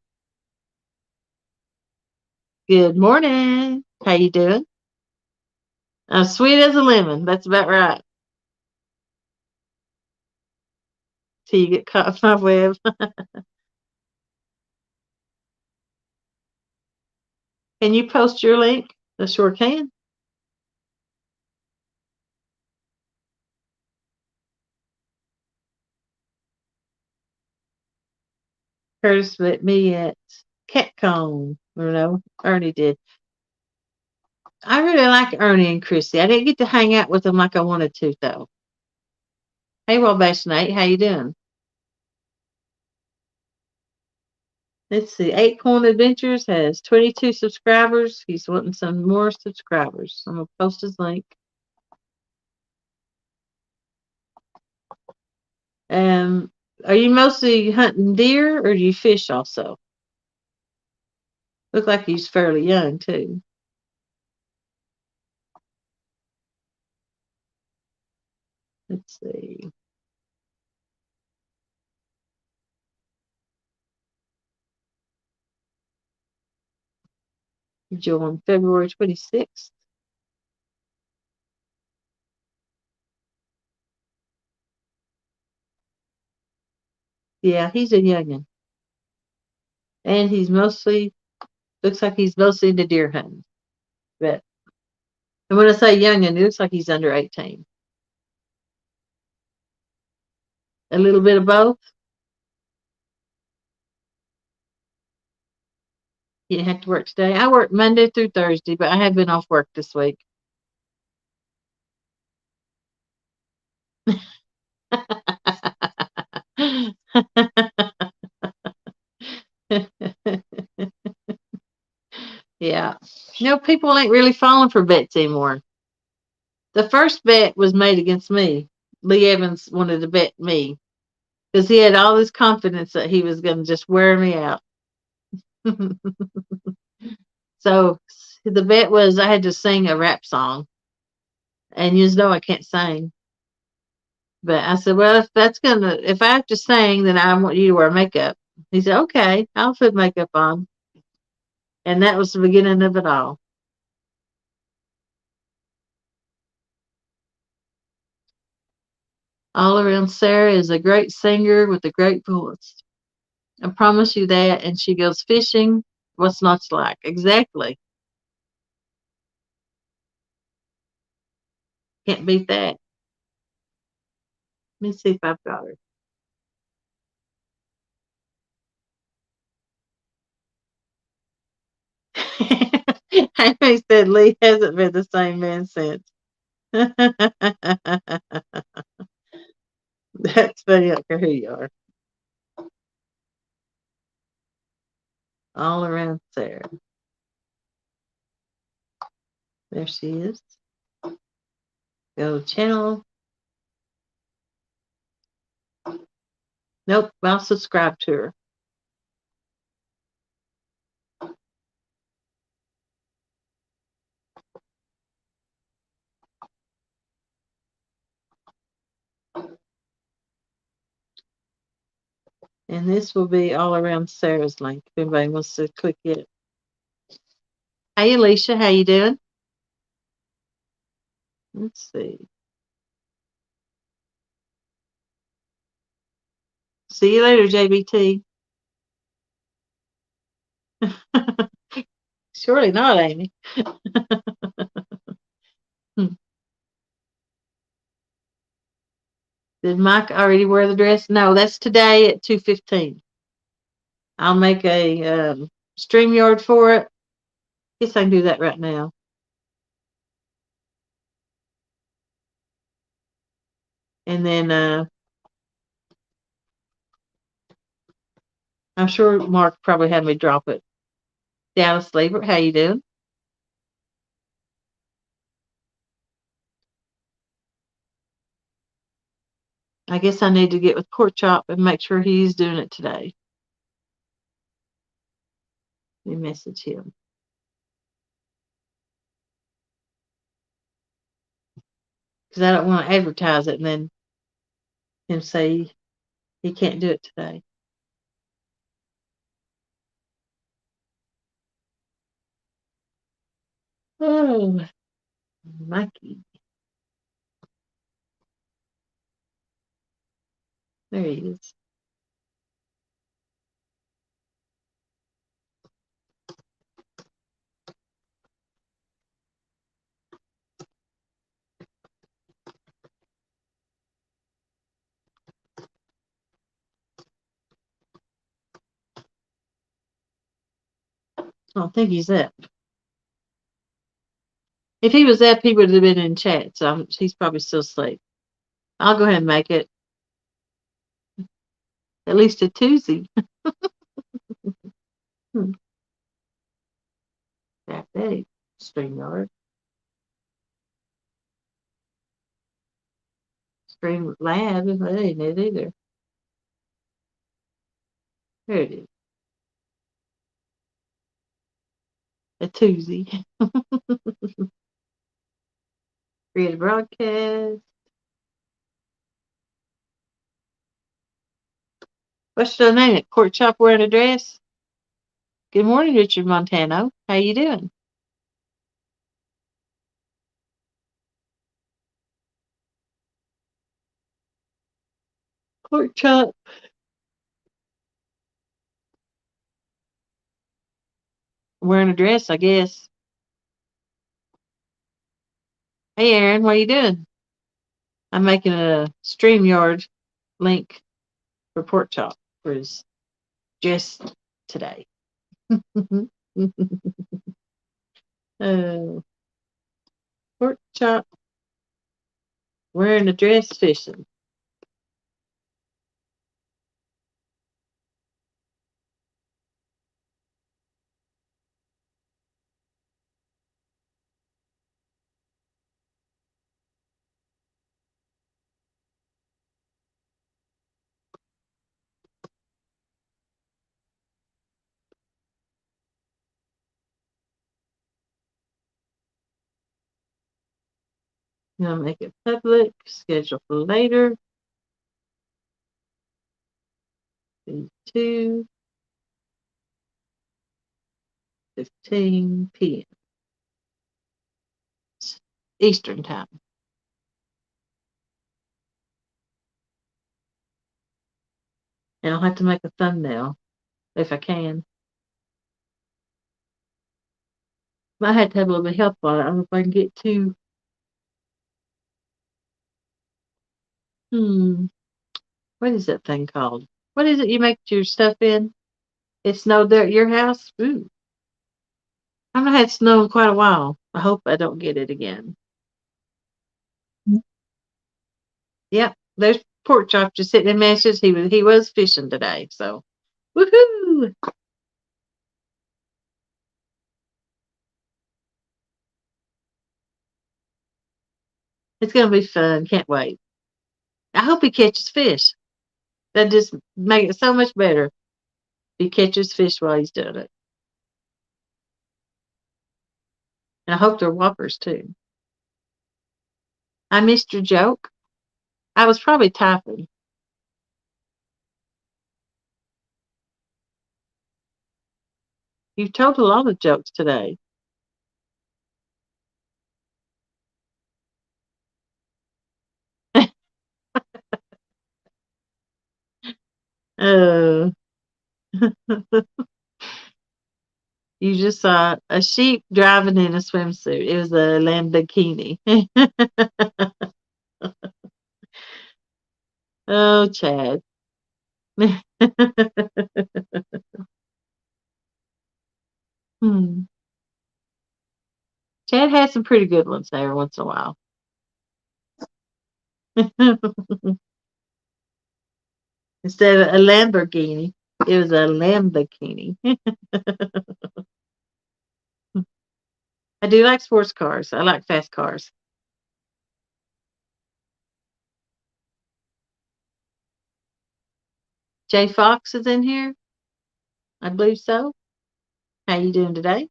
Good morning. How you doing? Sweet as a lemon. That's about right. Till you get caught in my web. Can you post your link? I sure can. Curtis met me at CatCon. Or no, Ernie did. I really like Ernie and Chrissy. I didn't get to hang out with them like I wanted to, though. Hey, Wabash Nate, how you doing? Let's see. Eight Corn Adventures has 22 subscribers. He's wanting some more subscribers. I'm gonna post his link. Um, are you mostly hunting deer, or do you fish also? Look like he's fairly young too. Let's see. He joined February 26th. Yeah, he's a youngin, and he's mostly looks like he's mostly into deer hunting. But and when I say youngin, it looks like he's under 18. A little bit of both. You didn't have to work today. I work Monday through Thursday, but I have been off work this week. Yeah. People ain't really falling for bets anymore. The first bet was made against me. Lee Evans wanted to bet me because he had all this confidence that he was going to just wear me out. So the bet was I had to sing a rap song, and you know I can't sing. But I said, well, if I have to sing, then I want you to wear makeup. He said, okay, I'll put makeup on. And that was the beginning of it all. All around Sarah is a great singer with a great voice. I promise you that. And she goes fishing. What's not to like? Exactly. Can't beat that. Let me see if I've got her. Amy said Lee hasn't been the same man since. That's funny. I don't care who you are. All around Sarah. There she is. Go channel. Nope. I'll subscribe to her. And this will be all around Sarah's link if anybody wants to click it. Hey, Alicia, how you doing? Let's see. See you later, JBT. Surely not, Amy. Hmm. Did Mike already wear the dress? No, that's today at 2:15. I'll make a StreamYard for it. Guess I can do that right now. And then I'm sure Mark probably had me drop it. Dallas Labor, how you doing? I guess I need to get with Pork Chop and make sure he's doing it today. Let me message him. Because I don't want to advertise it and then him say he can't do it today. Oh, Mikey. There he is. I don't think he's up. If he was up, he would have been in chat. So he's probably still asleep. I'll go ahead and make it at least a Tuesday. That day, StreamYard, Stream Lab, that ain't it either. There it is. A Tuesday. Create a broadcast. What should I name it? Pork chop wearing a dress? Good morning, Richard Montano. How you doing? Pork chop wearing a dress, I guess. Hey, Aaron, what are you doing? I'm making a StreamYard link for pork chop for his dress today. Oh, pork chop wearing a dress fishing. I'm gonna make it public. Schedule for later. 2:15 p.m. Eastern time. And I'll have to make a thumbnail if I can. I had to have a little bit of help on it. I don't know if I can get to. What is that thing called? What is it you make your stuff in? It snowed there at your house? Ooh. I've not had snow in quite a while. I hope I don't get it again. Yep, there's pork chop just sitting in meshes. He was fishing today, so woohoo! It's gonna be fun. Can't wait. I hope he catches fish. That just make it so much better. He catches fish while he's doing it. And I hope they're whoppers too. I missed your joke. I was probably typing. You've told a lot of jokes today. uh, you just saw a sheep driving in a swimsuit. It was a Lamborghini. Oh, Chad. Hmm. Chad had some pretty good ones every once in a while. Instead of a Lamborghini, it was a Lamborghini. I do like sports cars. I like fast cars. Jay Fox is in here. I believe so. How you doing today?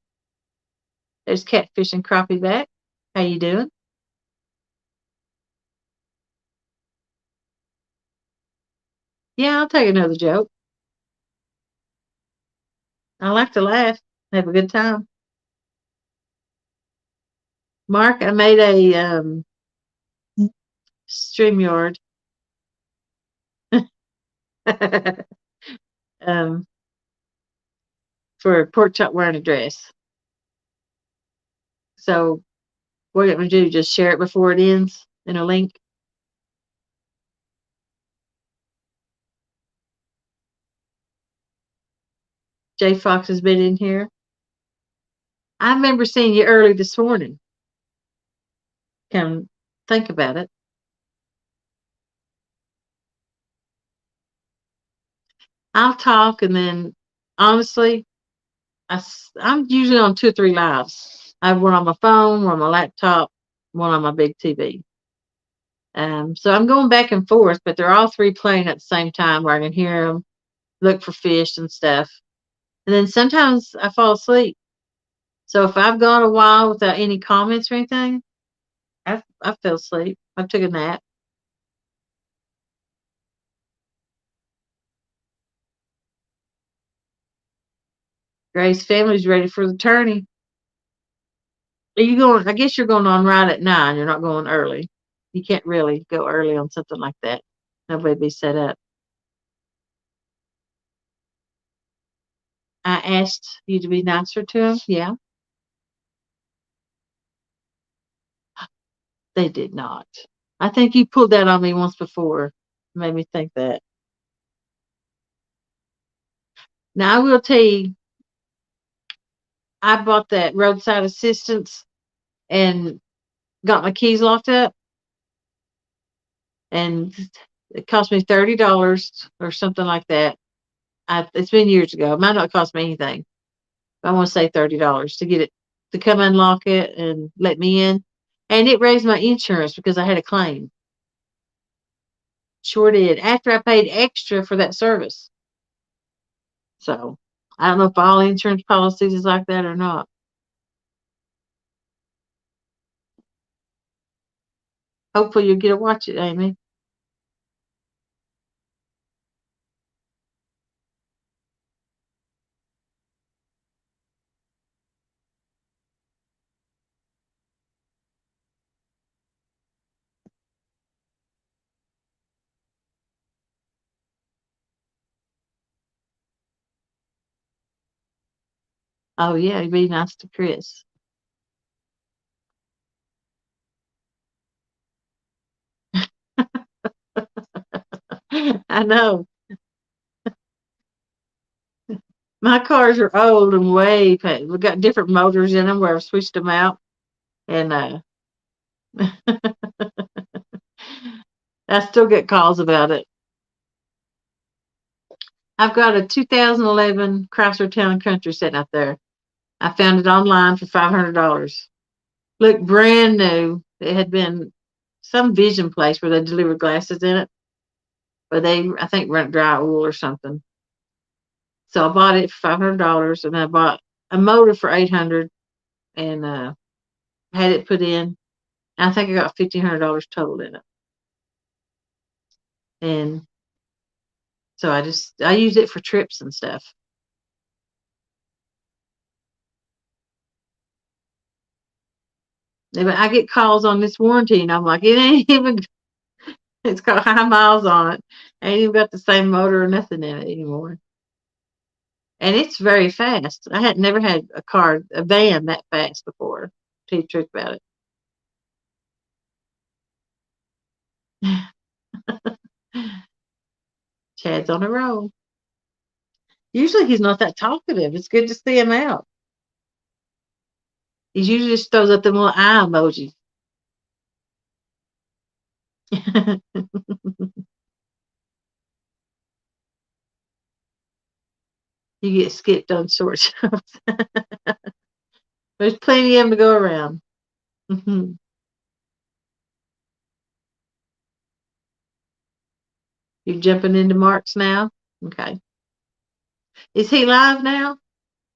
There's Catfish and Crappie back. How you doing? Yeah, I'll take another joke. I like to laugh. Have a good time. Mark, I made a StreamYard um, for pork chop wearing a dress. So what I'm gonna do? Just share it before it ends in a link. Jay Fox has been in here. I remember seeing you early this morning. Come think about it. I'll talk and then honestly, I'm usually on 2 or 3 lives. I have one on my phone, one on my laptop, one on my big TV. So I'm going back and forth, but they're all three playing at the same time where I can hear them, look for fish and stuff. And then sometimes I fall asleep. So if I've gone a while without any comments or anything, I fell asleep. I took a nap. Grace family's ready for the tourney. Are you going? I guess you're going on right at 9. You're not going early. You can't really go early on something like that. Nobody be set up. I asked you to be nicer to them. Yeah, they did not. I think you pulled that on me once before. Made me think that. Now I will tell you, I bought that roadside assistance and got my keys locked up, and it cost me $30 or something like that. It's been years ago. It might not cost me anything. I want to say $30 to get it to come unlock it and let me in. And it raised my insurance because I had a claim. Sure did. After I paid extra for that service. So I don't know if all insurance policies is like that or not. Hopefully you'll get to watch it, Amy. Oh yeah, it'd be nice to Chris. I know. My cars are old and we got different motors in them where I've switched them out, and I still get calls about it. I've got a 2011 Chrysler Town & Country sitting out there. I found it online for $500. Looked brand new. It had been some vision place where they delivered glasses in it, but they, I think, rent dry oil or something. So I bought it for $500, and I bought a motor for 800, and had it put in. I think I got $1,500 total in it, and so I use it for trips and stuff. But I get calls on this warranty, and I'm like, it ain't even. It's got high miles on it. Ain't even got the same motor or nothing in it anymore. And it's very fast. I had never had a van that fast before. Tell you the truth about it. Chad's on a roll. Usually he's not that talkative. It's good to see him out. He usually just throws up them little eye emoji. You get skipped on short jumps. There's plenty of them to go around. You're jumping into Mark's now? Okay. Is he live now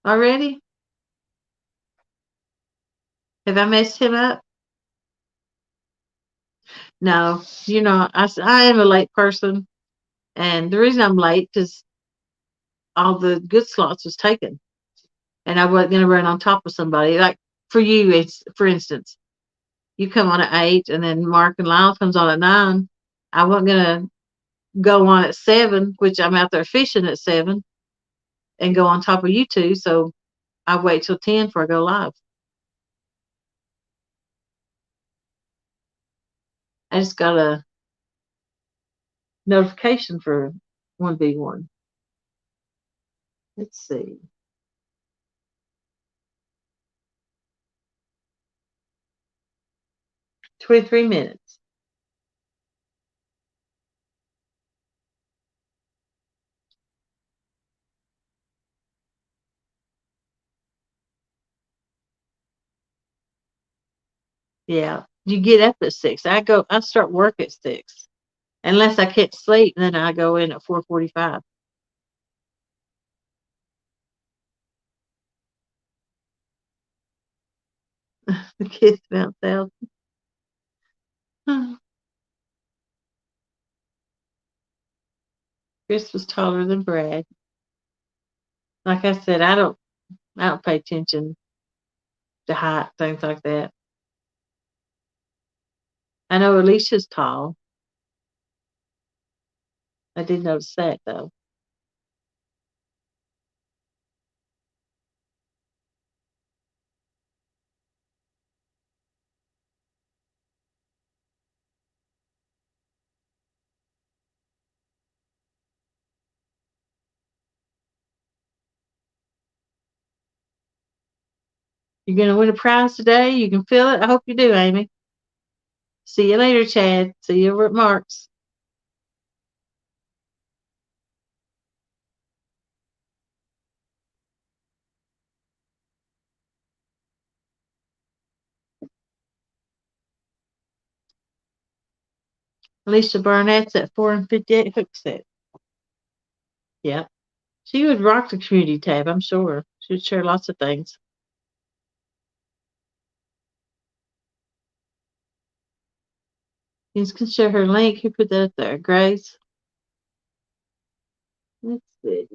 already? Have I messed him up? No. I am a late person. And the reason I'm late because all the good slots was taken. And I wasn't going to run on top of somebody. Like for you, it's for instance, you come on at 8 and then Mark and Lyle comes on at 9. I wasn't going to go on at 7, which I'm out there fishing at 7, and go on top of you two. So I wait till 10 before I go live. I just got a notification for 1v1. Let's see. 23 minutes. Yeah. You get up at 6. I start work at 6. Unless I can't sleep, then I go in at 4:45. The kids bounce out. Chris was taller than Brad. Like I said, I don't pay attention to height, things like that. I know Alicia's tall. I did notice that though. You're gonna win a prize today. You can feel it. I hope you do, Amy. See you later, Chad. See you over at Mark's. Alicia Barnett's at 4 and 58 hook set. Yeah. She would rock the community tab, I'm sure. She would share lots of things. You can show her link. Who put that up there? Grace. Let's see.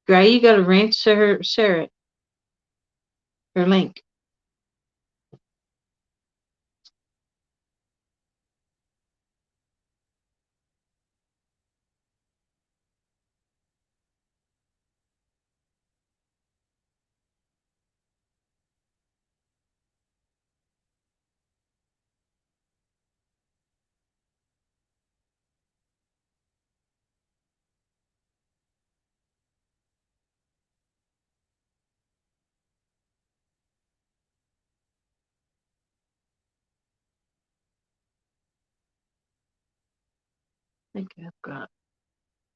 Gray, you got a link? Share it. Her link. I think I've got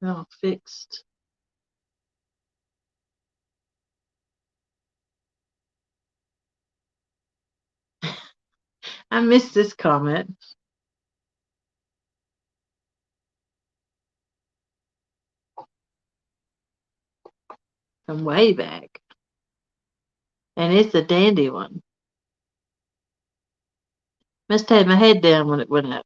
it all fixed. I missed this comment from way back. And it's a dandy one. Must have had my head down when it went up.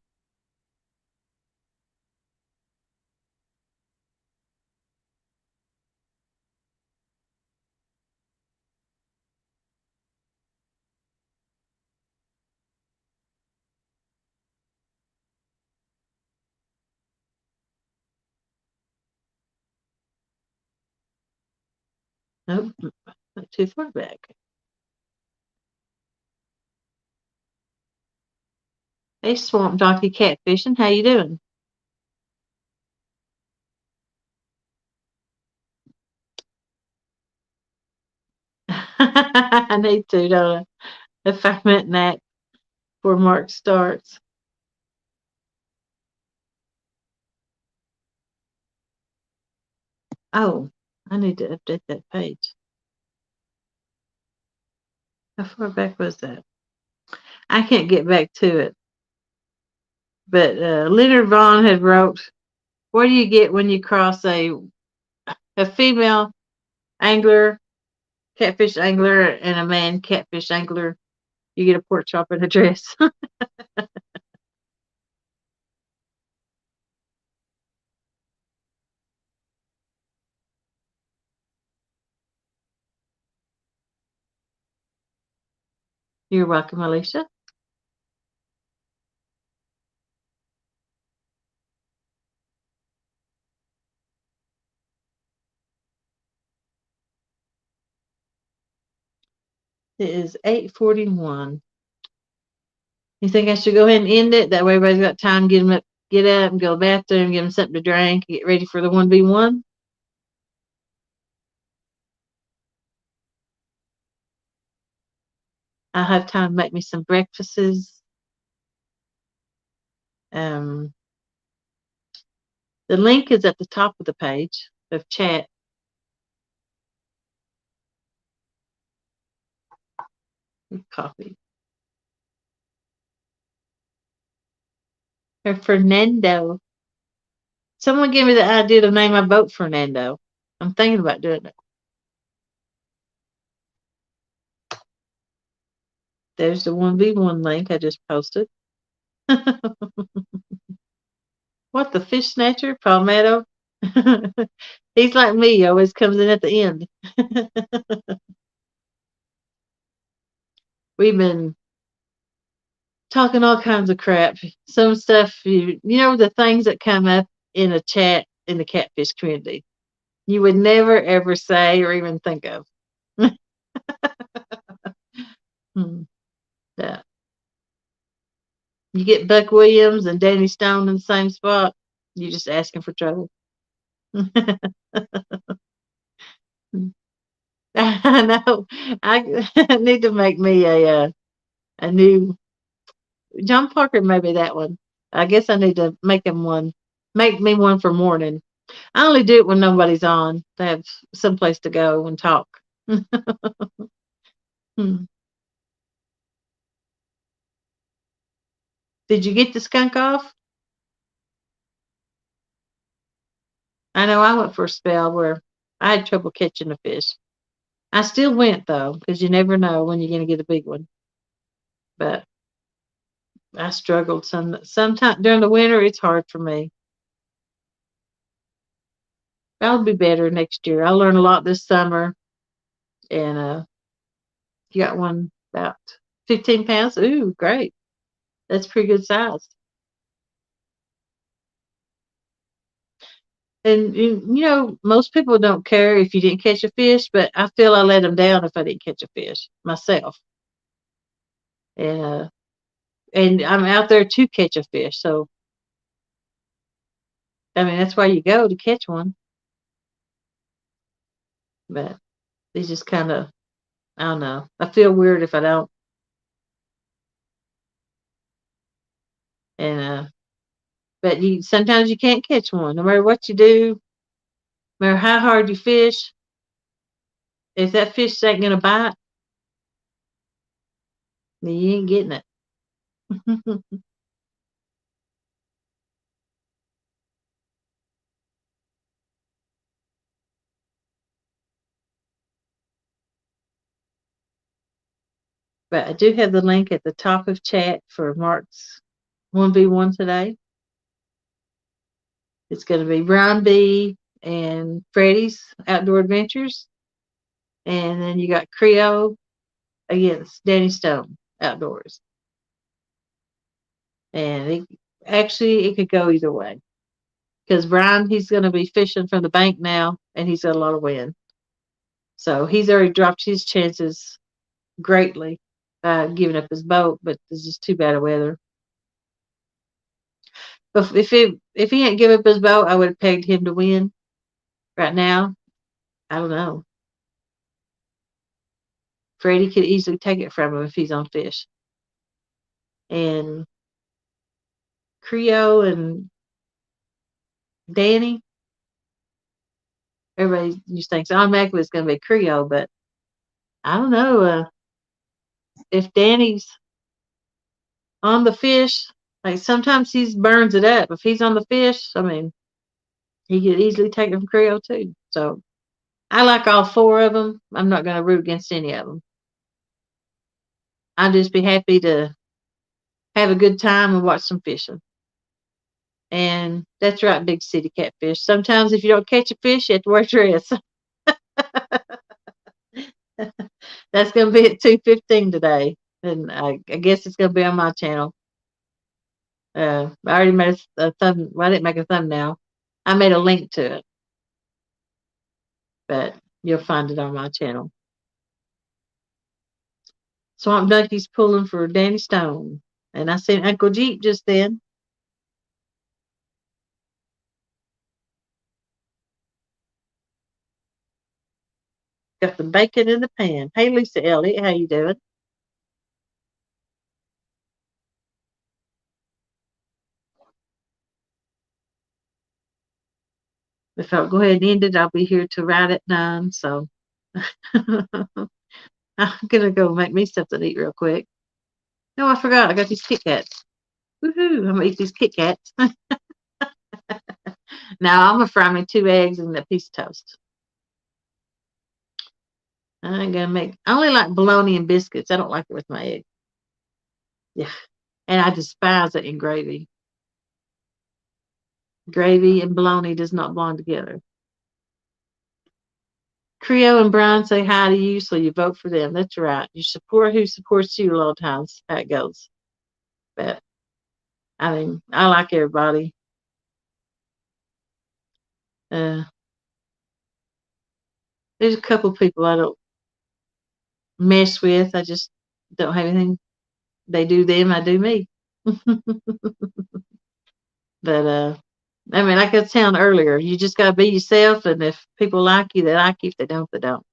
Nope, not too far back. Hey, Swamp Donkey Catfishing, how you doing? I need to, don't I? A 5-minute nap before Mark starts. Oh, I need to update that page. How far back was that? I can't get back to it. But Leonard Vaughn had wrote, what do you get when you cross a female angler, catfish angler, and a man catfish angler? You get a pork chop and a dress. You're welcome, Alicia. It is 8:41. You think I should go ahead and end it? That way everybody's got time to get up and go to the bathroom, give them something to drink, get ready for the 1v1. I'll have time to make me some breakfasts. Um, the link is at the top of the page of chat. Coffee. Or Fernando. Someone give me the idea to name my boat Fernando. I'm thinking about doing it. There's the 1v1 link I just posted. What, the fish snatcher? Palmetto? He's like me, he always comes in at the end. We've been talking all kinds of crap. Some stuff, the things that come up in a chat in the catfish community, you would never ever say or even think of. Yeah. You get Buck Williams and Danny Stone in the same spot, you're just asking for trouble. I know. I need to make me a new John Parker. Maybe that one. I guess I need to make him one. Make me one for morning. I only do it when nobody's on to have someplace to go and talk. Hmm. Did you get the skunk off? I know I went for a spell where I had trouble catching a fish. I still went though, because you never know when you're going to get a big one. But I struggled sometime during the winter. It's hard for me. I'll be better next year. I learned a lot this summer, and got one about 15 pounds. Ooh, great! That's pretty good size. And most people don't care if you didn't catch a fish, but I feel I let them down if I didn't catch a fish myself. And I'm out there to catch a fish, so I mean that's why you go to catch one. But they just kind of, I don't know. I feel weird if I don't. And but you sometimes you can't catch one, no matter what you do, no matter how hard you fish. If that fish ain't gonna bite, then you ain't getting it. But I do have the link at the top of chat for Mark's 1v1 today. It's going to be Brian B and Freddie's Outdoor Adventures. And then you got Creo against Danny Stone Outdoors. And it could go either way. Because Brian, he's going to be fishing from the bank now, and he's got a lot of wind. So he's already dropped his chances greatly giving up his boat, but it's just too bad of weather. But if he hadn't given up his boat, I would have pegged him to win. Right now, I don't know. Freddie could easily take it from him if he's on fish. And Creo and Danny, everybody just thinks automatically it's going to be Creo, but I don't know. If Danny's on the fish, like sometimes he burns it up. If he's on the fish, I mean, he could easily take it from Creo too. So I like all four of them. I'm not going to root against any of them. I'll just be happy to have a good time and watch some fishing. And that's right, big city catfish. Sometimes if you don't catch a fish, you have to wear a dress. That's going to be at 2:15 today. And I guess it's going to be on my channel. I already made a thumb. Well, I didn't make a thumbnail. I made a link to it, but you'll find it on my channel. Swamp Ducky's pulling for Danny Stone, and I seen Uncle Jeep just then. Got the bacon in the pan. Hey, Lisa Elliott, how you doing? If I'll go ahead and end it, I'll be here till right at 9. So I'm gonna go make me something to eat real quick. No, I forgot. I got these Kit Kats. Woohoo! I'm gonna eat these Kit Kats. Now I'm gonna fry me 2 eggs and a piece of toast. I'm gonna make. I only like bologna and biscuits. I don't like it with my egg. Yeah, and I despise it in gravy. Gravy and bologna does not belong together. Creo and Brian say hi to you, so you vote for them. That's right. You support who supports you a lot of times. How it goes. But I mean, I like everybody. Uh, there's a couple people I don't mess with. I just don't have anything. They do them, I do me. But I mean, like I was saying earlier, you just gotta be yourself, and if people like you, they like you. If they don't, they don't.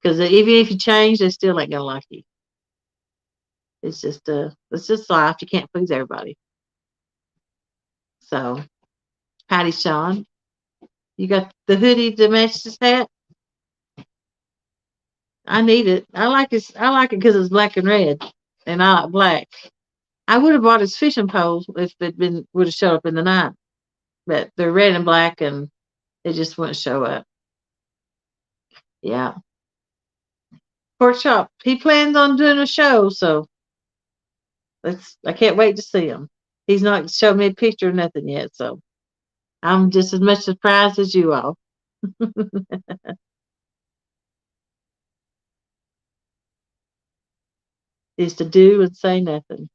Because even if you change, they still ain't gonna like you. It's just life. You can't please everybody. So, Patty Sean, you got the hoodie to match this hat. I need it. I like it. I like it because it's black and red, and I like black. I would have bought his fishing poles if it been would have showed up in the night, but they're red and black, and they just wouldn't show up. Yeah, pork chop. He plans on doing a show, so I can't wait to see him. He's not showed me a picture or nothing yet, so I'm just as much surprised as you all. Is to do and say nothing.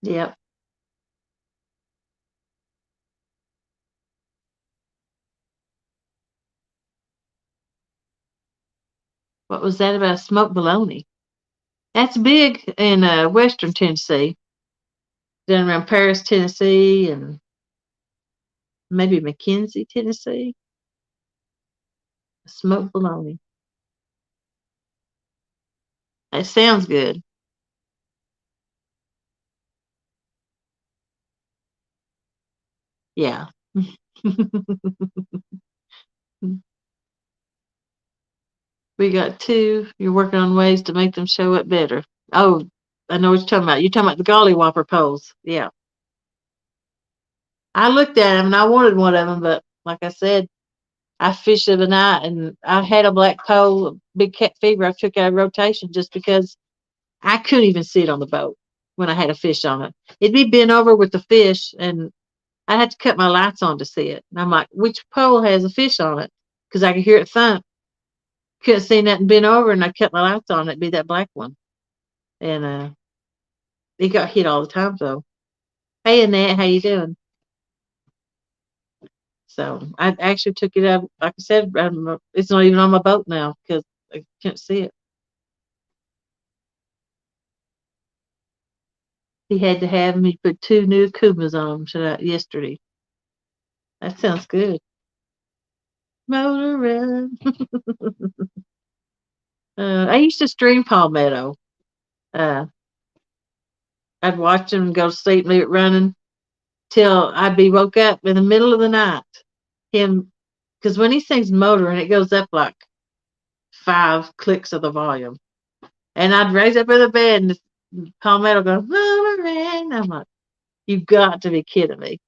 Yep. What was that about smoked bologna? That's big in Western Tennessee, down around Paris, Tennessee, and maybe McKenzie, Tennessee. Smoked bologna. That sounds good. Yeah. We got two. You're working on ways to make them show up better. Oh, I know what you're talking about. You're talking about the Golly Whopper poles. Yeah. I looked at them and I wanted one of them, but like I said, I fished the other night and I had a black pole, big cat fever. I took out of rotation just because I couldn't even see it on the boat when I had a fish on it. It'd be bent over with the fish and I had to cut my lights on to see it. And I'm like, which pole has a fish on it? Because I could hear it thump. Couldn't see nothing bent over, and I cut my lights on. It'd be that black one, and it got hit all the time. So, hey, Annette, how you doing? So I actually took it up. Like I said, it's not even on my boat now because I can't see it. He had to have me put two new Kumas on yesterday. That sounds good. Motor run. I used to stream Palmetto. Uh, I'd watch him go to sleep, leave it running till I'd be woke up in the middle of the night. Him, because when he sings motor and it goes up like five clicks of the volume, and I'd raise up in the bed and Palmetto goes motor, and I'm like, you've got to be kidding me.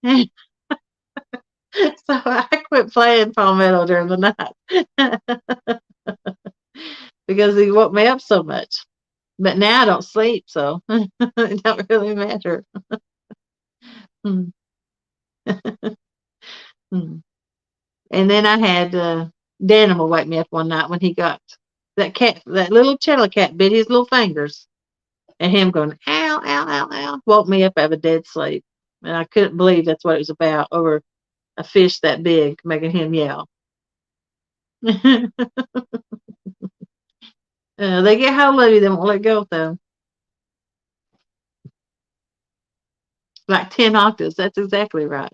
So I quit playing Palmetto during the night because he woke me up so much. But now I don't sleep, so it don't really matter. Hmm. Hmm. And then I had Danimal wake me up one night when he got that little channel cat bit his little fingers, and him going ow, ow, ow, ow, woke me up out of a dead sleep, and I couldn't believe that's what it was about over a fish that big making him yell. They get hold of you, they won't let go though. Like 10 octaves. That's exactly right.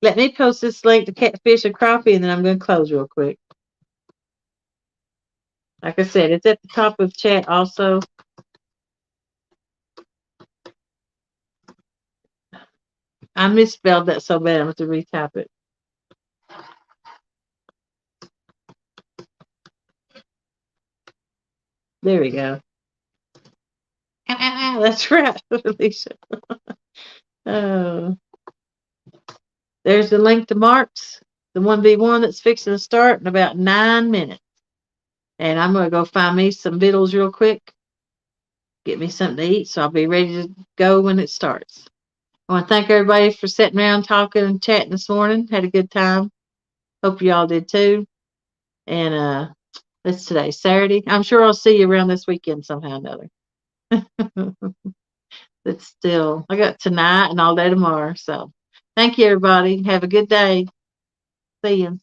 Let me post this link to Catfish and Crappie, and then I'm going to close real quick. Like I said, it's at the top of the chat also. I misspelled that so bad, I'm going to retype it. There we go. That's right, Alicia. Oh, there's the link to Mark's, the 1v1 that's fixing to start in about 9 minutes. And I'm going to go find me some victuals real quick, get me something to eat, so I'll be ready to go when it starts. I want to thank everybody for sitting around talking and chatting this morning. Had a good time. Hope you all did too. And it's today, Saturday. I'm sure I'll see you around this weekend somehow or another. But still, I got tonight and all day tomorrow. So thank you, everybody. Have a good day. See you.